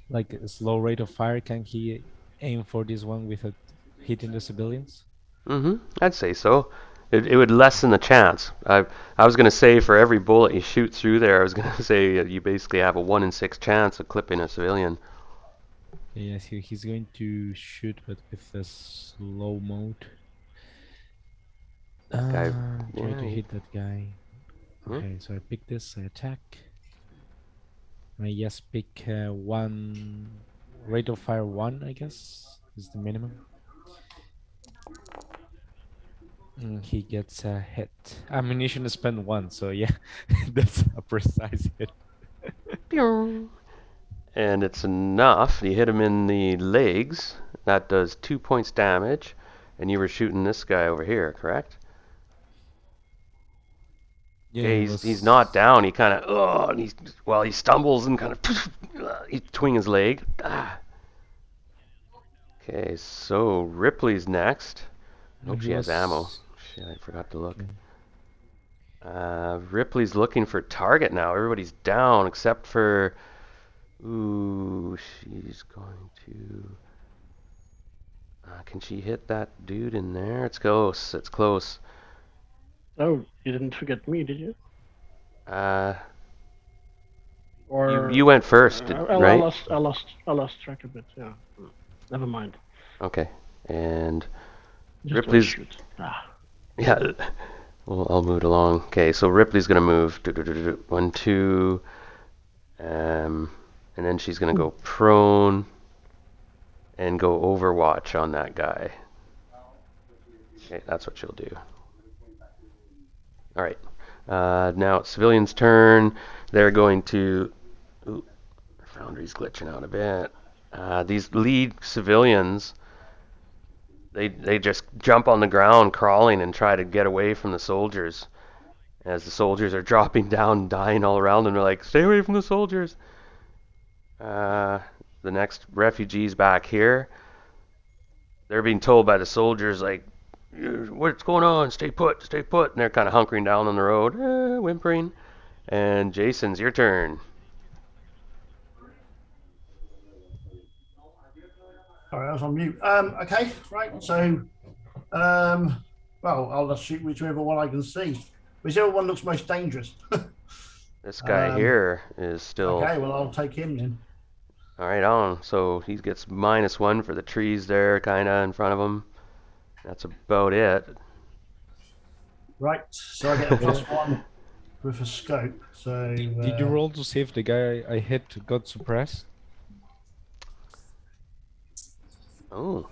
like a slow rate of fire, can he aim for this one without hitting the civilians? Mm-hmm. I'd say so. It would lessen the chance. I was gonna say for every bullet you shoot through there, I was gonna say you basically have a 1 in 6 chance of clipping a civilian. Yes, he's going to shoot, but with a slow mode. Guy, Try to yeah. hit that guy. Okay, so I pick this, I attack. And I just pick one rate of fire 1, I guess, is the minimum. He gets a hit. Ammunition is spent 1, so yeah, that's a precise hit. And it's enough. You hit him in the legs. That does 2 points damage. And you were shooting this guy over here, correct? Yeah, Okay, he's not down. He kind of, and he stumbles and kind of, he twing his leg. Okay, so Ripley's next. I hope she has ammo. Shit, I forgot to look. Ripley's looking for target now. Everybody's down except for, she's going to. Can she hit that dude in there? It's close. It's close. Oh, you didn't forget me, did you? Or You went first, right? I lost track a bit. Yeah, never mind. Okay, and Just Ripley's. shoot. Yeah, well, I'll move it along. Okay, so Ripley's gonna move 1, 2, and then she's gonna go prone and go Overwatch on that guy. Okay, that's what she'll do. All right. Now it's civilians' turn. They're going to. Ooh, Foundry's glitching out a bit. These lead civilians, they just jump on the ground, crawling, and try to get away from the soldiers. As the soldiers are dropping down, dying all around them, they're like, "Stay away from the soldiers." The next refugees back here, they're being told by the soldiers, like, What's going on? Stay put, stay put. And they're kind of hunkering down on the road, whimpering. And Jason's your turn. Sorry, I was on mute. Okay, right. So, well, I'll just shoot whichever one I can see. Whichever one looks most dangerous. This guy here is still. Okay, well, I'll take him then. All right, on. So he gets -1 for the trees there, kind of in front of him. That's about it. Right. So I get a +1 with a scope. So. Did you roll to see if the guy I hit got suppressed? Oh.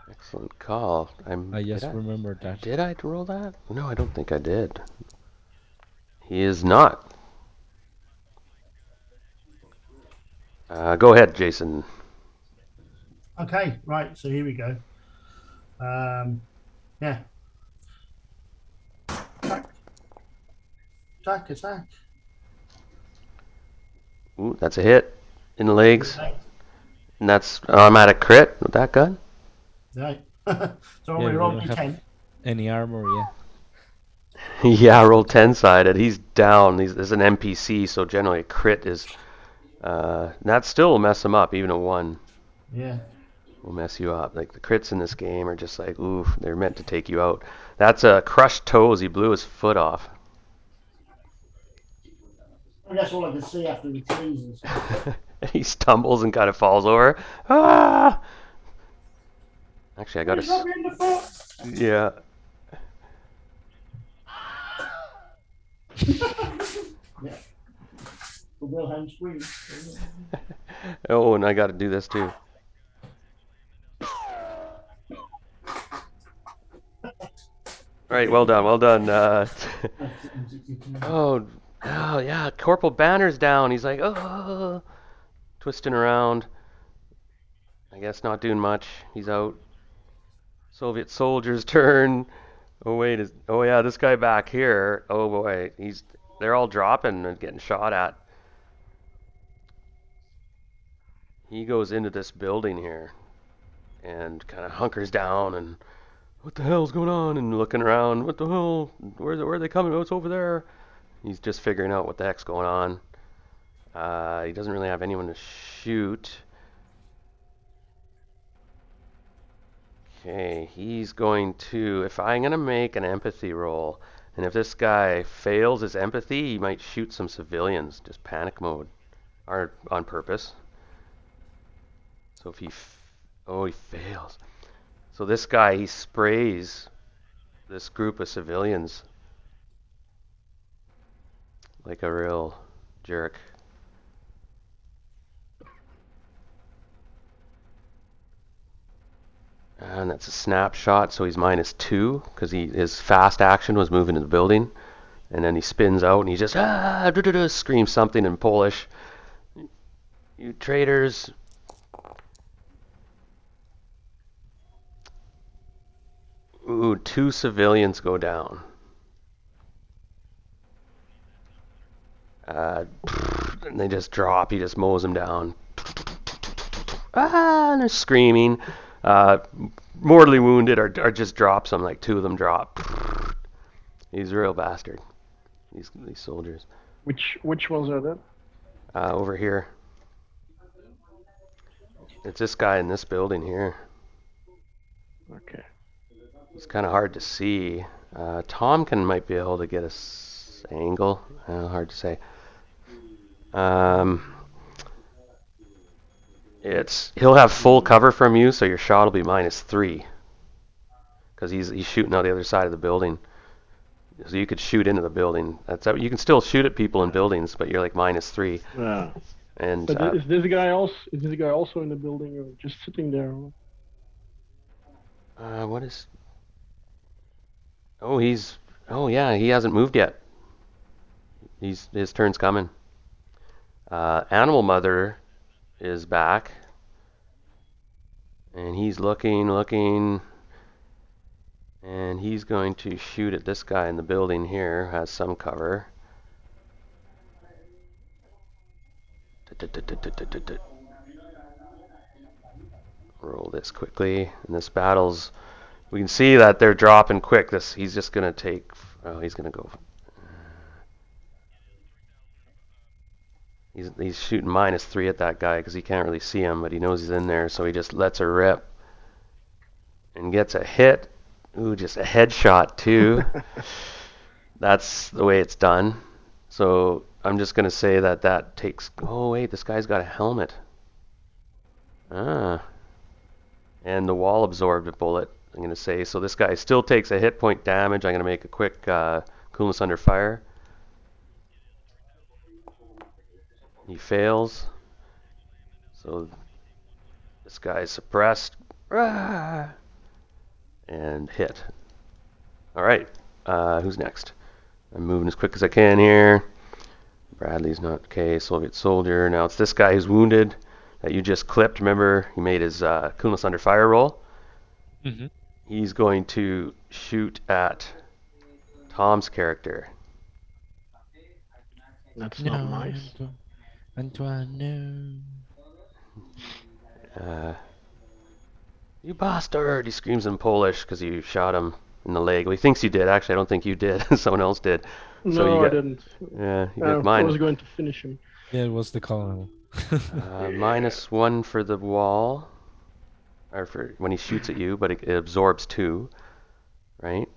Excellent call. I just remembered that. Did I roll that? No, I don't think I did. He is not. Go ahead, Jason. Okay, right. So here we go. Yeah. Attack. Attack, attack. Ooh, that's a hit in the legs. And that's automatic crit with that gun. Right. So Yeah, we we roll don't have D10. any armor, yeah. Yeah, roll 10-sided. He's down. There's an NPC, so generally a crit is. That still will mess him up, even a 1. Yeah. Will mess you up. Like the crits in this game are just like, oof, they're meant to take you out. That's a crushed toes. He blew his foot off. And that's all I can see after the trees and stuff. He stumbles and kind of falls over. Ah! Actually, I got He's not to. in the foot. Yeah. Yeah. The Wilhelm scream. Oh, and I got to do this too. All right, well done, well done. Oh, yeah, Corporal Banner's down. He's like, oh, twisting around. I guess not doing much. He's out. Soviet soldiers' turn. Oh wait, oh yeah, this guy back here. Oh boy, they're all dropping and getting shot at. He goes into this building here and kind of hunkers down and what the hell's going on? And looking around, what the hell? Where are they coming? What's over there? He's just figuring out what the heck's going on. He doesn't really have anyone to shoot. Okay, he's going to, if I'm going to make an empathy roll, and if this guy fails his empathy, he might shoot some civilians, just panic mode, or on purpose. So if he fails. So this guy, he sprays this group of civilians like a real jerk. And that's a snapshot, so he's -2 because his fast action was moving to the building, and then he spins out and he just screams something in Polish. You traitors! Ooh, 2 civilians go down. And they just drop. He just mows them down. And they're screaming. Mortally wounded or just drops them. Like 2 of them drop. He's a real bastard. These soldiers. Which ones are that? Over here. It's this guy in this building here. Okay. It's kind of hard to see. Tom might be able to get a angle. Hard to say. He'll have full cover from you, so your shot will be -3 because he's shooting out the other side of the building. So you could shoot into the building. You can still shoot at people in buildings, but you're like -3. Yeah. And But is this guy also in the building or just sitting there? what is? Oh yeah, he hasn't moved yet. His turn's coming. Animal Mother is back, and he's looking, and he's going to shoot at this guy in the building here. Has some cover. Roll this quickly, and this battle's We can see that they're dropping quick. He's just gonna take. Oh, he's gonna go. He's shooting -3 at that guy because he can't really see him, but he knows he's in there, so he just lets her rip and gets a hit. Ooh, just a headshot too. That's the way it's done. So I'm just gonna say that takes. Oh wait, this guy's got a helmet. Ah, and the wall absorbed a bullet. I'm gonna say so. This guy still takes a hit point damage. I'm gonna make a quick coolness under fire. He fails. So this guy's suppressed. Ah, and hit. All right. Who's next? I'm moving as quick as I can here. Bradley's not okay. Soviet soldier. Now it's this guy who's wounded that you just clipped. Remember, he made his coolness under fire roll. Mm-hmm. He's going to shoot at Tom's character. That's not nice. Antoine, no. You bastard! He screams in Polish because you shot him in the leg. Well, he thinks you did. Actually, I don't think you did. Someone else did. So No, you I didn't. Yeah, you got I mine. was going to finish him. Yeah, it was the colonel. -1 for the wall, or for when he shoots at you, but it absorbs 2, right?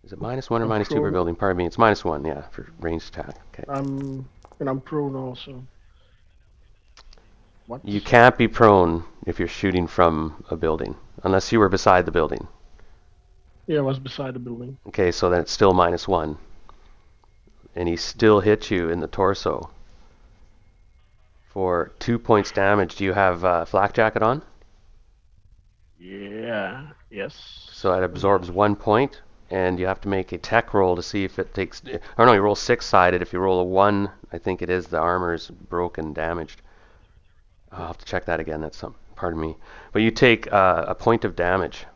Is it -1 or -2 per building? Pardon me, it's -1, yeah, for ranged attack. Okay. I'm prone also. What? You can't be prone if you're shooting from a building, unless you were beside the building. Yeah, I was beside the building. Okay, so then it's still -1. And he still hits you in the torso for 2 points damage. Do you have flak jacket on? Yeah. Yes. So it absorbs 1 point, and you have to make a tech roll to see if it takes. Or no, you roll 6-sided. If you roll a 1, I think it is the armor's broken, damaged. I'll have to check that again. That's some. Pardon me. But you take a point of damage.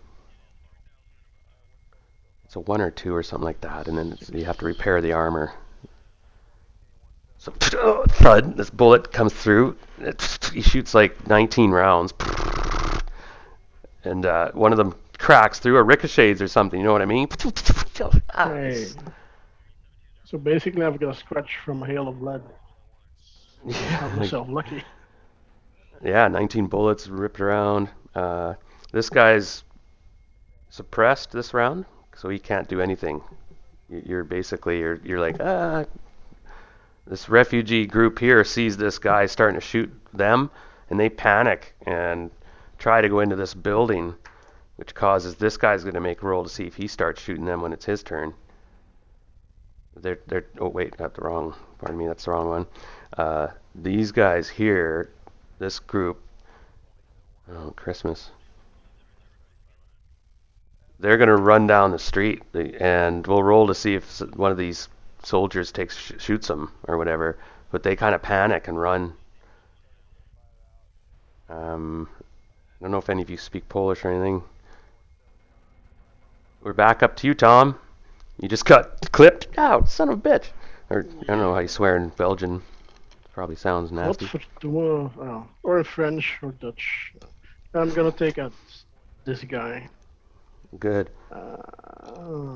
It's a 1 or 2 or something like that, and then you have to repair the armor. So thud, this bullet comes through. He shoots like 19 rounds, and one of them cracks through or ricochets or something. You know what I mean? Hey. So basically, I've got a scratch from a hail of lead. Yeah, Count myself lucky. Yeah, 19 bullets ripped around. This guy's suppressed this round, so he can't do anything. You're basically you're like This refugee group here sees this guy starting to shoot them, and they panic and try to go into this building, which causes this guy's going to make a roll to see if he starts shooting them when it's his turn. Oh wait, got the wrong. Pardon me, that's the wrong one. These guys here, this group. Oh, Christmas. They're going to run down the street, and we'll roll to see if one of these soldiers shoots them or whatever, but they kind of panic and run. I don't know if any of you speak Polish or anything. We're back up to you, Tom. You just got clipped. Oh, son of a bitch. Or I don't know how you swear in Belgian. Probably sounds nasty. Or in French or Dutch. I'm gonna take out this guy. Good.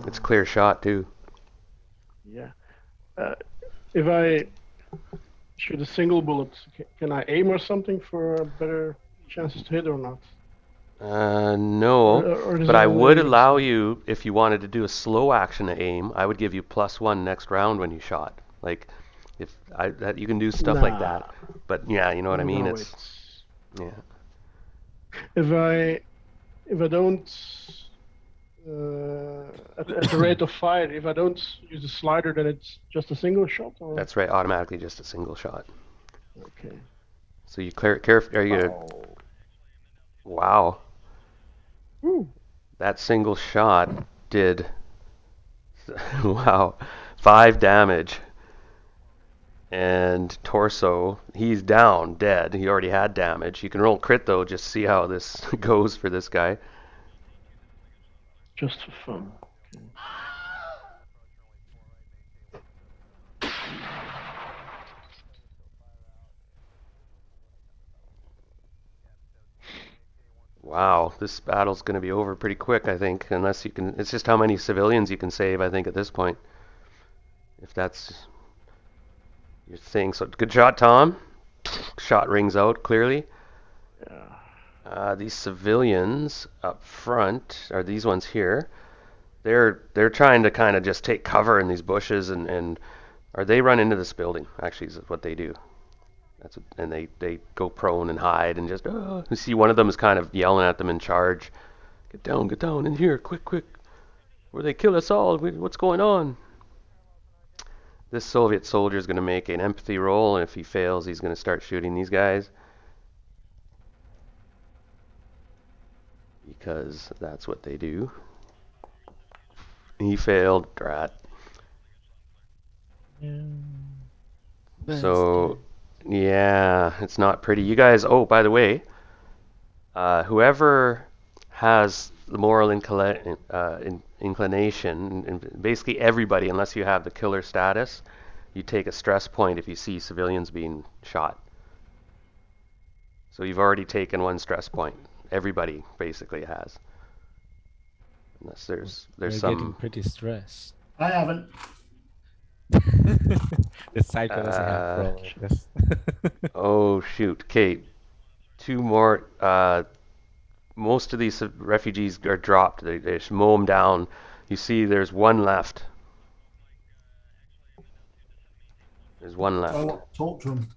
It's a clear shot too. Yeah. If I shoot a single bullet, can I aim or something for better chances to hit or not? No, but I would allow you, if you wanted to do a slow action to aim, I would give you +1 next round when you shot. Like, you can do stuff like that. But yeah, you know what I mean. Yeah. If I don't at the rate of fire, if I don't use the slider, then it's just a single shot. Or? That's right, automatically just a single shot. Okay. So you clear. Are you gonna? Wow. Ooh. That single shot did. Wow, 5 damage. And torso, he's down, dead. He already had damage. You can roll crit though, just see how this goes for this guy. Just for fun. Okay. Wow, this battle's going to be over pretty quick, I think, unless you can. It's just how many civilians you can save, I think, at this point. If that's your thing. So good shot, Tom. Shot rings out clearly. Yeah. These civilians up front, are these ones here. They're trying to kind of just take cover in these bushes and or they run into this building. Actually, is what they do. And they go prone and hide and just. You see, one of them is kind of yelling at them in charge. Get down in here, quick, quick, or they kill us all. What's going on? This Soviet soldier is going to make an empathy roll, and if he fails, he's going to start shooting these guys. Because that's what they do. He failed, drat. So, yeah, it's not pretty. You guys, oh, by the way, whoever has the moral inclination, and basically everybody, unless you have the killer status, you take a stress point if you see civilians being shot. So you've already taken one stress point. Everybody basically has. Unless there's We're some. getting pretty stressed. I haven't. The psycho doesn't have a problem with this. Oh shoot, Kate. Two more. Most of these refugees are dropped. They just mow them down. You see, there's one left. There's one left. Well, talk to him.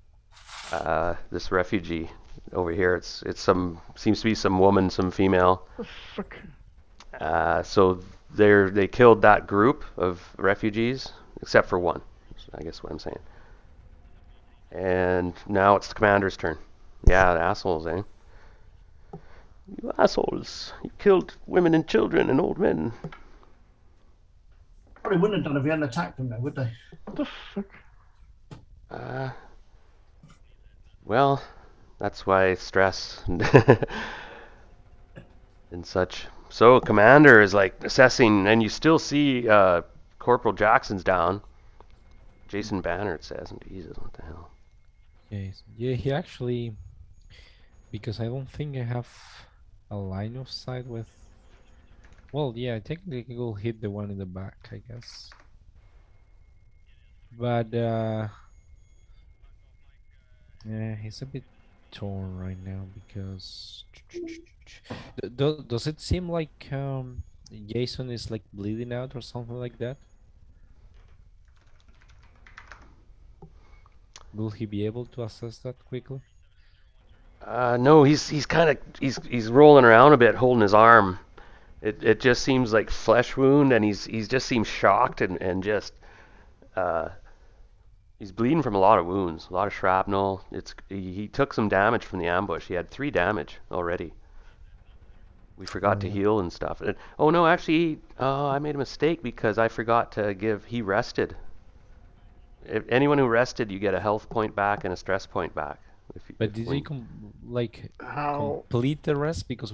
This refugee over here. It's some seems to be some woman, some female. The fuck? So they killed that group of refugees, except for one. I guess what I'm saying. And now it's the commander's turn. Yeah, the assholes, eh? You assholes! You killed women and children and old men. Probably wouldn't have done if you hadn't attacked them, though, would they? What the fuck? Well, that's why stress and such. So commander is like assessing, and you still see Corporal Jackson's down. Jason Banner, it says. Jesus, what the hell? Yes. Yeah, he actually, because I don't think I have a line of sight with. Well, yeah, technically will hit the one in the back, I guess. But yeah, he's a bit torn right now because. Does it seem like Jason is like bleeding out or something like that? Will he be able to assess that quickly? No, he's kind of he's rolling around a bit, holding his arm. It just seems like flesh wound, and he's just seems shocked and just he's bleeding from a lot of wounds, a lot of shrapnel. He took some damage from the ambush. He had 3 damage already. We forgot to heal and stuff. Oh no, actually, I made a mistake because I forgot to give. He rested. If anyone who rested, you get a health point back and a stress point back. But did you How? complete the rest? Because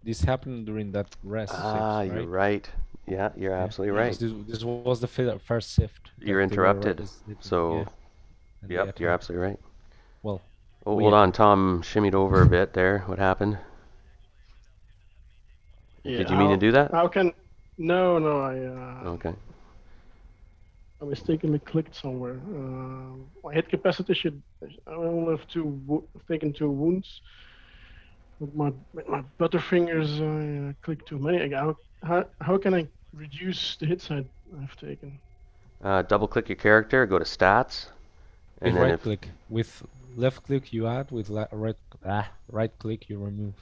this happened during that rest shift, right? You're right. Yeah, you're absolutely right. This was the first shift. that You're they were interrupted. resting, So, yeah, and they yep, you're attacked. absolutely right. Well, Oh, we hold on, attacked. Tom shimmied over a bit there. What happened? Yeah, Did you mean to do that? How can? No, Okay. I mistakenly clicked somewhere. My hit capacity should. I only have taken 2 wounds. With my butterfingers, I clicked too many. How can I reduce the hits I've taken? Double click your character, go to stats, and With then right click. With left click you add. With right click you remove.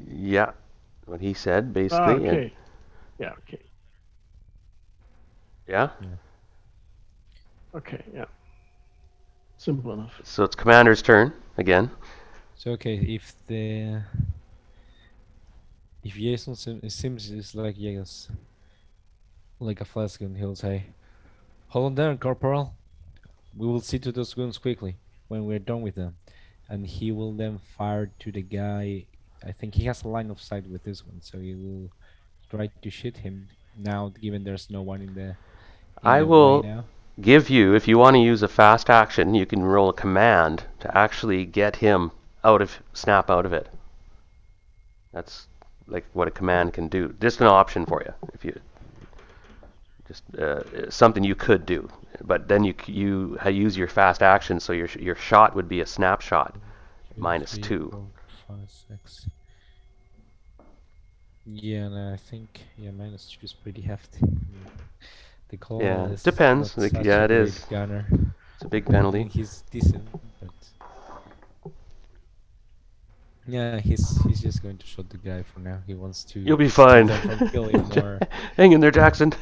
yeah, what he said basically. Okay. Yeah. Okay. Yeah. Okay. Yeah. Simple enough. So it's commander's turn again. So okay, if Jason seems is like yes, like a flash gun, he'll say, "Hold on there, Corporal. We will see to those guns quickly when we're done with them," and he will then fire to the guy. I think he has a line of sight with this one, so he will try to shoot him now, given there's no one in the I way will now. give you, if you want to use a fast action, you can roll a command to actually get him snap out of it. That's like what a command can do. Just an option for you, if you just something you could do. But then you use your fast action, so your shot would be a snapshot, Two, minus three, 2. 4, 5, 6. Yeah, no, I think -2 is pretty hefty. The call Yeah, is depends. not Like, such yeah, a it great is. gunner. It's a big I penalty. mean, he's decent, but yeah, he's just going to shoot the guy for now. He wants to You'll be stop fine. them from killing more. Hang in there, Jackson.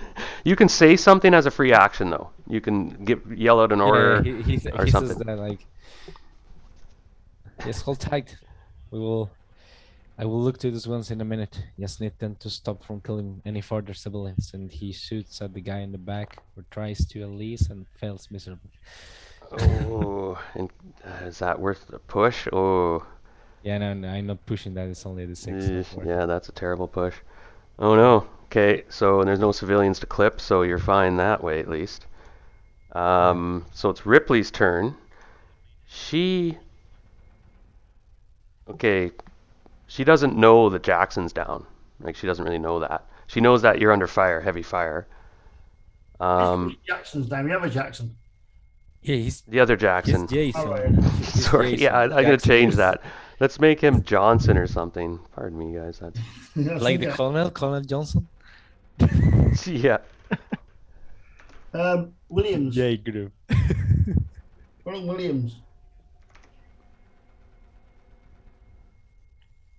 You can say something as a free action, though. You can yell out an Yeah, order or he says something. that like, yes, hold tight. I will look to these ones in a minute. Just need them to stop from killing any further civilians. And he shoots at the guy in the back, or tries to at least, and fails miserably. Oh, and is that worth the push? Oh, Yeah, no, I'm not pushing that. It's only the 6. Not worth yeah, it. that's a terrible push. Oh no. Okay, so there's no civilians to clip, so you're fine that way at least. So it's Ripley's turn. Okay, she doesn't know that Jackson's down. Like, she doesn't really know that. She knows that you're under fire, heavy fire. Jackson's down. We have a Jackson. Yeah, he's The other he's Jackson. Jason. Alright. He's Sorry, Jason. yeah, I'm gonna Jackson change was that. Let's make him Johnson or something. Pardon me, guys. That's like the Colonel Johnson. yeah. Williams. Yeah, group. Ronald Williams.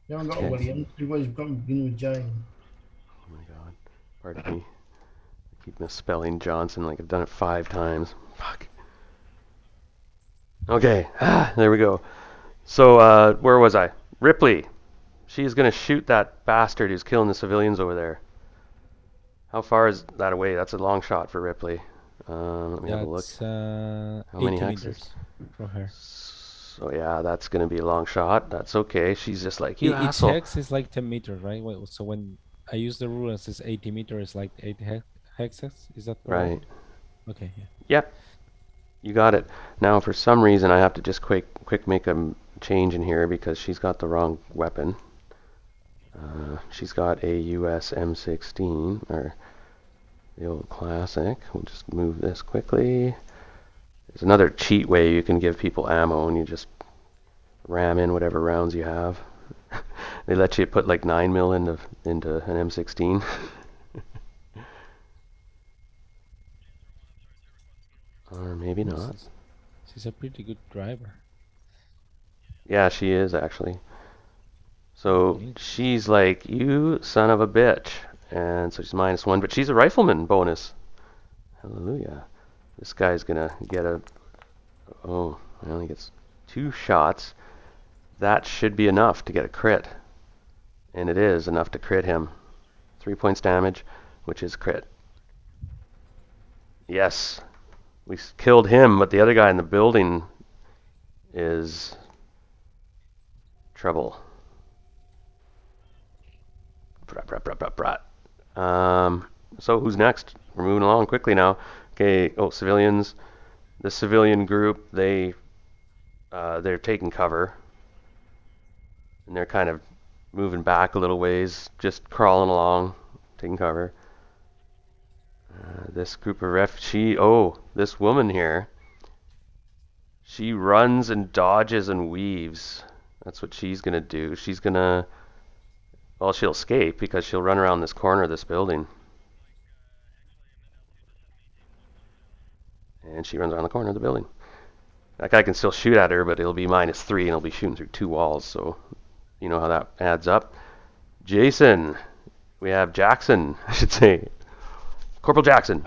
You haven't got a Okay. Williams. You've always got to begin with J. Oh my god. Pardon me. I keep misspelling Johnson like I've done it 5 times. Fuck. Okay. There we go. So, where was I? Ripley. She's gonna shoot that bastard who's killing the civilians over there. How far is that away? That's a long shot for Ripley. Let me have a look. That's How many 80 hexes? meters from her. So yeah, that's gonna be a long shot. That's okay. She's just like, you Each asshole. hex is like 10 meters, right? So when I use the rule and says 80 meters, like 8 hexes. Is that Right. Okay. Yeah. Yep. You got it. Now, for some reason, I have to just quick make a change in here because she's got the wrong weapon. She's got a US M16, or the old classic. We'll just move this quickly. There's another cheat way you can give people ammo, and you just ram in whatever rounds you have. They let you put like 9mm into an M16. Or maybe not. She's a pretty good driver. Yeah, she is actually. So she's like, you son of a bitch. And so she's -1, but she's a rifleman bonus. Hallelujah. This guy's gonna get oh, well, he gets 2 shots. That should be enough to get a crit. And it is enough to crit him. 3 points damage, which is crit. Yes. We killed him, but the other guy in the building is trouble. So who's next? We're moving along quickly now. Okay, civilians. The civilian group, they're taking cover. And they're kind of moving back a little ways, just crawling along, taking cover. This group of this woman here, she runs and dodges and weaves. That's what she's gonna do. She's gonna, well, she'll escape because she'll run around this corner of this building. And she runs around the corner of the building. That guy can still shoot at her, but it'll be -3 and he'll be shooting through 2 walls, so you know how that adds up. Jason. We have Jackson, I should say. Corporal Jackson.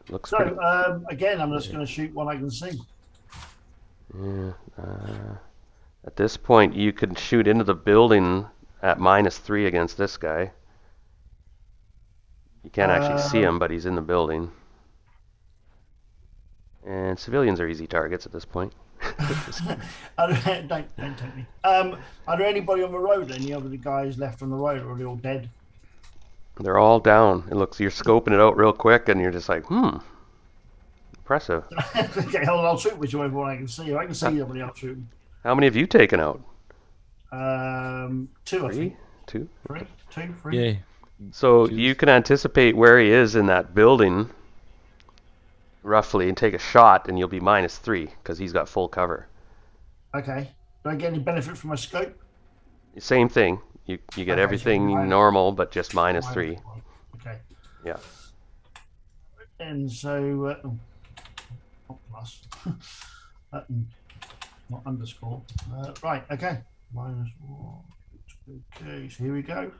Looks pretty. So, again, I'm just going to shoot one I can see. Yeah, at this point, you can shoot into the building at -3 against this guy. You can't actually see him, but he's in the building. And civilians are easy targets at this point. Don't take me. Are there anybody on the road? Any other guys left on the road, or are they all dead? They're all down. It looks, you're scoping it out real quick, and you're just like, Impressive. Okay, hold on, I'll shoot whichever one I can see. I can see them when I'll shoot. How many have you taken out? 2, I Three? think. 2? 3, 2, 3. Yeah. So Juice. you can anticipate where he is in that building, roughly, and take a shot, and you'll be -3, because he's got full cover. Okay. Do I get any benefit from my scope? Same thing. You get Okay, so everything minus- normal, but just minus -3. 1. Okay. Yeah. And so, not plus, not underscore. Right, okay. -1. Okay, so here we go.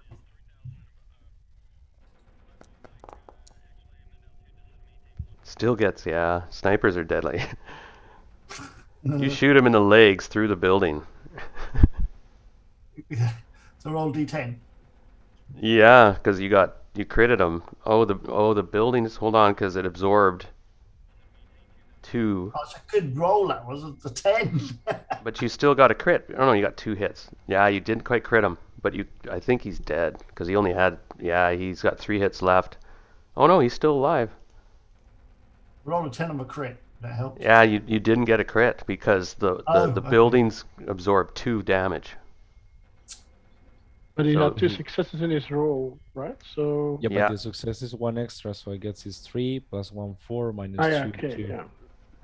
Still gets, yeah. Snipers are deadly. You shoot him in the legs through the building. So roll D10. Yeah, because you critted him. The building is, hold on, because it absorbed 2. Oh, it's a good roll, that was the 10. But you still got a crit. Oh no, you got 2 hits. Yeah, you didn't quite crit him, but I think he's dead because he only had. Yeah, he's got 3 hits left. Oh no, he's still alive. Roll a 10 on a crit. That helps. Yeah, you didn't get a crit because the Okay. buildings absorbed 2 damage. But he So had 2 he- successes in his roll, right? So. Yeah, but Yeah. the success is 1 extra, so it gets his 3 plus 1, 4 minus Ah, yeah, 2, okay, 2. yeah.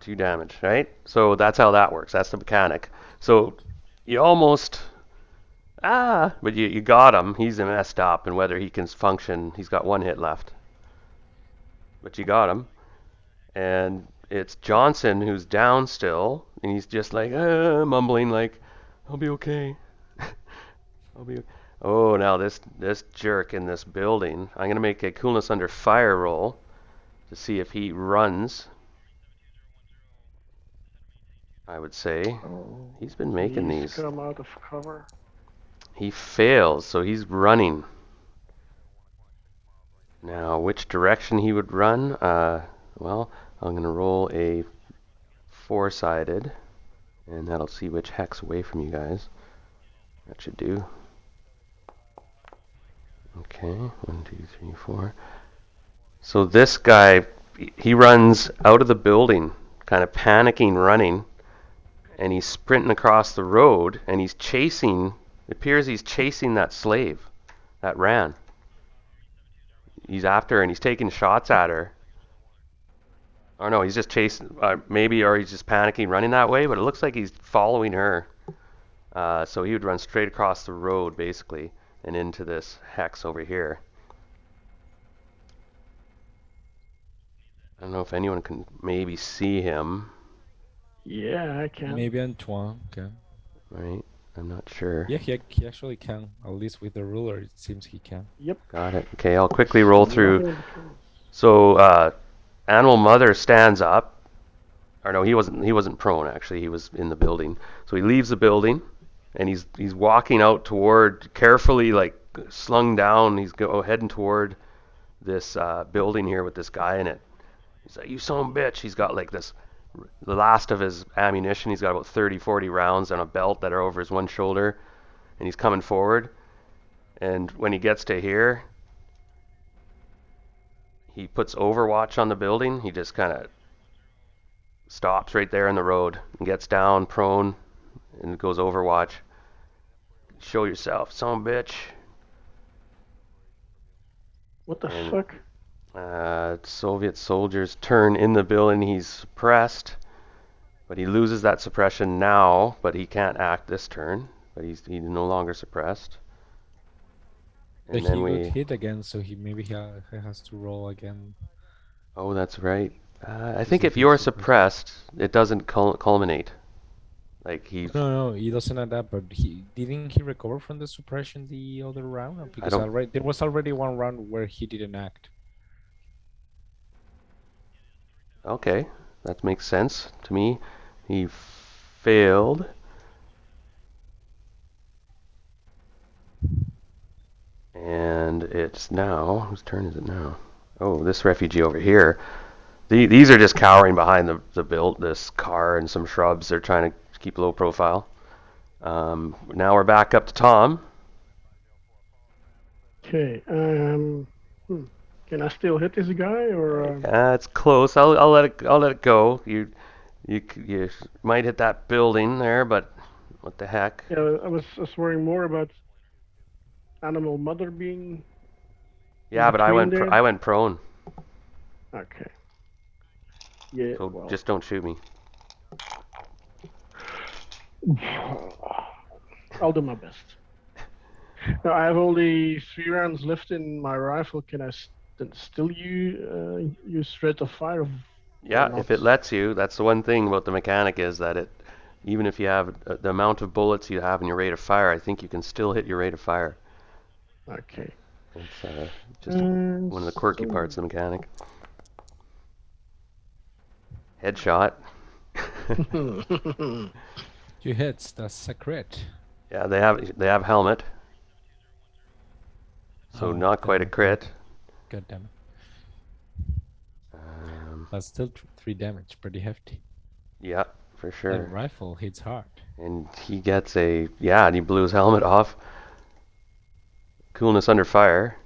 2 damage, right? So that's how that works. That's the mechanic. So you almost but you got him. He's messed up, and whether he can function, he's got 1 hit left. But you got him, and it's Johnson who's down still, and he's just like mumbling like, "I'll be okay. I'll be." Oh, now this jerk in this building. I'm gonna make a coolness under fire roll to see if he runs. I would say Oh, he's been making he's these. come out of cover. He fails, so he's running. Now, which direction he would run? Well, I'm going to roll a 4-sided, and that'll see which hex away from you guys. That should do. Okay, 1, 2, 3, 4. So this guy, he runs out of the building, kind of panicking, running, and he's sprinting across the road, and he's chasing. It appears he's chasing that slave that ran. He's after her, and he's taking shots at her. Or no, he's just chasing, maybe, or he's just panicking, running that way, but it looks like he's following her. So he would run straight across the road, basically, and into this hex over here. I don't know if anyone can maybe see him, Yeah, I can. Maybe Antoine can. right? I'm not sure. Yeah, he actually can. At least with the ruler, it seems he can. Yep. Got it. Okay, I'll quickly roll through. Nothing in between. So, Animal Mother stands up. Or no, he wasn't prone, actually. He was in the building. So he leaves the building, and he's walking out toward, carefully, like, slung down. He's heading toward this building here with this guy in it. He's like, "You son of a bitch." He's got, like, the last of his ammunition. He's got about 30, 40 rounds on a belt that are over his one shoulder. And he's coming forward. And when he gets to here, he puts Overwatch on the building. He just kind of stops right there in the road and gets down, prone, and goes Overwatch. "Show yourself, son of a bitch." What the And- fuck? Soviet soldiers turn in the building. He's suppressed, but he loses that suppression now, but he can't act this turn. But he's no longer suppressed. But And he then got we... hit again, so he has to roll again. Oh, that's right. I To think see if if he's you're suppressed. suppressed, it doesn't culminate. Like he... No, he doesn't adapt. But didn't he recover from the suppression the other round? Because don't- there was already one round where he didn't act. Okay, that makes sense to me. He failed. And it's now... Whose turn is it now? Oh, this refugee over here. These are just cowering behind this car and some shrubs. They're trying to keep low profile. Now we're back up to Tom. Okay. Can I still hit this guy, or It's close. I'll let it go. You might hit that building there, but what the heck? yeah? I was worrying more about Animal Mother being in Yeah, but I between went there. I went prone. Okay. Yeah. So Well. just don't shoot me. I'll do my best. Now, I have only 3 rounds left in my rifle. Can I still use rate of fire or Yeah, not? if it lets you, that's the one thing about the mechanic is that it, even if you have the amount of bullets you have in your rate of fire, I think you can still hit your rate of fire. Okay. It's just one of the quirky parts of the mechanic. Headshot. 2 hits, that's a crit. Yeah, they have helmet, so Oh, not quite a damn it. crit. God damn it. Um, But still 3 damage, pretty hefty. yeah, for That sure. rifle hits hard. And he gets and he blew his helmet off. Coolness under fire.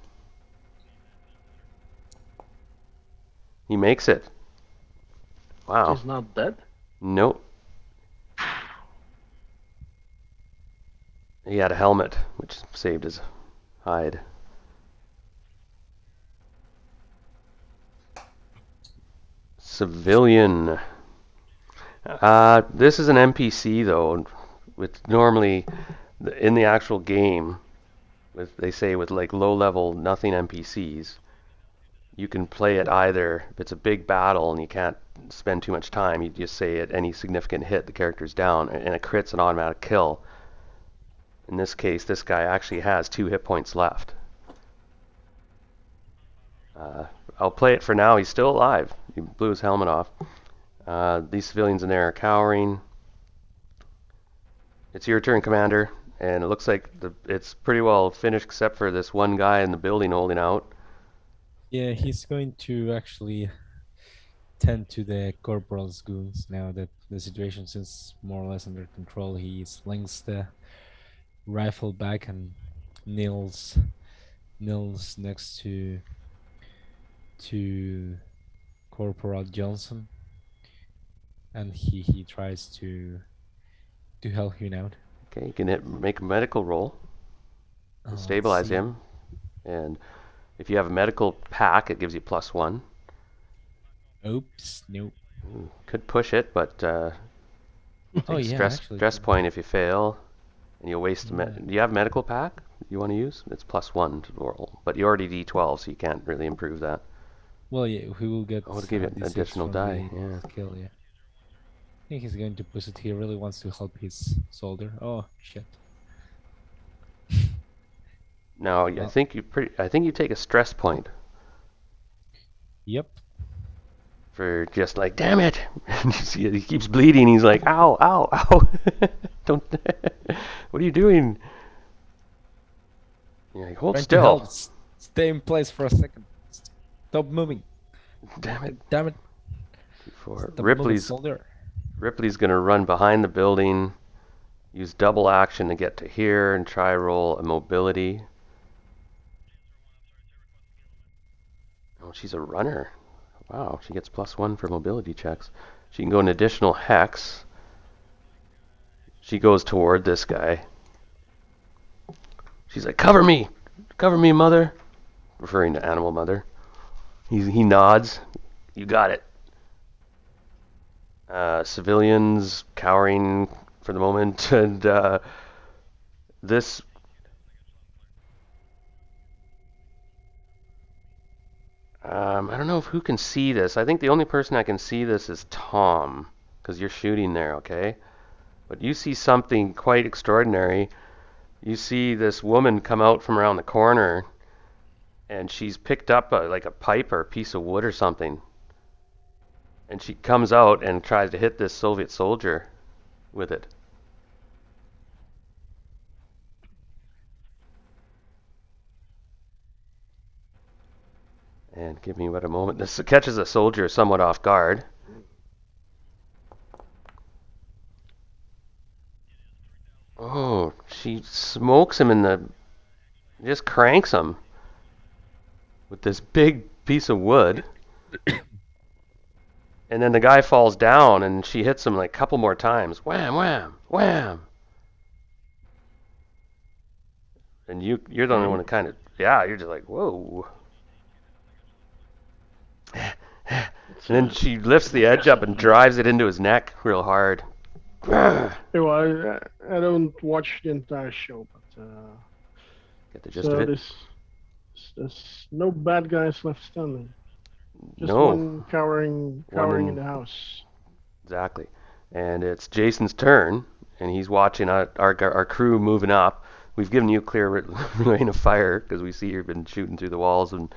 He makes it. Wow. He's not dead. Nope. He had a helmet, which saved his hide. Civilian. This is an NPC though, with normally in the actual game, they say with like low-level nothing NPCs, you can play it either if it's a big battle and you can't spend too much time. You just say at any significant hit the character's down, and a crit's an automatic kill. In this case, this guy actually has 2 hit points left. I'll play it for now. He's still alive. He blew his helmet off. These civilians in there are cowering. It's your turn, Commander, and it looks like it's pretty well finished except for this one guy in the building holding out. Yeah, he's going to actually tend to the corporal's goons now that the situation is more or less under control. He slings the rifle back and kneels next to Corporal Johnson, and he tries to help him out. Okay, you can make a medical roll to Let's stabilize see. him, and if you have a medical pack, it gives you +1. Oops, nope. Could push it, but Oh take yeah, stress point if you fail, and you'll waste. Yeah. Do you have medical pack you want to use? It's +1 to roll, but you already D12, so you can't really improve that. Well, yeah, he will get Oh, to give it D6 additional from die. the Yeah. skill, yeah. I think he's going to push it. He really wants to help his soldier. Oh shit. No, I Well. think you take a stress point Yep. for just like, damn it. He keeps bleeding. He's like, ow, ow, ow. Don't. What are you doing? You're like, hold Trying to still. help. Stay in place for a second. Stop moving. Damn it. Damn it. For Stop moving, soldier. Ripley's gonna run behind the building, use double action to get to here, and try roll a mobility. Oh, she's a runner. Wow, she gets +1 for mobility checks. She can go an additional hex. She goes toward this guy. She's like, cover me, mother, referring to Animal Mother. He nods. You got it. Civilians cowering for the moment, and this. I don't know who can see this. I think the only person that can see this is Tom, because you're shooting there, okay? But you see something quite extraordinary. You see this woman come out from around the corner, and she's picked up like a pipe or a piece of wood or something. And she comes out and tries to hit this Soviet soldier with it. And give me a moment. This catches a soldier somewhat off guard. Oh, she smokes him just cranks him with this big piece of wood. And then the guy falls down, and she hits him like a couple more times. Wham, wham, wham. And you're the only one that kind of, yeah, you're just like, whoa. And then she lifts the edge up and drives it into his neck real hard. Yeah, well, I don't watch the entire show, but Get the gist of it? there's no bad guys left standing. Just No, one cowering in the house. exactly. And it's Jason's turn, and he's watching our crew moving up. We've given you clear lane of fire because we see you've been shooting through the walls. And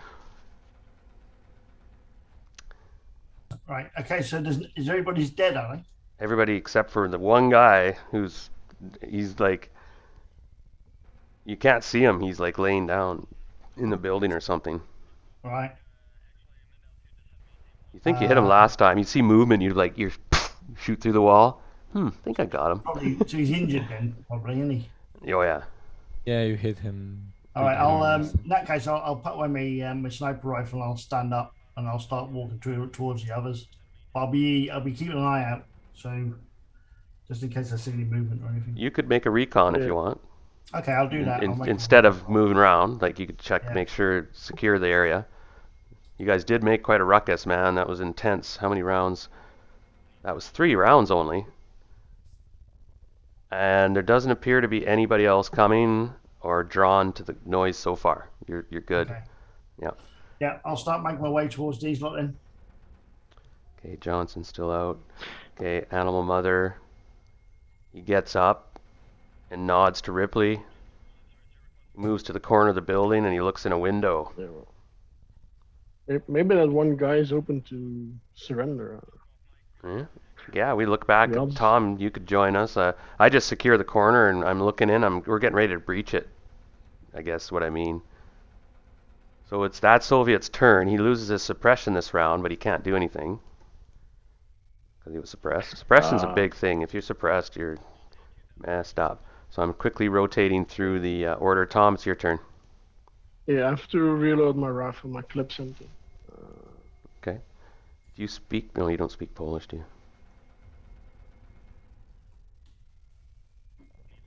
Right. Okay. So is everybody's dead, are they? everybody except for the one guy he's like, you can't see him. He's like laying down in the building or something. Right. You think you hit him last time. You see movement. You shoot through the wall. I think I got him. Probably. So he's injured then, probably, isn't he? Oh yeah. Yeah, you hit him. All right. pretty hard I'll last time. in that case, I'll put away my sniper rifle. And I'll stand up and I'll start walking towards the others. I'll be keeping an eye out. So just in case I see any movement or anything. You could make a recon if Yeah. you want. Okay, I'll do that. I'll make Instead of moving around, like you could check, Yeah. make sure secure the area. You guys did make quite a ruckus, man. That was intense. How many rounds? That was 3 rounds only. And there doesn't appear to be anybody else coming or drawn to the noise so far. You're good. Okay. Yeah. Yeah, I'll start making my way towards these lot then. Okay, Johnson's still out. Okay, Animal Mother. He gets up and nods to Ripley. He moves to the corner of the building and he looks in a window. Yeah, well, maybe that one guy is open to surrender. Yeah, we look back. Yeah. Tom, you could join us. I just secure the corner and I'm looking in. We're getting ready to breach it. I guess what I mean. So it's that Soviet's turn. He loses his suppression this round, but he can't do anything because he was suppressed. Suppression's a big thing. If you're suppressed, you're messed up. So I'm quickly rotating through the order. Tom, it's your turn. Yeah, I have to reload my rifle, my clip's empty. Okay. Do you speak? No, you don't speak Polish, do you?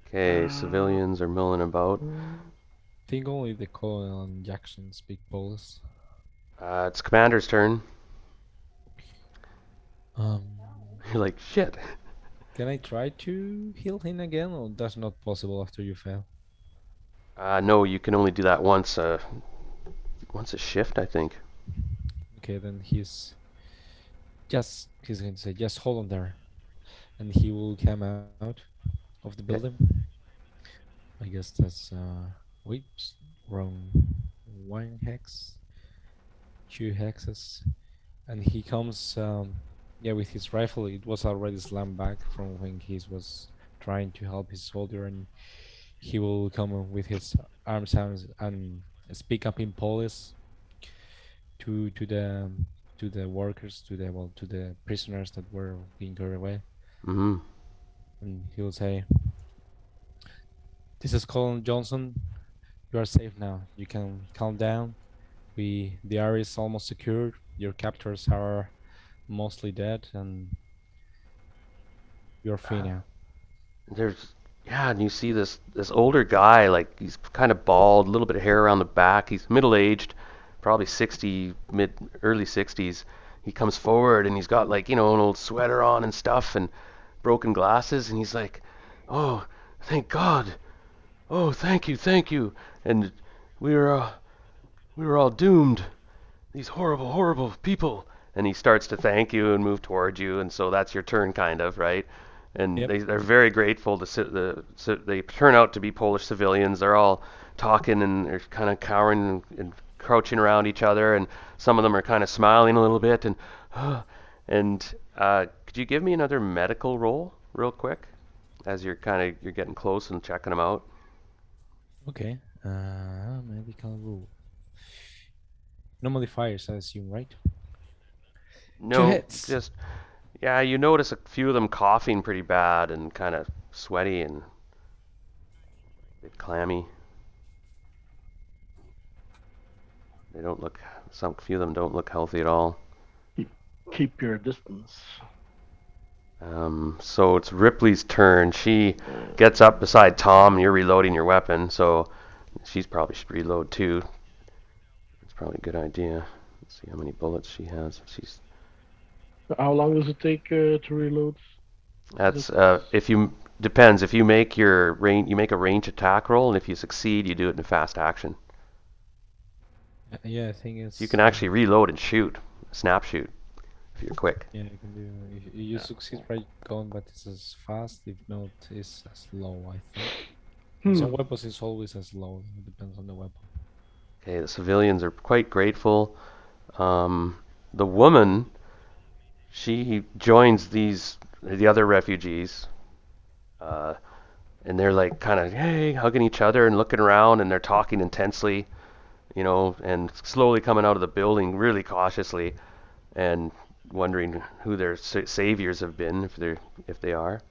Okay, civilians are milling about. I think only the Colonel and Jackson speak Polish. It's Commander's turn. Um, You're like, shit. can I try to heal him again, or that's not possible after you fail? No, you can only do that once a shift, I think. Okay, then he's going to say, just hold on there, and he will come out of the building. I guess that's wait, wrong, 1 hex, 2 hexes, and he comes yeah, with his rifle. It was already slammed back from when he was trying to help his soldier, and he will come with his arms out and speak up in Polish to the workers, to the prisoners that were being carried away. Mm-hmm. And he will say, "This is Colonel Johnson. You are safe now. You can calm down. The area is almost secured. Your captors are mostly dead, and you're free now." And you see this older guy, like he's kind of bald, a little bit of hair around the back. He's middle-aged, probably 60, early 60s. He comes forward and he's got like, an old sweater on and stuff and broken glasses, and he's like, "Oh, thank God. Oh, thank you. And we were all doomed. These horrible, horrible people." And he starts to thank you and move towards you, and so that's your turn, kind of, right? And Yep. they're very grateful they turn out to be Polish civilians. They're all talking and they're kind of cowering and crouching around each other, and some of them are kind of smiling a little bit. And could you give me another medical roll real quick as you're getting close and checking them out? Okay. Medical rule. No modifiers, I assume, right? No, hits. just yeah. You notice a few of them coughing pretty bad and kind of sweaty and a bit clammy. They don't look Some few of them don't look healthy at all. Keep your distance. So it's Ripley's turn. She gets up beside Tom, and you're reloading your weapon, so she's probably should reload too. It's probably a good idea. Let's see how many bullets she has. She's How long does it take to reload? That's if you depends. If you make your you make a range attack roll, and if you succeed, you do it in fast action. Yeah, I think it's. You can actually reload and shoot, snap shoot, if you're quick. Yeah, you can do. If you succeed right going, but it's as fast. If not, it's as low. I think. Some weapons is always as low. It depends on the weapon. Okay, the civilians are quite grateful. The woman, she joins the other refugees, and they're like kind of hey hugging each other and looking around, and they're talking intensely, and slowly coming out of the building really cautiously, and wondering who their saviors have been if they are.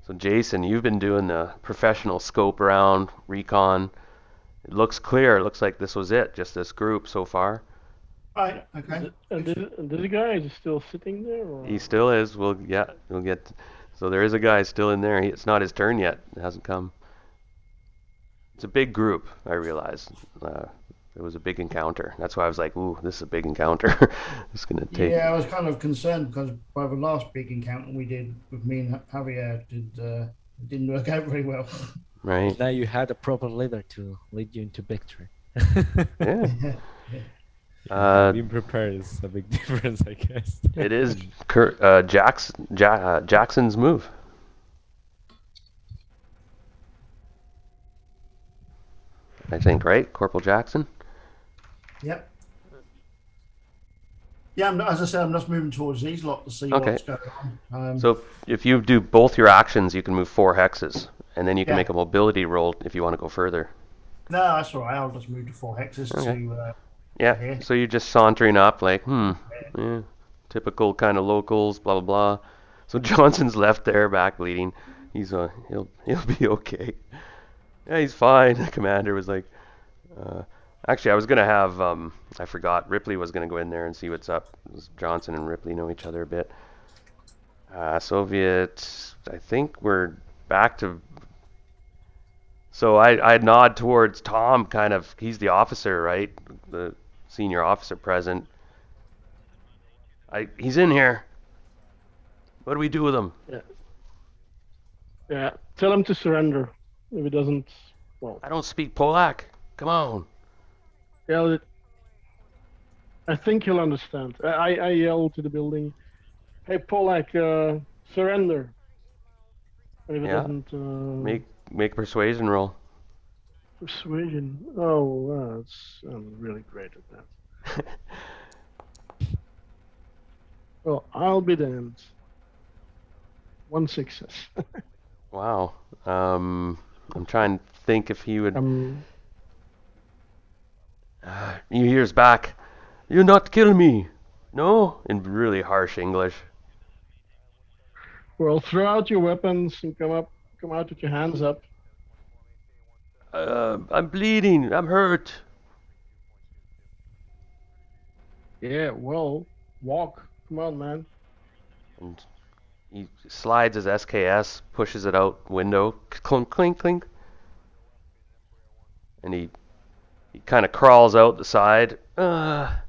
So Jason, you've been doing the professional scope around recon. It looks clear. It looks like this was it, just this group so far. Right. Okay. And this guy is still sitting there? Or? He still is. We'll get. So there is a guy still in there. It's not his turn yet. It hasn't come. It's a big group. I realize. It was a big encounter. That's why I was like, "Ooh, this is a big encounter. It's gonna take." Yeah, I was kind of concerned because by the last big encounter we did with me and Javier didn't work out very well. Right. Now you had a proper leader to lead you into victory. Yeah. Being prepared is a big difference, I guess. It is Jackson's move. I think, right, Corporal Jackson. Yep. Yeah, as I said, I'm just moving towards these lot to see Okay. what's going on. So if you do both your actions, you can move 4 hexes, and then you can Yeah. make a mobility roll if you want to go further. No, that's all right. I'll just move to 4 hexes Okay. to. Yeah. Yeah. So you're just sauntering up, like, yeah, typical kind of locals, blah blah blah. So Johnson's left there, back bleeding. He'll be okay. Yeah, he's fine. The commander was like, actually, I was gonna have I forgot. Ripley was gonna go in there and see what's up. Johnson and Ripley know each other a bit. Soviet. I think we're back to. So I nod towards Tom, kind of. He's the officer, right? The senior officer present. He's in here. What do we do with him? Yeah. Tell him to surrender. If he doesn't, well. I don't speak Polak. Come on. Yeah. I think he'll understand. I yell to the building, "Hey, Polak, surrender!" And if it doesn't, make persuasion roll. Persuasion. Oh, I'm really great at that. Well, I'll be damned. 1 success. Wow. I'm trying to think if he would. He hears back. You not kill me, no? In really harsh English. Well, throw out your weapons and come out with your hands up. I'm bleeding. I'm hurt. Yeah, well, walk. Come on, man. And he slides his SKS, pushes it out window, clink, clink, clink. And he kind of crawls out the side. But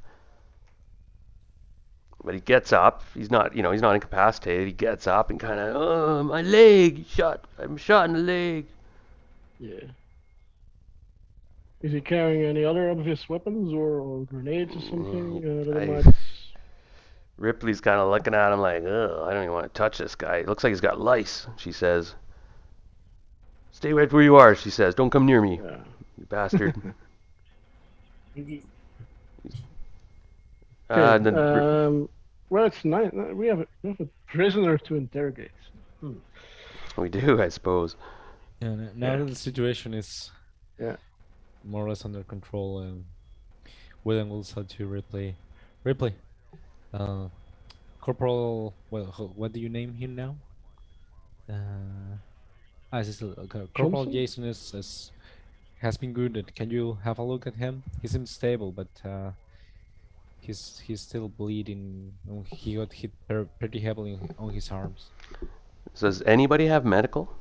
he gets up. He's not incapacitated. He gets up and kind of, my leg, I'm shot in the leg. Yeah. Is he carrying any other obvious weapons or grenades or something? Ripley's kind of looking at him like, ugh, I don't even want to touch this guy. It looks like he's got lice, she says. Stay right where you are, she says. Don't come near me, you bastard. Well, it's nice. We have a prisoner to interrogate. We do, I suppose. Yeah, now that the situation is more or less under control, and William will say to Ripley, Corporal, well, what do you name him now? Corporal Jason has been wounded. Can you have a look at him? He seems stable, but he's still bleeding. He got hit pretty heavily on his arms. Does anybody have medical?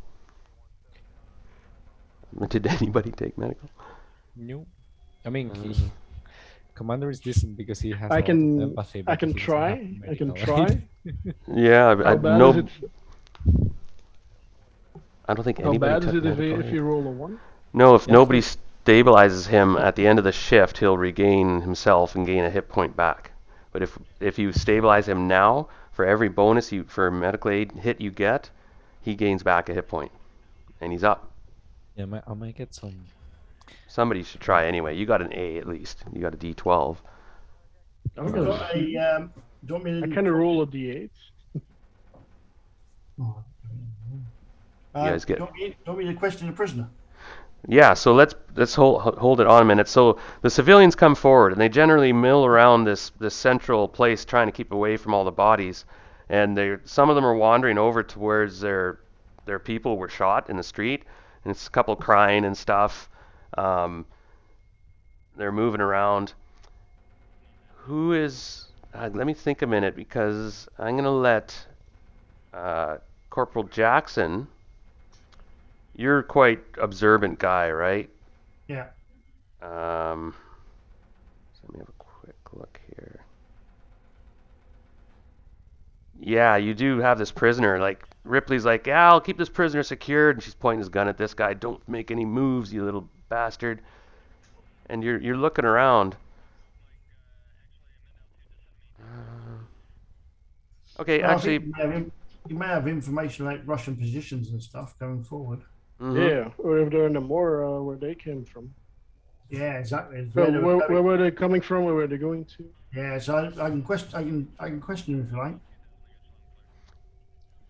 Did anybody take medical? No, I mean Uh, Commander is decent because he has a I lot of can empathy, I but can he doesn't have try. I can medical try. aid. yeah, How bad is no, it? I don't think How anybody bad is took it medical if aid. you roll a 1? No, if Yeah, nobody stabilizes him at the end of the shift, he'll regain himself and gain a hit point back. But if you stabilize him now, for every bonus for medical aid hit you get, he gains back a hit point, and he's up. yeah, I might get some. Somebody should try anyway. You got an A at least. You got a D12. I I've got a got a. C. Do you want me I to? kind of roll a D8. Oh, You guys do get. you want me to question the prisoner? Yeah, so let's hold it on a minute. So the civilians come forward and they generally mill around this central place trying to keep away from all the bodies, and some of them are wandering over towards their people were shot in the street, and it's a couple crying and stuff. Um, they're moving around. Who is? Let me think a minute because I'm gonna let uh, Corporal Jackson. You're quite observant guy, right? Yeah. So let me have a quick look here. Yeah, you do have this prisoner. Like Ripley's like, yeah, I'll keep this prisoner secured, and she's pointing his gun at this guy. Don't make any moves, you little bastard. And you're looking around. Okay, Well, I think actually, you may have information like Russian positions and stuff going forward. Yeah, or if they're in the more where they came from. Yeah, exactly. It's So where they were where going. were they coming from? Where were they going to? Yeah, so I can question. I can question him if you like.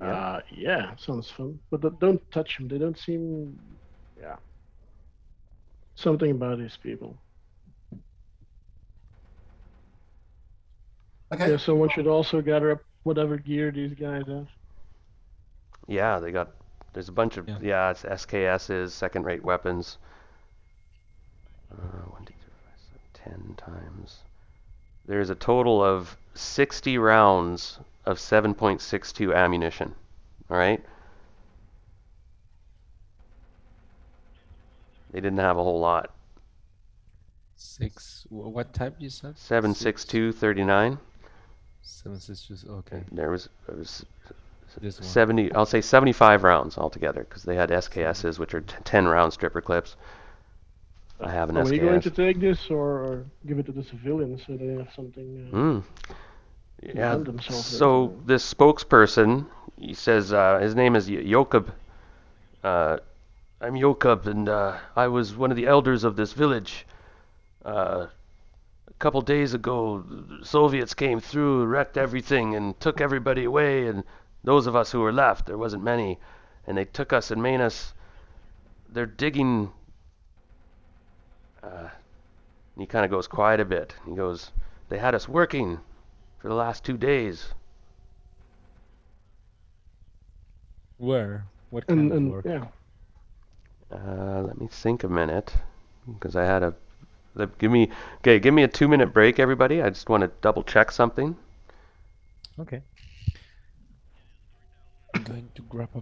yeah. Yeah, sounds fun. But don't touch them. They don't seem. Yeah. Something about these people. Okay. Yeah, someone should also gather up whatever gear these guys have. Yeah, there's a bunch of, Yeah. it's SKSs, second-rate weapons. 1, 2, 3, 4, 5, 6, 10 times. There's a total of 60 rounds of 7.62 ammunition. All right? They didn't have a whole lot. What type you said? 7.62 39. 7.62. Okay. There was This one. 70. I'll say 75 rounds altogether because they had SKSs, which are 10 round stripper clips. I have an Are SKS. we going to take this or give it to the civilians so they have something? Yeah. defend themselves with, So or- this spokesperson, he says his name is Yokub. I'm Yokub, and I was one of the elders of this village. A couple days ago, the Soviets came through, wrecked everything, and took everybody away. And those of us who were left, there wasn't many, and they took us and made us. They're digging. And he kind of goes quiet a bit. He goes, "They had us working for the last 2 days." Where? What kind of and work? yeah. Let me think a minute, because I had a. Give me a 2-minute break, everybody. I just want to double check something. Okay. I'm going to grab a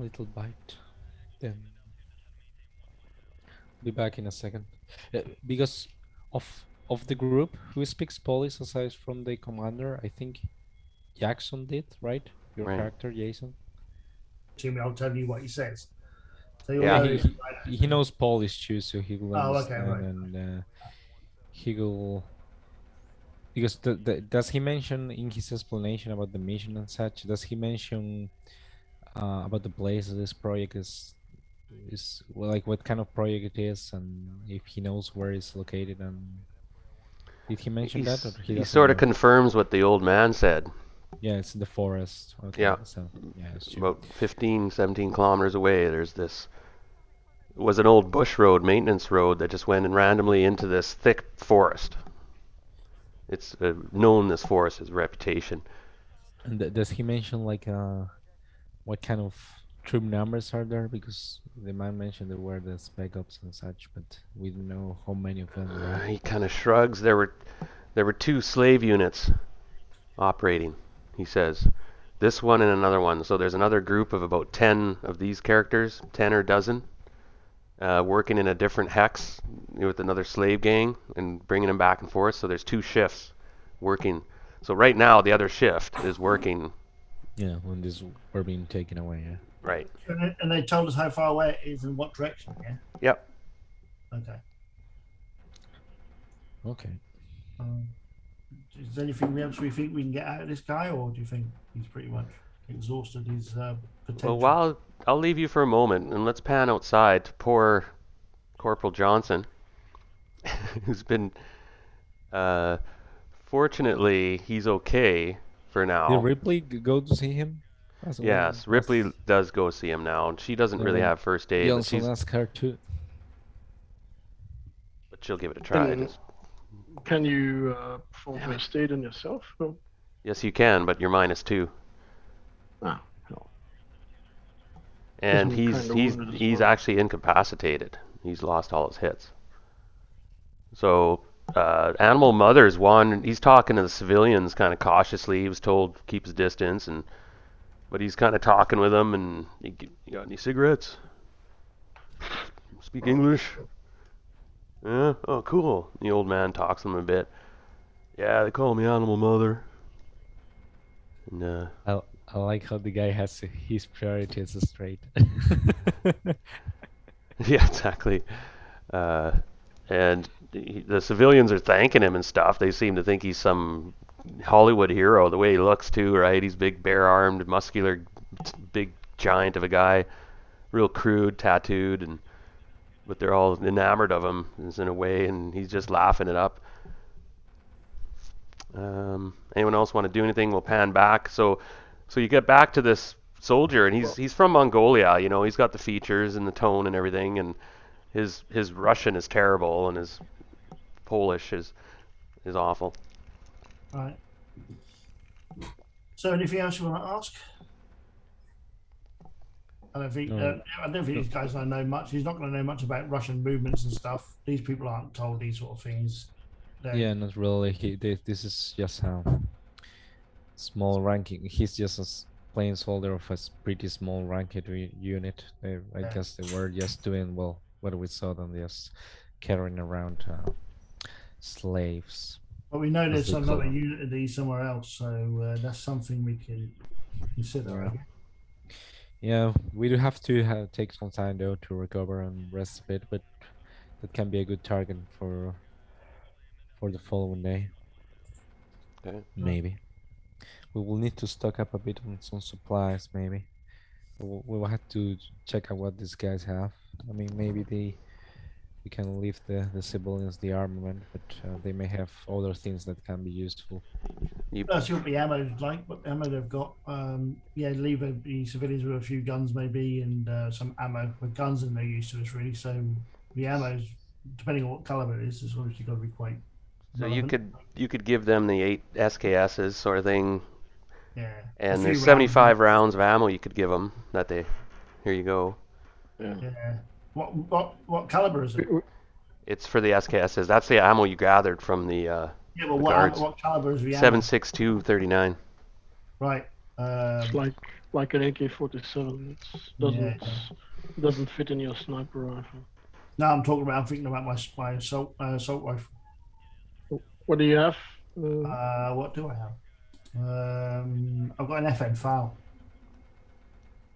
little bite. Then be back in a second. Because of the group, who speaks Polish aside from the commander? I think Jackson did, right? Your Right. character, Jason. To me, I'll tell you what he says. So you'll Yeah, know he knows Polish too, so he will Oh, okay, understand right. and he will. Because does he mention in his explanation about the mission and such? Does he mention about the place this project is well, like what kind of project it is, and if he knows where it's located? And did he mention that, or he He doesn't sort of know? confirms what the old man said. Yeah, it's in the forest. Okay, Yeah. so yeah, it's true. About 15, 17 kilometers away, there's this. It was an old bush road, maintenance road, that just went in randomly into this thick forest. It's known, this forest, his reputation. And does he mention like what kind of troop numbers are there? Because the man mentioned there were the spec ops and such, but we don't know how many of them there are. He kind of shrugs. There there were 2 slave units operating, he says. This one and another one. So there's another group of about 10 of these characters, 10 or a dozen, working in a different hex with another slave gang and bringing them back and forth. So there's 2 shifts working. So right now the other shift is working. Yeah, when these were being taken away. Yeah. Right. And they told us how far away it is and what direction. Yeah. Yep. Okay. Okay. Is there anything else we think we can get out of this guy, or do you think he's pretty much exhausted his potential? Well, I'll leave you for a moment and let's pan outside to poor Corporal Johnson, who's been, fortunately, he's okay for now. Did Ripley go to see him? Yes, Ripley does go see him now, and she doesn't really have first aid, but asked her too. but she'll give it a try. Can you perform first aid on yourself? No. Yes, you can, but you're -2. Ah, no. And Isn't he he's kinda wounded as he's well? actually incapacitated. He's lost all his hits. So Animal Mother's one. He's talking to the civilians kind of cautiously. He was told to keep his distance, but he's kind of talking with them. And you got any cigarettes? Speak English? Yeah. Oh, cool. The old man talks to him a bit. Yeah, they call me Animal Mother. And I like how the guy has his priorities straight. yeah, exactly. And the civilians are thanking him and stuff. They seem to think he's some Hollywood hero, the way he looks too, right? He's big, bare-armed, muscular, big giant of a guy, real crude, tattooed, but they're all enamored of him in a way, and he's just laughing it up. Anyone else want to do anything? We'll pan back. So you get back to this soldier, and he's from Mongolia. You know, he's got the features and the tone and everything, and his Russian is terrible, and his Polish is awful. All right. So, anything else you want to ask? I don't think these guys know much. He's not going to know much about Russian movements and stuff. These people aren't told these sort of things. Yeah, not really. This is just a small ranking. He's just a plain soldier of a pretty small ranked unit. I guess they were just doing well what we saw them just carrying around slaves. But we know there's another unit of these somewhere else, so that's something we can consider. Yeah, we do have to take some time though to recover and rest a bit, but that can be a good target for the following day. Okay. Maybe. We will need to stock up a bit on some supplies, maybe. We will have to check out what these guys have. I mean, maybe we can leave the civilians the armament, but they may have other things that can be useful. See what the ammo is like, what ammo they've got. Leave the civilians with a few guns maybe, and some ammo. With guns and no use to us really, so the ammo's, depending on what caliber it is obviously got to be quite So relevant. you could give them the 8 SKSs sort of thing. Yeah. And there's 75 rounds of ammo you could give them. Here you go. Yeah. Yeah. What caliber is it? It's for the SKSs. That's the ammo you gathered from the But guards. what caliber is the ammo? 7.62 39. Right. It's like an AK-47. It doesn't fit in your sniper rifle. No, I'm thinking about my assault rifle. What do you have? What do I have? I've got an FN file.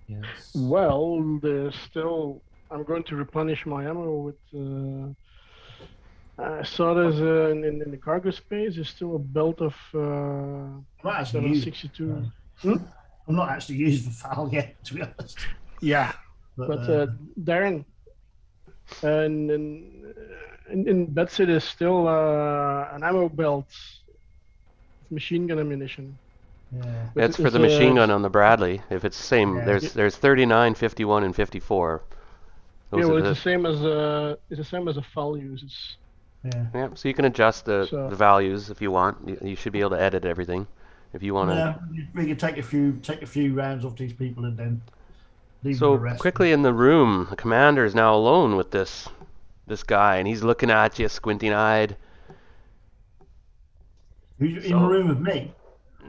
Yes. Well, there's still. I'm going to replenish my ammo with. I saw there's in the cargo space. There's still a belt of I'm not actually using 762. I'm not actually using the file yet, to be honest. Yeah, but Darren, in Betsy there's still an ammo belt, machine gun ammunition. Yeah. That's for the machine gun on the Bradley. If it's the same, there's 39, 51, and 54. It's the same as a FAL use. Yeah, so you can adjust the values if you want. You should be able to edit everything if you want to. Yeah, we can take a few rounds off these people and then leave So the rest. quickly in the room, the commander is now alone with this guy, and he's looking at you, squinting-eyed. Who's in the So room with me?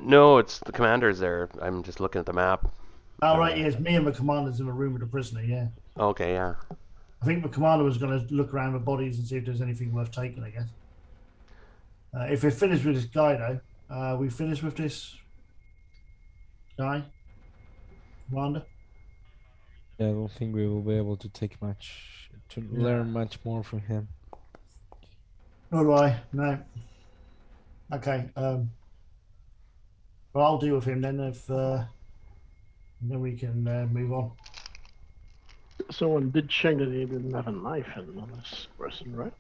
no, it's the commander's there. I'm just looking at the map. Oh, right, yeah, it's me and the commander's in the room with the prisoner, yeah. Okay, yeah. I think the commander was going to look around the bodies and see if there's anything worth taking, I guess. If we're finished with this guy, though, we finished with this guy, commander? Yeah, I don't think we will be able to take much to learn much more from him. Nor do I, no. Okay, well, I'll deal with him then if then we can move on. Someone did check that he didn't have a knife on this person, right?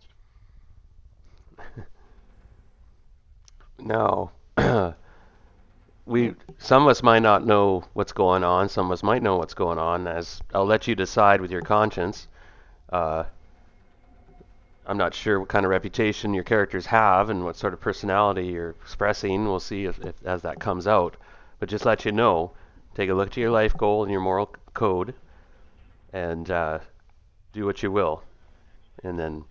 No. Some of us might not know what's going on. Some of us might know what's going on. As I'll let you decide with your conscience. I'm not sure what kind of reputation your characters have and what sort of personality you're expressing. We'll see if as that comes out. But just let you know, take a look at your life goal and your moral code, and do what you will. And then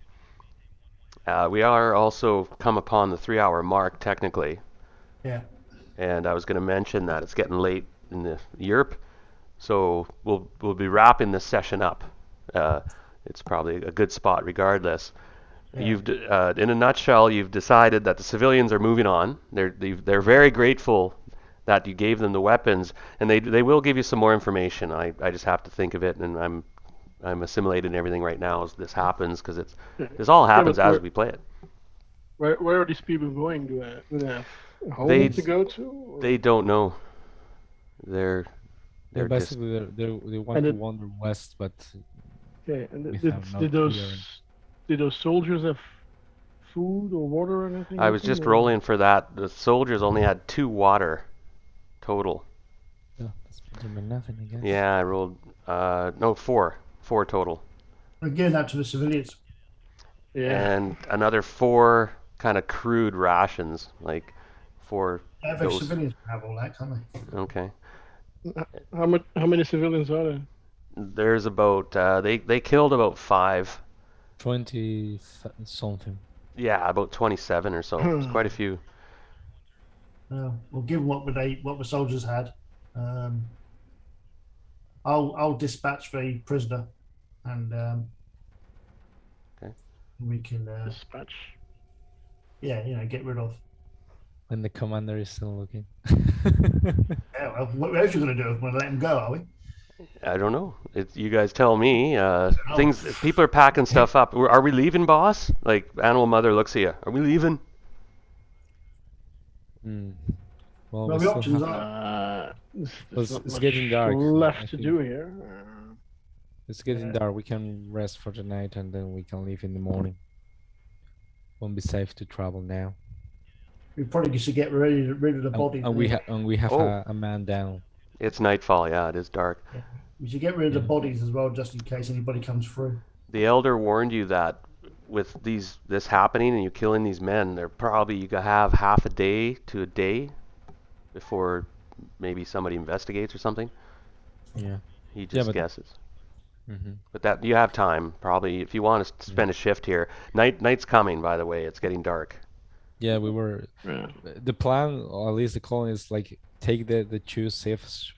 we are also come upon the 3-hour mark technically. Yeah. And I was going to mention that it's getting late in Europe, so we'll be wrapping this session up. It's probably a good spot regardless. Yeah. You've in a nutshell, you've decided that the civilians are moving on. They're very grateful that you gave them the weapons, and they will give you some more information. I just have to think of it, and I'm assimilating everything right now as this happens, because this all happens as we play it. Where are these people going? Do they have a home They- to go to? Or? They don't know. They're Yeah, just basically they want And to it- wander west, but Okay, and we did, have no did clear- those soldiers have food or water or anything? I with was them, just or- rolling for that. The soldiers only had 2 water total. yeah, that's better than nothing, I guess. Yeah, I rolled no 4 total, We're giving that to the civilians. Yeah. and another 4 kind of crude rations, like 4 The dose. civilians can have all that, can't they? Okay. How many civilians are there? There's about they killed about 5. 20 something. Yeah, about 27 or so. It's quite a few. Well, given what the soldiers had, I'll dispatch the prisoner, and Okay. we can Dispatch. get rid of. When the commander is still looking. Yeah, well, what else are you going to do? We're going to let him go, are we? I don't know. You guys tell me. People are packing stuff up. Are we leaving, boss? Like, Animal Mother looks at you. Are we leaving? Well, Well, we the still options have- are Well, There's not it's much getting dark, I left to think. do here. It's getting Yeah. dark. We can rest for the night and then we can leave in the morning. Won't be safe to travel now. we probably should get rid of the And, bodies. and we have Oh. a man down. It's nightfall. Yeah, it is dark. We should get rid of the Yeah. bodies as well, just in case anybody comes through. The elder warned you that with this happening and you killing these men, you could have half a day to a day before maybe somebody investigates or something. Yeah. He just but- guesses. Mm-hmm. But that you have time probably if you want to spend a shift here. Night's coming, by the way. It's getting dark. Yeah, we were. Yeah. The plan, or at least the call, is like take the 2 shifts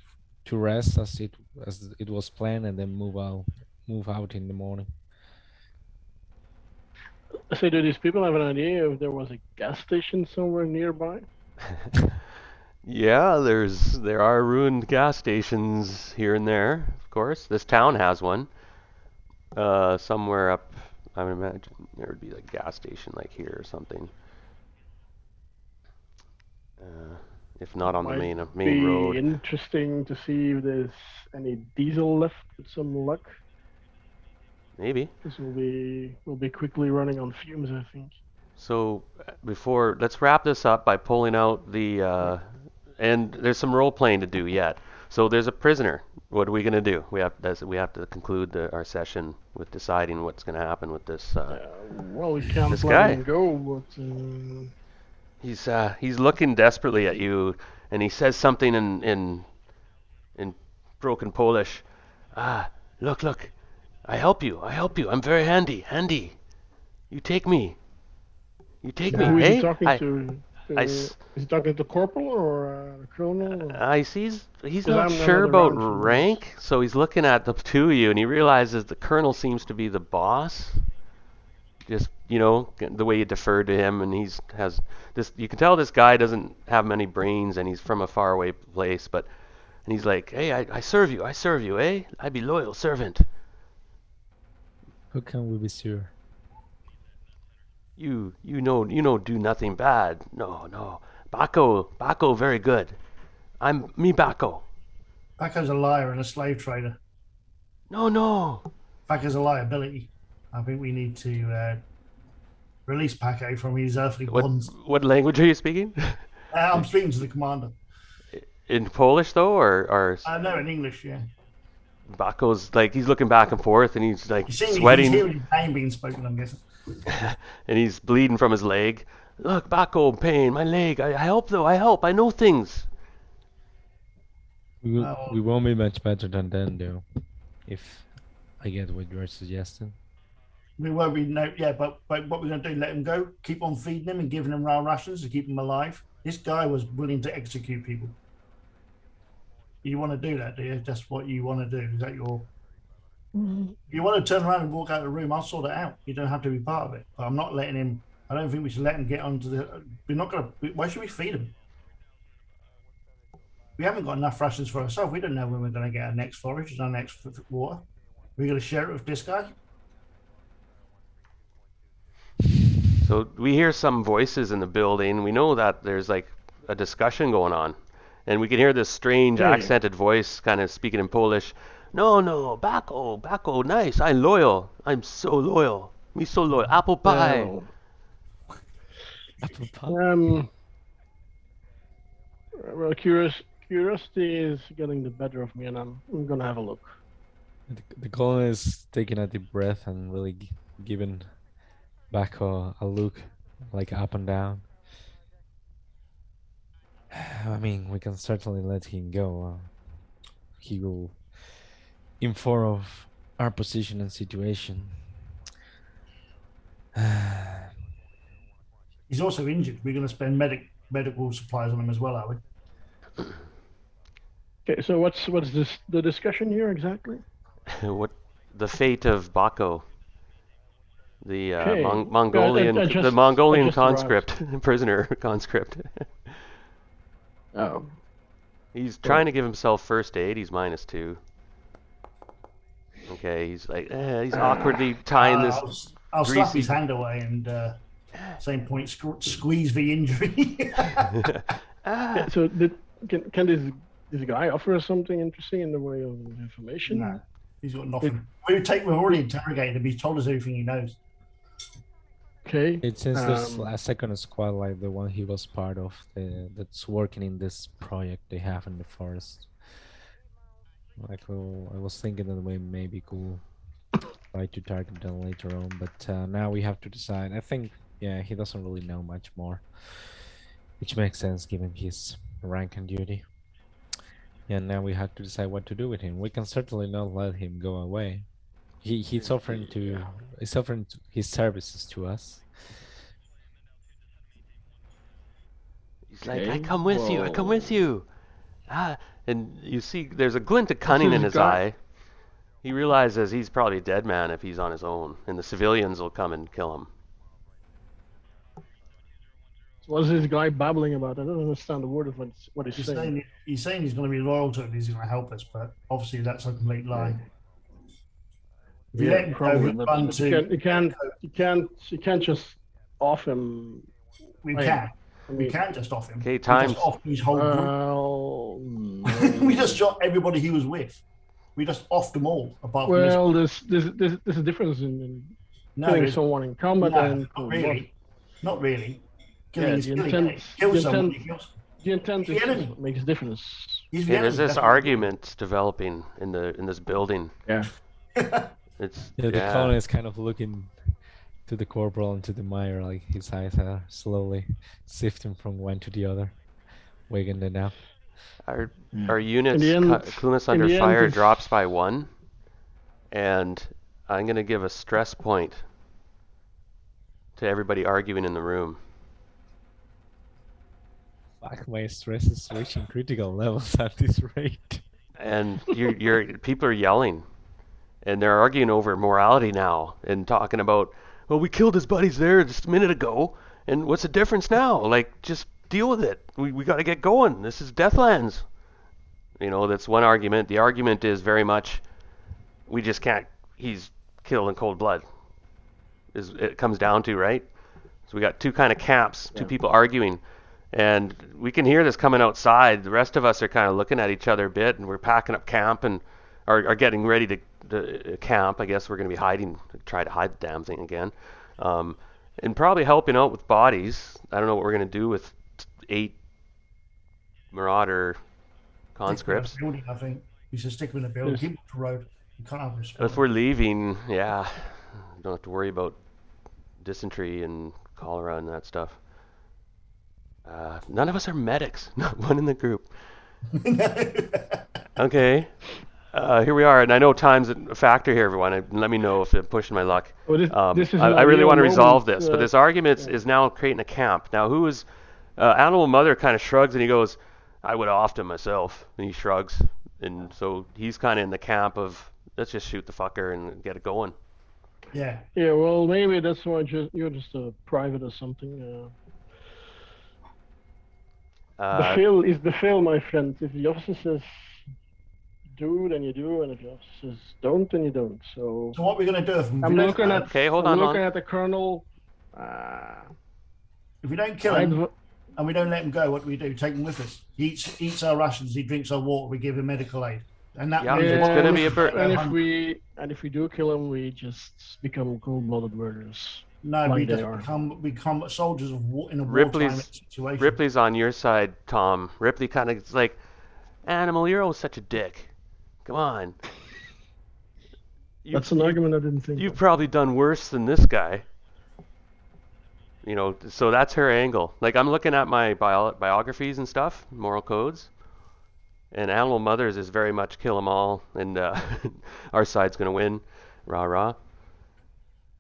to rest as it was planned, and then move out in the morning. So do these people have an idea if there was a gas station somewhere nearby? Yeah, there are ruined gas stations here and there, of course. This town has one. Somewhere up, I would imagine there would be like a gas station like here or something. If not on the Might main be road. interesting to see if there's any diesel left with some luck. Maybe. This will be quickly running on fumes, I think. So let's wrap this up by pulling out the and there's some role playing to do yet. So there's a prisoner. What are we gonna do? We have to conclude our session with deciding what's gonna happen with this. Well, we can't This let guy. him go, but He's looking desperately at you, and he says something in broken Polish. Look, I help you. I'm very handy. You take me. who is Hey, he talking to? s- Is he talking to corporal or colonel? Or... I see he's 'Cause not I'm sure another about round from this. rank, so he's looking at the two of you, and he realizes the colonel seems to be the boss. Just the way you defer to him, and he's has this. You can tell this guy doesn't have many brains, and he's from a faraway place. And he's like, "Hey, I serve you, eh? I be loyal servant. How can we be sure? You know do nothing bad. No. Baco very good. I'm me Baco. Paco's a liar and a slave trader. No. Paco's a liability. I think we need to release Paco from his earthly What bonds. what language are you speaking? I'm speaking to the commander. In Polish though, or No, in English, yeah. Baco's like he's looking back and forth, and he's like He's sweating, hearing his name being spoken, I'm guessing. and he's bleeding from his leg. Look, Baco, pain, my leg. I help though. I help. I know things. We won't be much better than them, though, if I get what you're suggesting. We won't be but what we're going to do? Let him go? Keep on feeding him and giving him raw rations to keep him alive? This guy was willing to execute people. You want to do that, do you? That's what you want to do. Is that your? You want to turn around and walk out of the room? I'll sort it out. You don't have to be part of it. But I'm not letting him. I don't think we should let him get onto the. We're not going to. Why should we feed him? We haven't got enough rations for ourselves. We don't know when we're going to get our next forage, our next water. We're going to share it with this guy. So we hear some voices in the building. We know that there's like a discussion going on, and we can hear this strange accented voice kind of speaking in Polish. No, Baco, nice. I'm loyal. I'm so loyal. Me so loyal. Apple pie. Apple pie. Well, curiosity is getting the better of me, and I'm gonna have a look. The colonel is taking a deep breath and really giving back a look, like up and down. I mean, we can certainly let him go. He will inform of our position and situation. He's also injured. We're going to spend medical supplies on him as well, are we? Okay, so what's the discussion here exactly? What the fate of Baco? The Okay. Mongolian, I just- the Mongolian I just arrived. conscript, prisoner conscript. Oh, He's trying to give himself first aid. He's -2. Okay, he's like, he's awkwardly tying this. I'll slap greasy- his hand away and same point squeeze the injury. yeah, so can this guy offer us something interesting in the way of information? No, he's got nothing. We've already interrogated him. He's told us everything he knows. Okay. It seems this second squad, like the one he was part of, that's working in this project they have in the forest. Like, I was thinking that we maybe could try to target them later on, but now we have to decide. I think, yeah, he doesn't really know much more, which makes sense given his rank and duty. Yeah, now we have to decide what to do with him. We can certainly not let him go away. He's offering his services to us. He's like, Okay, I come with you. I come with well- you. And you see, there's a glint of cunning in his his guy? eye. He realizes he's probably a dead man if he's on his own, and the civilians will come and kill him. What is this guy babbling about? I don't understand a word of what he's saying. He's saying he's going to be loyal to him. He's going to help us, but obviously that's a complete lie. If you let him go, probably. he'll But run to. you can't just off him. We I- can. I We mean, can't just off him. Okay, We times. just off his whole group. We just shot everybody he was with. We just offed them all apart from this. well, there's a difference in No, killing there's- someone in combat no, and not really. Not really. Killing Yeah, is the killing. intent- Kill the someone. intent- he kills. the intent The enemy. makes a difference. He's the Okay, enemy. there's this That's what we're argument developing in this building. Yeah. doing. It's Yeah, the colonel is kind of looking to the corporal and to the mayor, like his eyes are slowly sifting from one to the other, weighing them out. Our unit's In the end- coolness in under the end, fire it's- drops by 1, and I'm gonna give a stress point to everybody arguing in the room. Fuck, my stress is reaching critical levels at this rate. And people are yelling, and they're arguing over morality now, and talking about, well, we killed his buddies there just a minute ago, and what's the difference now? Like, just deal with it. We got to get going. This is Deathlands. You know, that's one argument. The argument is very much, we just can't. He's killed in cold blood. Is it comes down to, right? So we got two kind of camps, two people arguing, and we can hear this coming outside. The rest of us are kind of looking at each other a bit, and we're packing up camp and are getting ready to camp. I guess we're going to be hiding, try to hide the damn thing again, and probably helping out with bodies. I don't know what we're going to do with 8 Marauder conscripts. Building, I think you should stick with the building. Keep the road. You can't have response. If we're leaving, yeah, don't have to worry about dysentery and cholera and that stuff. None of us are medics. Not one in the group. Okay. Here we are, and I know time's a factor here, everyone. Let me know if I'm pushing my luck. Well, this is I really want to resolve moment, this, but this argument is now creating a camp. Now, who is... Animal Mother kind of shrugs, and he goes, I would have offed him myself. And he shrugs. And so he's kind of in the camp of, let's just shoot the fucker and get it going. Yeah. Yeah, well, maybe that's why you're just a private or something. The fail is the fail, my friend. If the officer says do, then you do, and if the officer says don't, then you don't. So what we're going to do if I'm looking at okay, hold I'm on. looking at the colonel. If we don't kill him and we don't let him go, what do we do? Take him with us. He eats our rations, he drinks our water, we give him medical aid. And that means it's going to be a and if we do kill him, we just become cold-blooded murderers. No, like we they just are. become soldiers of war in a wartime situation. Ripley's on your side, Tom. Ripley kind of like, Animal, you're always such a dick. Come on. That's an argument I didn't think You've of. probably done worse than this guy. You know, so that's her angle. Like, I'm looking at my biographies and stuff, moral codes, and Animal Mothers is very much kill 'em all, and our side's going to win. Rah, rah.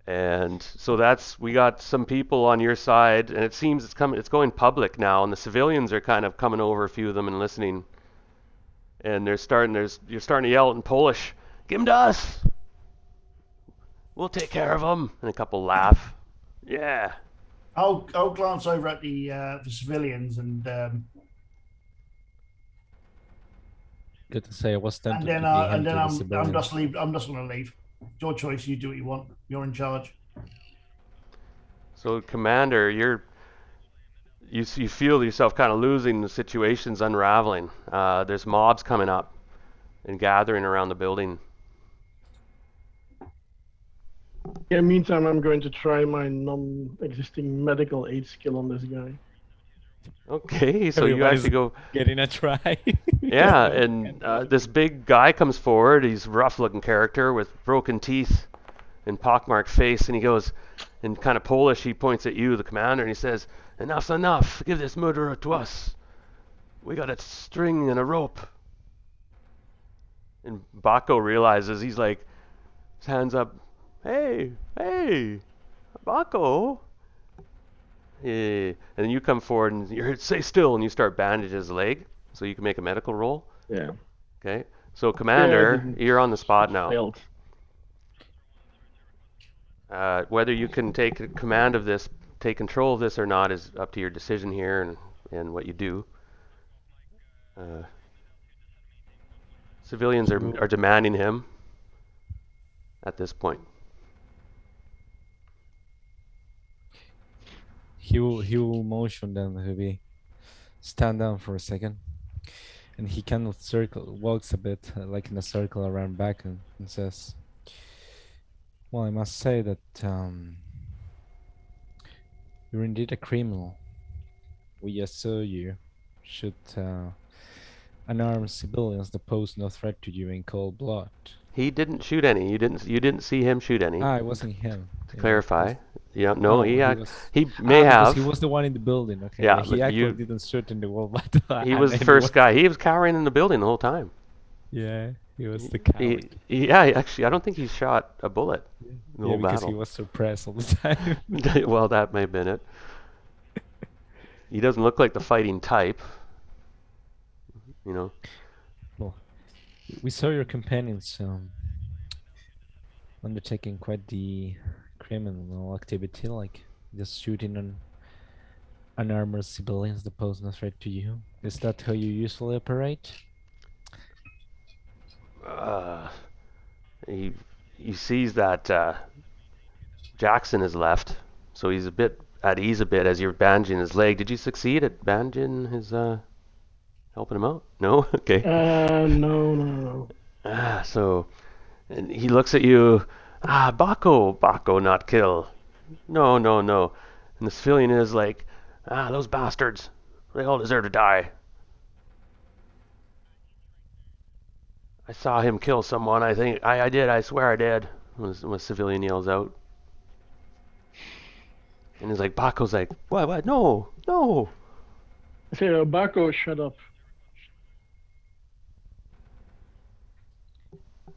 And so we got some people on your side, and it seems it's going public now, and the civilians are kind of coming over, a few of them, and listening. And you're starting to yell in Polish, give him to us! We'll take care of him! And a couple laugh. Yeah. I'll glance over at the civilians and Good to say, I was tempted then to be him and then to the I'm civilians. just going to leave. Your choice. You do what you want. You're in charge. So, Commander, you feel yourself kind of losing, the situation's unraveling. There's mobs coming up and gathering around the building. In the meantime, I'm going to try my non-existing medical aid skill on this guy. Okay, so you Everybody's actually go... getting a try. Yeah, and this big guy comes forward. He's a rough-looking character with broken teeth and pockmarked face, and he goes, in kind of Polish, he points at you, the commander, and he says, enough's enough. Give this murderer to us. We got a string and a rope. And Baco realizes, he's like, his hands up, hey, Baco. And then you come forward and you say still, and you start bandaging his leg, so you can make a medical roll. Yeah. Okay. So, Commander, you're on the spot now. Failed. Whether you can take command of this, take control of this or not, is up to your decision here and what you do. Civilians are demanding him at this point. He will motion them to stand down for a second, and he kind of walks a bit like in a circle around back and says, well, I must say that you're indeed a criminal. We just saw you shoot unarmed civilians that pose no threat to you in cold blood. He didn't shoot any. You didn't see him shoot any. Ah, it wasn't him. To clarify. Yeah, no, he may because have. He was the one in the building. Okay. Yeah, he but actually didn't shoot in the wall. He was the first guy. He was cowering in the building the whole time. Yeah, he was the coward. Actually, I don't think he shot a bullet in the whole because battle. he was suppressed all the time. Well, that may have been it. He doesn't look like the fighting type. You know. Well, we saw your companions undertaking quite the criminal activity, like just shooting on unarmored civilians that pose no threat to you. Is that how you usually operate? Uh, he sees that Jackson has left, so he's a bit at ease a bit as you're bandaging his leg. Did you succeed at bandaging his helping him out? No? Okay. No. So and he looks at you. Baco, not kill. No. And the civilian is like, those bastards. They all deserve to die. I saw him kill someone. I think I did. I swear I did. When a civilian yells out. And he's like, Baco's like, what? No. I say, Baco, shut up.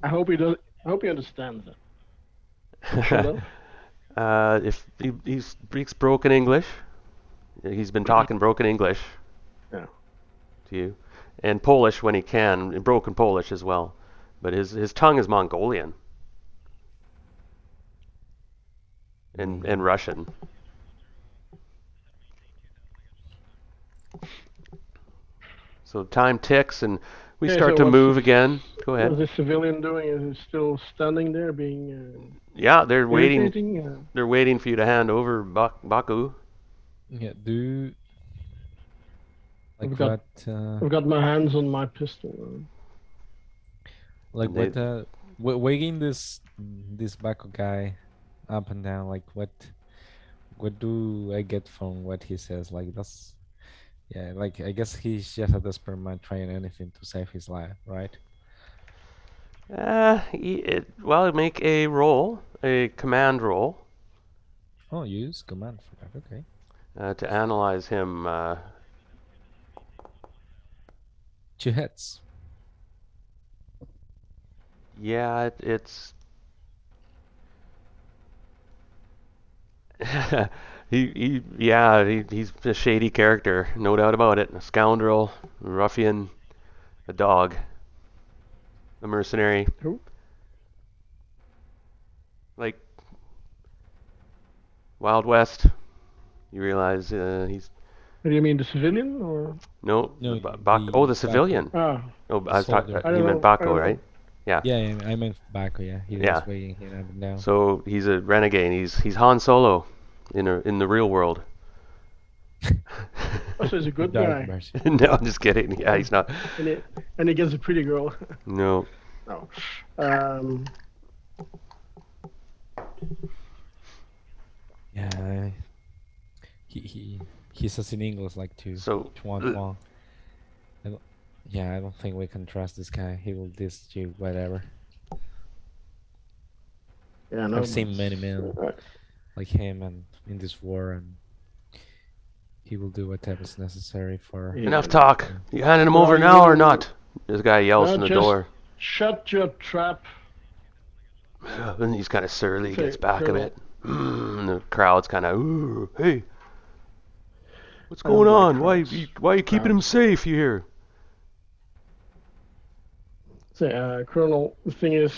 I hope he does. I hope he understands that. Shut up. If he speaks broken English, he's been talking broken English. Yeah. To you, and Polish when he can, and broken Polish as well. But his tongue is Mongolian and Russian. So time ticks and we start to move again. Go ahead. What's the civilian doing? Is he still standing there being Yeah, they're waiting. irritating? They're waiting for you to hand over Baku. Yeah, do like I've got- I've got my hands on my pistol. like They- what wagging this Baco guy up and down, like what do I get from what he says? Like that's yeah, like I guess he's just a desperate man trying anything to save his life, right? Make a roll, a command roll, Oh, use command for that. Okay. to analyze him. 2 hits. Yeah, it's he's a shady character, no doubt about it. A scoundrel, a ruffian, a dog, a mercenary. Who? Like Wild West. You realize he's What do you mean, the civilian or? no, No, the civilian. Ah, Oh, I was talking. Soldier. I He don't meant know, I Baco, don't know. right? Yeah, I meant Baco. Yeah, he Yeah. was waiting here up and down. So he's a renegade. He's Han Solo in the real world. so he's a good Dark guy, version. No, I'm just kidding. Yeah, he's not. and he gets a pretty girl. No. No. Yeah, he says in English like So, Tuan. I don't think we can trust this guy. He will diss you, whatever. Yeah, no. I've seen many men like him and in this war, and he will do whatever's necessary for. Yeah. Enough talk. You handing him Well, over now or you- not? This guy yells No, from the just- door. Shut your trap. And he's kind of surly, Okay, gets back a Colonel. bit. And the crowd's kind of, ooh, hey, what's I don't going like on? crowds. Why are you keeping him safe here? Say, Colonel, the thing is,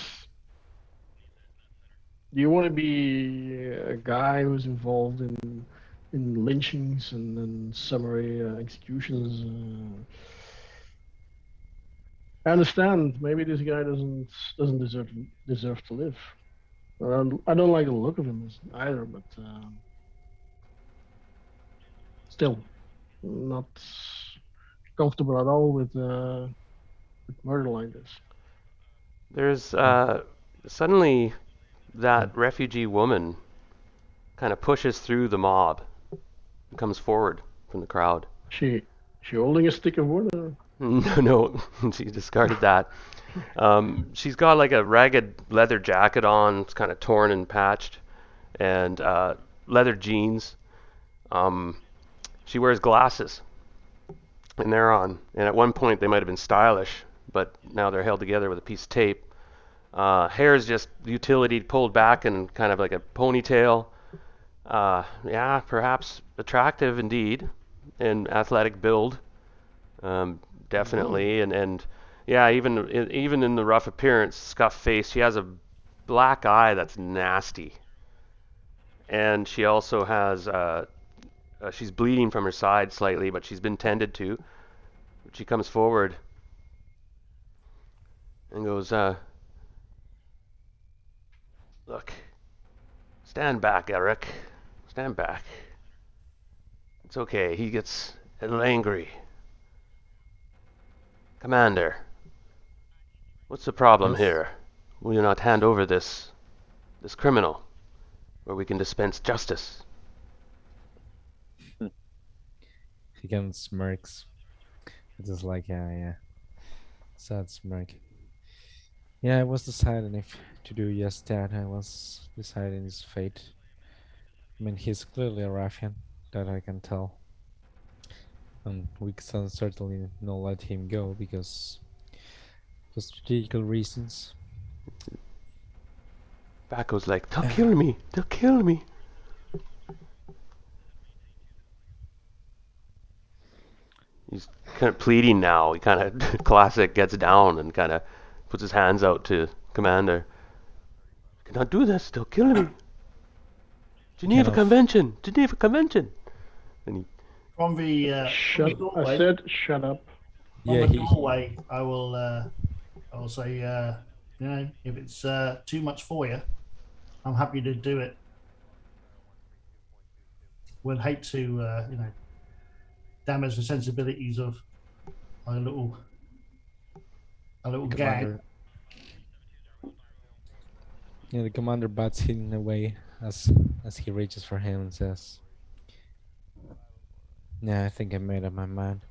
do you want to be a guy who's involved in lynchings and summary executions? I understand. Maybe this guy doesn't deserve to live. I don't like the look of him either, but still, not comfortable at all with murder like this. There's suddenly that refugee woman kind of pushes through the mob and comes forward from the crowd. She holding a stick of wood? Or? No, she discarded that. She's got like a ragged leather jacket on, it's kind of torn and patched, and leather jeans. She wears glasses, and they're on. And at one point they might have been stylish, but now they're held together with a piece of tape. Hair is just utility pulled back and kind of like a ponytail. Yeah, perhaps attractive indeed. and athletic build, definitely, and yeah, even in the rough appearance, scuffed face, she has a black eye that's nasty, and she also has she's bleeding from her side slightly, but she's been tended to. She comes forward and goes, "Look, stand back, Eric. Stand back. It's okay." He gets a little angry. "Commander, what's the problem Yes. here? Will you not hand over this criminal, where we can dispense justice?" He kind of smirks. It's just like, yeah, sad smirk. Yeah, I was deciding if to do just that. I was deciding his fate. I mean, he's clearly a ruffian, that I can tell. And we can certainly not let him go because for strategical reasons. Baco's like, "They'll kill me. They'll kill me." He's kind of pleading now. He kind of classic gets down and kind of puts his hands out to Commander. "You cannot do this. They'll kill me. Geneva of- Convention. Geneva Convention." And he, From the Shut. I doorway, said shut up. from Yeah, the he doorway, I will say, you know, if it's too much for you, I'm happy to do it. Would hate to, you know, damage the sensibilities of a little gag. commander. Yeah, the commander bats him away as he reaches for him and says, "Yeah, I think I made up my mind.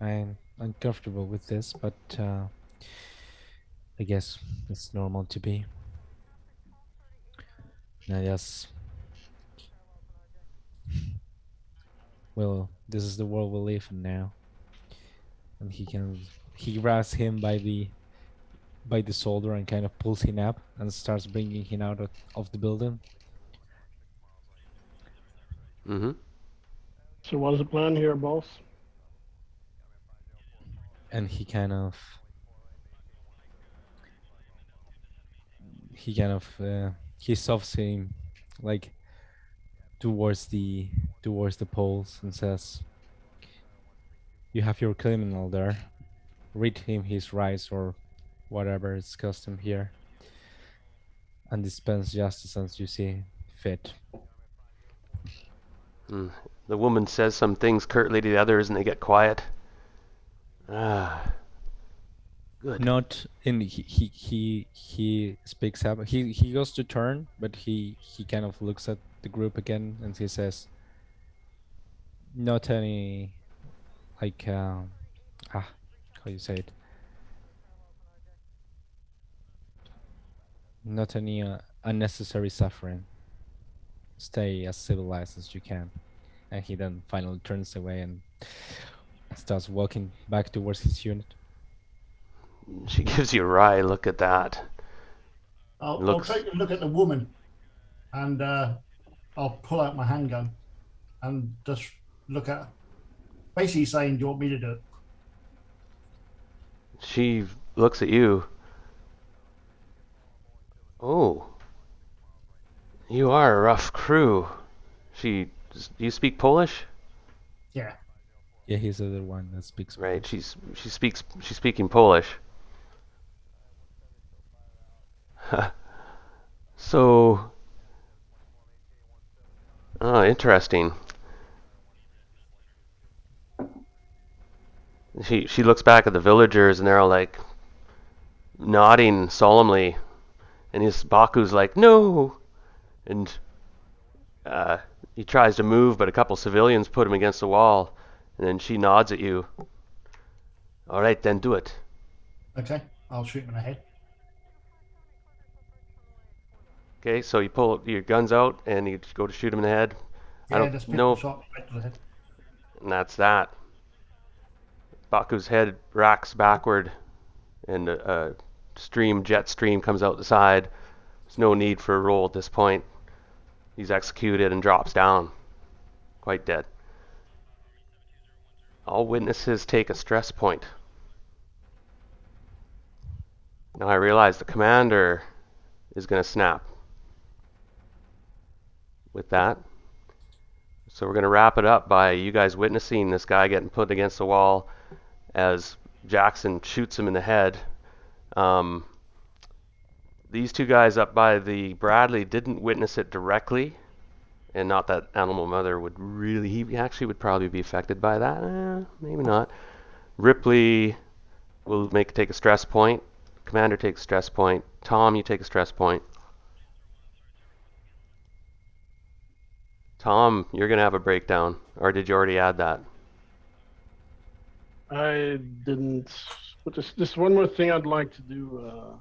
I'm uncomfortable with this, but I guess it's normal to be. I guess, well, this is the world we live in now." And he grabs him by the shoulder and kind of pulls him up and starts bringing him out of the building. mm-hmm. So what's the plan here, boss? And he kind of he shoves him like towards the poles and says, "You have your criminal there. Read him his rights or whatever is custom here, and dispense justice as you see fit." The woman says some things curtly to the others, and they get quiet. Good. Not in he speaks up. He goes to turn, but he kind of looks at the group again and he says, "Not any like how you say it? Not any unnecessary suffering. Stay as civilized as you can." And he then finally turns away and starts walking back towards his unit. She gives you a wry look at that. I'll Looks- take a look at the woman, and I'll pull out my handgun and just look at her. Basically saying, "Do you want me to do it?" She looks at you. "Oh, you are a rough crew." Do you speak Polish? Yeah. Yeah, he's the other one that speaks. Right. Polish. She's speaking Polish. So, oh, interesting. She looks back at the villagers, and they're all like nodding solemnly, and his Baku's like, "No," and he tries to move, but a couple civilians put him against the wall, and then she nods at you. "All right, then do it." Okay. I'll shoot him in the head. Okay, so you pull your guns out and you go to shoot him in the head. I Yeah, don't just know pistol shot right to the head. And that's that. Baku's head racks backward, and a jet stream comes out the side. There's no need for a roll at this point. He's executed and drops down, quite dead. All witnesses take a stress point. Now I realize the commander is going to snap with that. So we're going to wrap it up by you guys witnessing this guy getting put against the wall as Jackson shoots him in the head. These two guys up by the Bradley didn't witness it directly, and not that Animal Mother would really, he actually would probably be affected by that. Maybe not. Ripley will take a stress point. Commander takes a stress point. Tom, you take a stress point. Tom, you're going to have a breakdown. Or did you already add that? I didn't. But there's one more thing I'd like to do.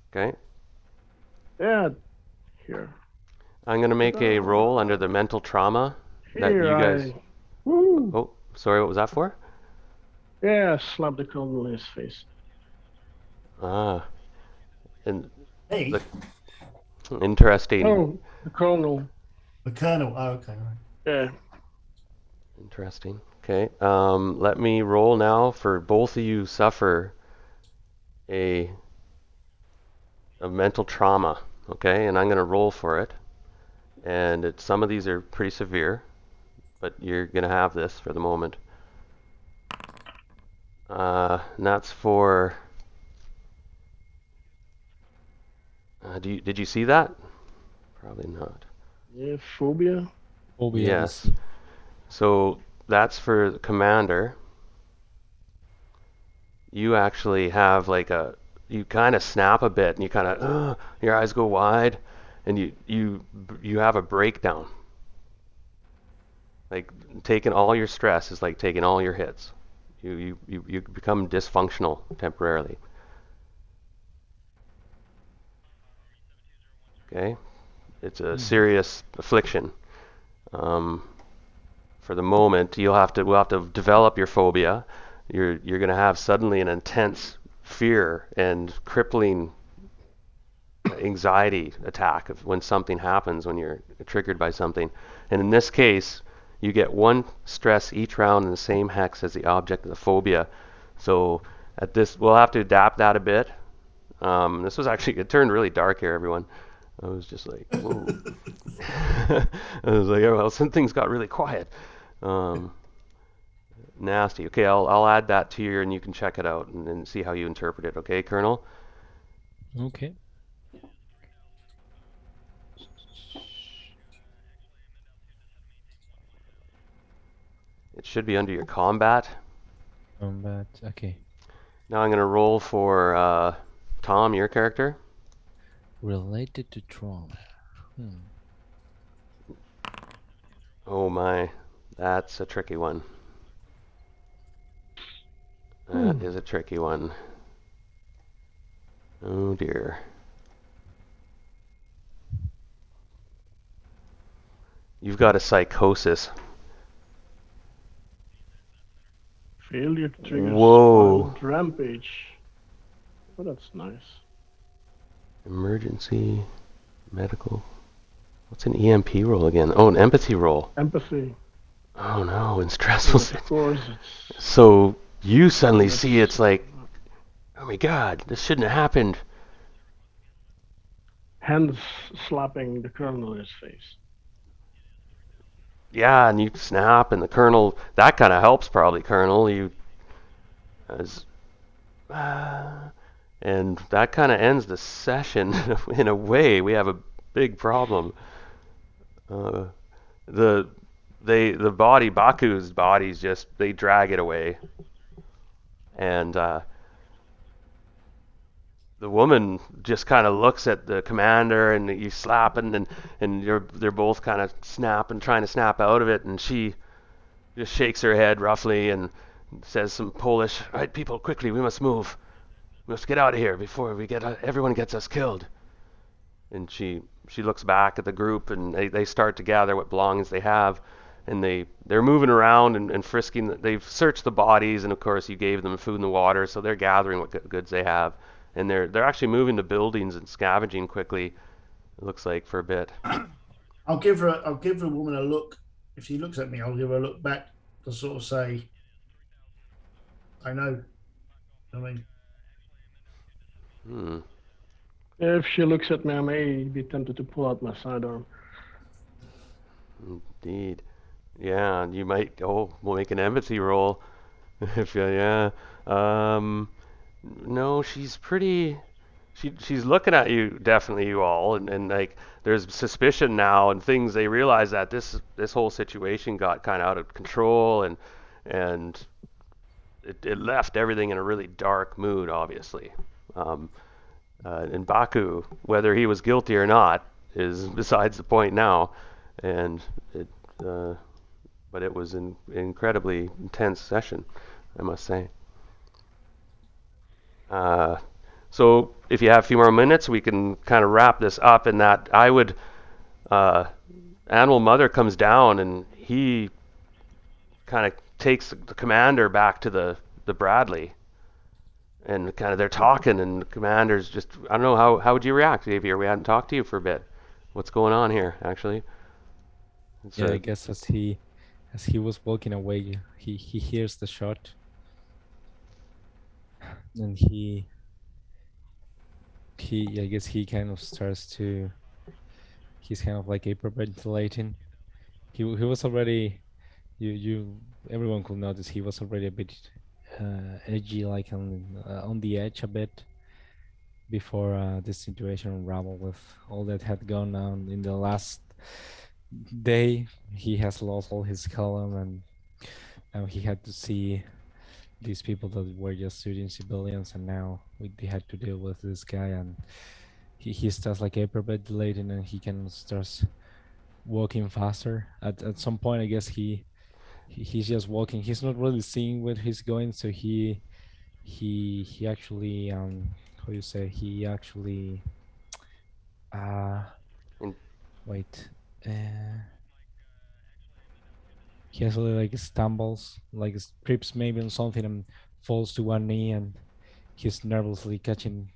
Okay. Yeah. Here. I'm going to make a roll under the mental trauma that you guys... Woo! Oh, sorry, what was that for? Yeah, slap the colonel in his face. Ah. And Hey, interesting. Oh, the colonel. the colonel. Oh, okay. Right. Yeah. Interesting. Okay. Let me roll now for both of you suffer a mental trauma. Okay, and I'm going to roll for it. And some of these are pretty severe, but you're going to have this for the moment. And that's for... did you see that? Probably not. Yeah, phobia. Yes. So that's for the commander. You actually have like you kind of snap a bit and you kind of, your eyes go wide and you have a breakdown. Like taking all your stress is like taking all your hits. You become dysfunctional temporarily. Okay? It's a serious affliction. For the moment, we'll have to develop your phobia. You're going to have suddenly an intense fear and crippling anxiety attack when something happens, when you're triggered by something. And in this case, you get one stress each round in the same hex as the object of the phobia. So we'll have to adapt that a bit. This was actually, it turned really dark here, everyone. I was just like, whoa. I was like, oh, well, some things got really quiet. Nasty. Okay, I'll add that to you and you can check it out and see how you interpret it. Okay, Colonel? Okay. It should be under your combat. Combat. Okay. Now I'm going to roll for Tom, your character. Related to trauma. Oh my, that's a tricky one. That is a tricky one. Oh dear. You've got a psychosis. Failure triggers Whoa. violent rampage. Oh, that's nice. Emergency, medical. What's an EMP roll again? Oh, an empathy roll. Empathy. Oh no, in stressful Yes, of course. So you suddenly see it's like, oh my god, this shouldn't have happened. Hands slapping the colonel in his face. Yeah, and you snap, and the colonel, that kind of helps probably, Colonel. And that kind of ends the session in a way. We have a big problem. The body, Baku's bodies just, they drag it away. And the woman just kind of looks at the commander and you slapping and they're both kind of trying to snap out of it, and she just shakes her head roughly and says some Polish, right, people, quickly, we must move. We must get out of here before everyone gets us killed. And she looks back at the group and they start to gather what belongings they have, and they're moving around and frisking. They've searched the bodies, and of course you gave them food and water, so they're gathering what goods they have. And they're actually moving to buildings and scavenging quickly, it looks like, for a bit. I'll give the woman a look. If she looks at me, I'll give her a look back to sort of say, I know. I mean, Hmm. If she looks at me, I may be tempted to pull out my sidearm. Indeed. Yeah, you might. Oh, we'll make an empathy roll. If yeah. Um. No, she's pretty. She's looking at you, definitely, you all, and like there's suspicion now and things. They realize that this whole situation got kind of out of control, and it left everything in a really dark mood, obviously. Um, and Baku, whether he was guilty or not, is besides the point now, and it. But it was an incredibly intense session, I must say. Uh, so if you have a few more minutes, we can kind of wrap this up. In that, I would, uh, Animal Mother comes down and he kind of takes the commander back to the Bradley, and kind of they're talking, and the commander's just, I don't know, how would you react, Xavier? We hadn't talked to you for a bit. What's going on here, actually? It's Yeah, I guess as he was walking away, he hears the shot, and he I guess he kind of starts to he's kind of like hyperventilating. He was already you everyone could notice he was already a bit edgy, like on the edge a bit before this situation unraveled with all that had gone on in the last day. He has lost all his column, and now he had to see these people that were just shooting civilians, and now they had to deal with this guy, and he starts like hyperventilating, and he can starts walking faster. At some point, I guess he's just walking. He's not really seeing where he's going, so he actually how you say he actually in, wait he actually like stumbles, like trips maybe on something and falls to one knee, and he's nervously catching,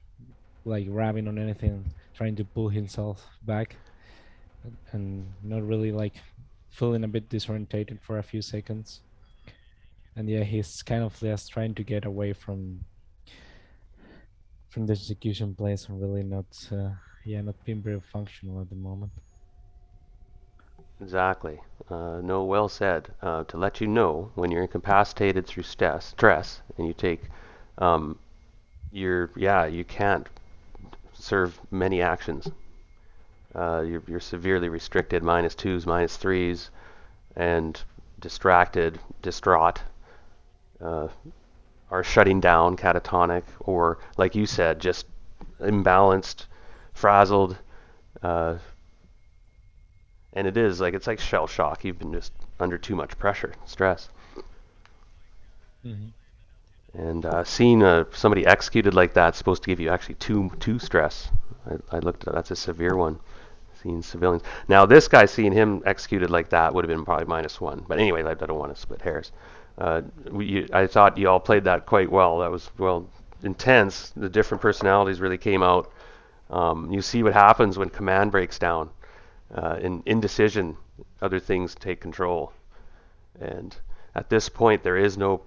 like grabbing on anything, trying to pull himself back, and not really like feeling a bit disorientated for a few seconds. And yeah, he's kind of just trying to get away from the execution place, and really not not being very functional at the moment. exactly. No, well said. To let you know, when you're incapacitated through stress, and you take, you can't serve many actions. You're severely restricted, -2s, -3s, and distracted, distraught, uh, are shutting down, catatonic, or like you said, just imbalanced, frazzled, uh, and it's like shell shock. You've been just under too much pressure, stress, Mm-hmm. and seeing somebody executed like that's supposed to give you actually two stress. I looked at that's a severe one. Seeing civilians. Now this guy seeing him executed like that would have been probably -1. But anyway, I don't want to split hairs. I thought you all played that quite well. That was intense. The different personalities really came out. You see what happens when command breaks down. In indecision, other things take control. And at this point, there is no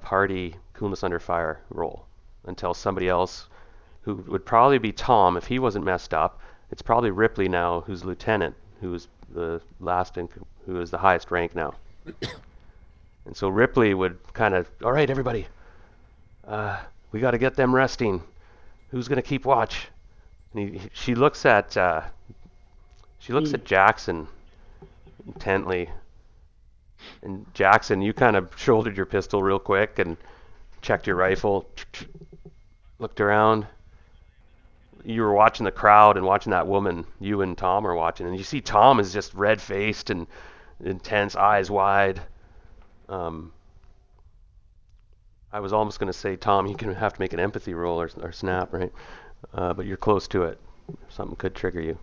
party coolness under fire role until somebody else, who would probably be Tom if he wasn't messed up. It's probably Ripley now, who's lieutenant, who is the who is the highest rank now. And so Ripley would kind of, all right, everybody, we got to get them resting. Who's going to keep watch? And she looks at Jackson intently. And Jackson, you kind of shouldered your pistol real quick and checked your rifle, looked around. You were watching the crowd and watching that woman you and Tom are watching, and you see Tom is just red-faced and intense, eyes wide. I was almost going to say, Tom, you can have to make an empathy roll or snap, right? But you're close to it. Something could trigger you.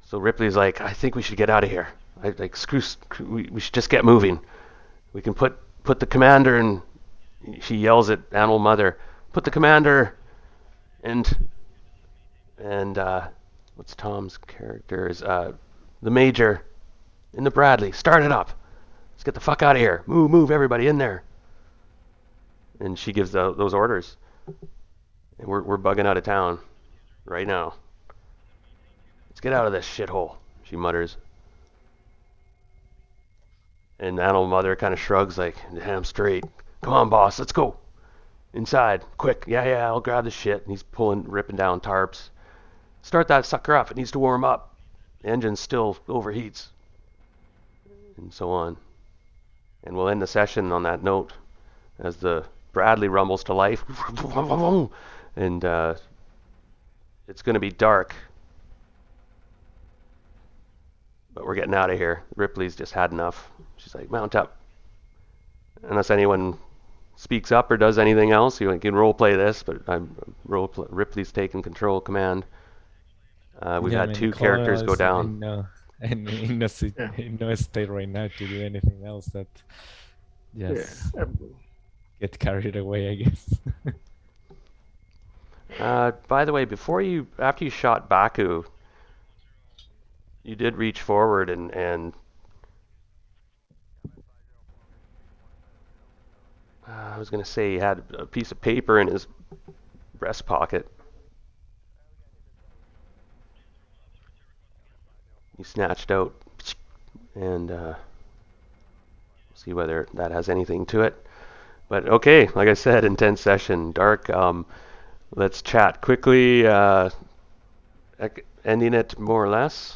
So Ripley's like, I think we should get out of here. We should just get moving. We can put the commander, and she yells at Animal Mother, put the commander, and what's Tom's character is The Major in the Bradley. Start it up. Let's get the fuck out of here. Move, everybody in there. And she gives those orders. And we're bugging out of town right now. Let's get out of this shithole, she mutters. And Animal Mother kind of shrugs like, damn straight. Come on, boss, let's go. Inside, quick. Yeah, I'll grab the shit. And he's ripping down tarps. Start that sucker up. It needs to warm up. The engine still overheats. And so on. And we'll end the session on that note as the Bradley rumbles to life. And it's going to be dark. But we're getting out of here. Ripley's just had enough. She's like, mount up. Unless anyone speaks up or does anything else, you can roleplay this, but Ripley's taking control command. We've had two characters go down. No, and in no state right now to do anything else that get carried away, I guess. By the way, after you shot Baku, you did reach forward and I was going to say he had a piece of paper in his breast pocket. He snatched out and see whether that has anything to it. But okay, like I said, intense session, dark. Let's chat quickly, ending it more or less.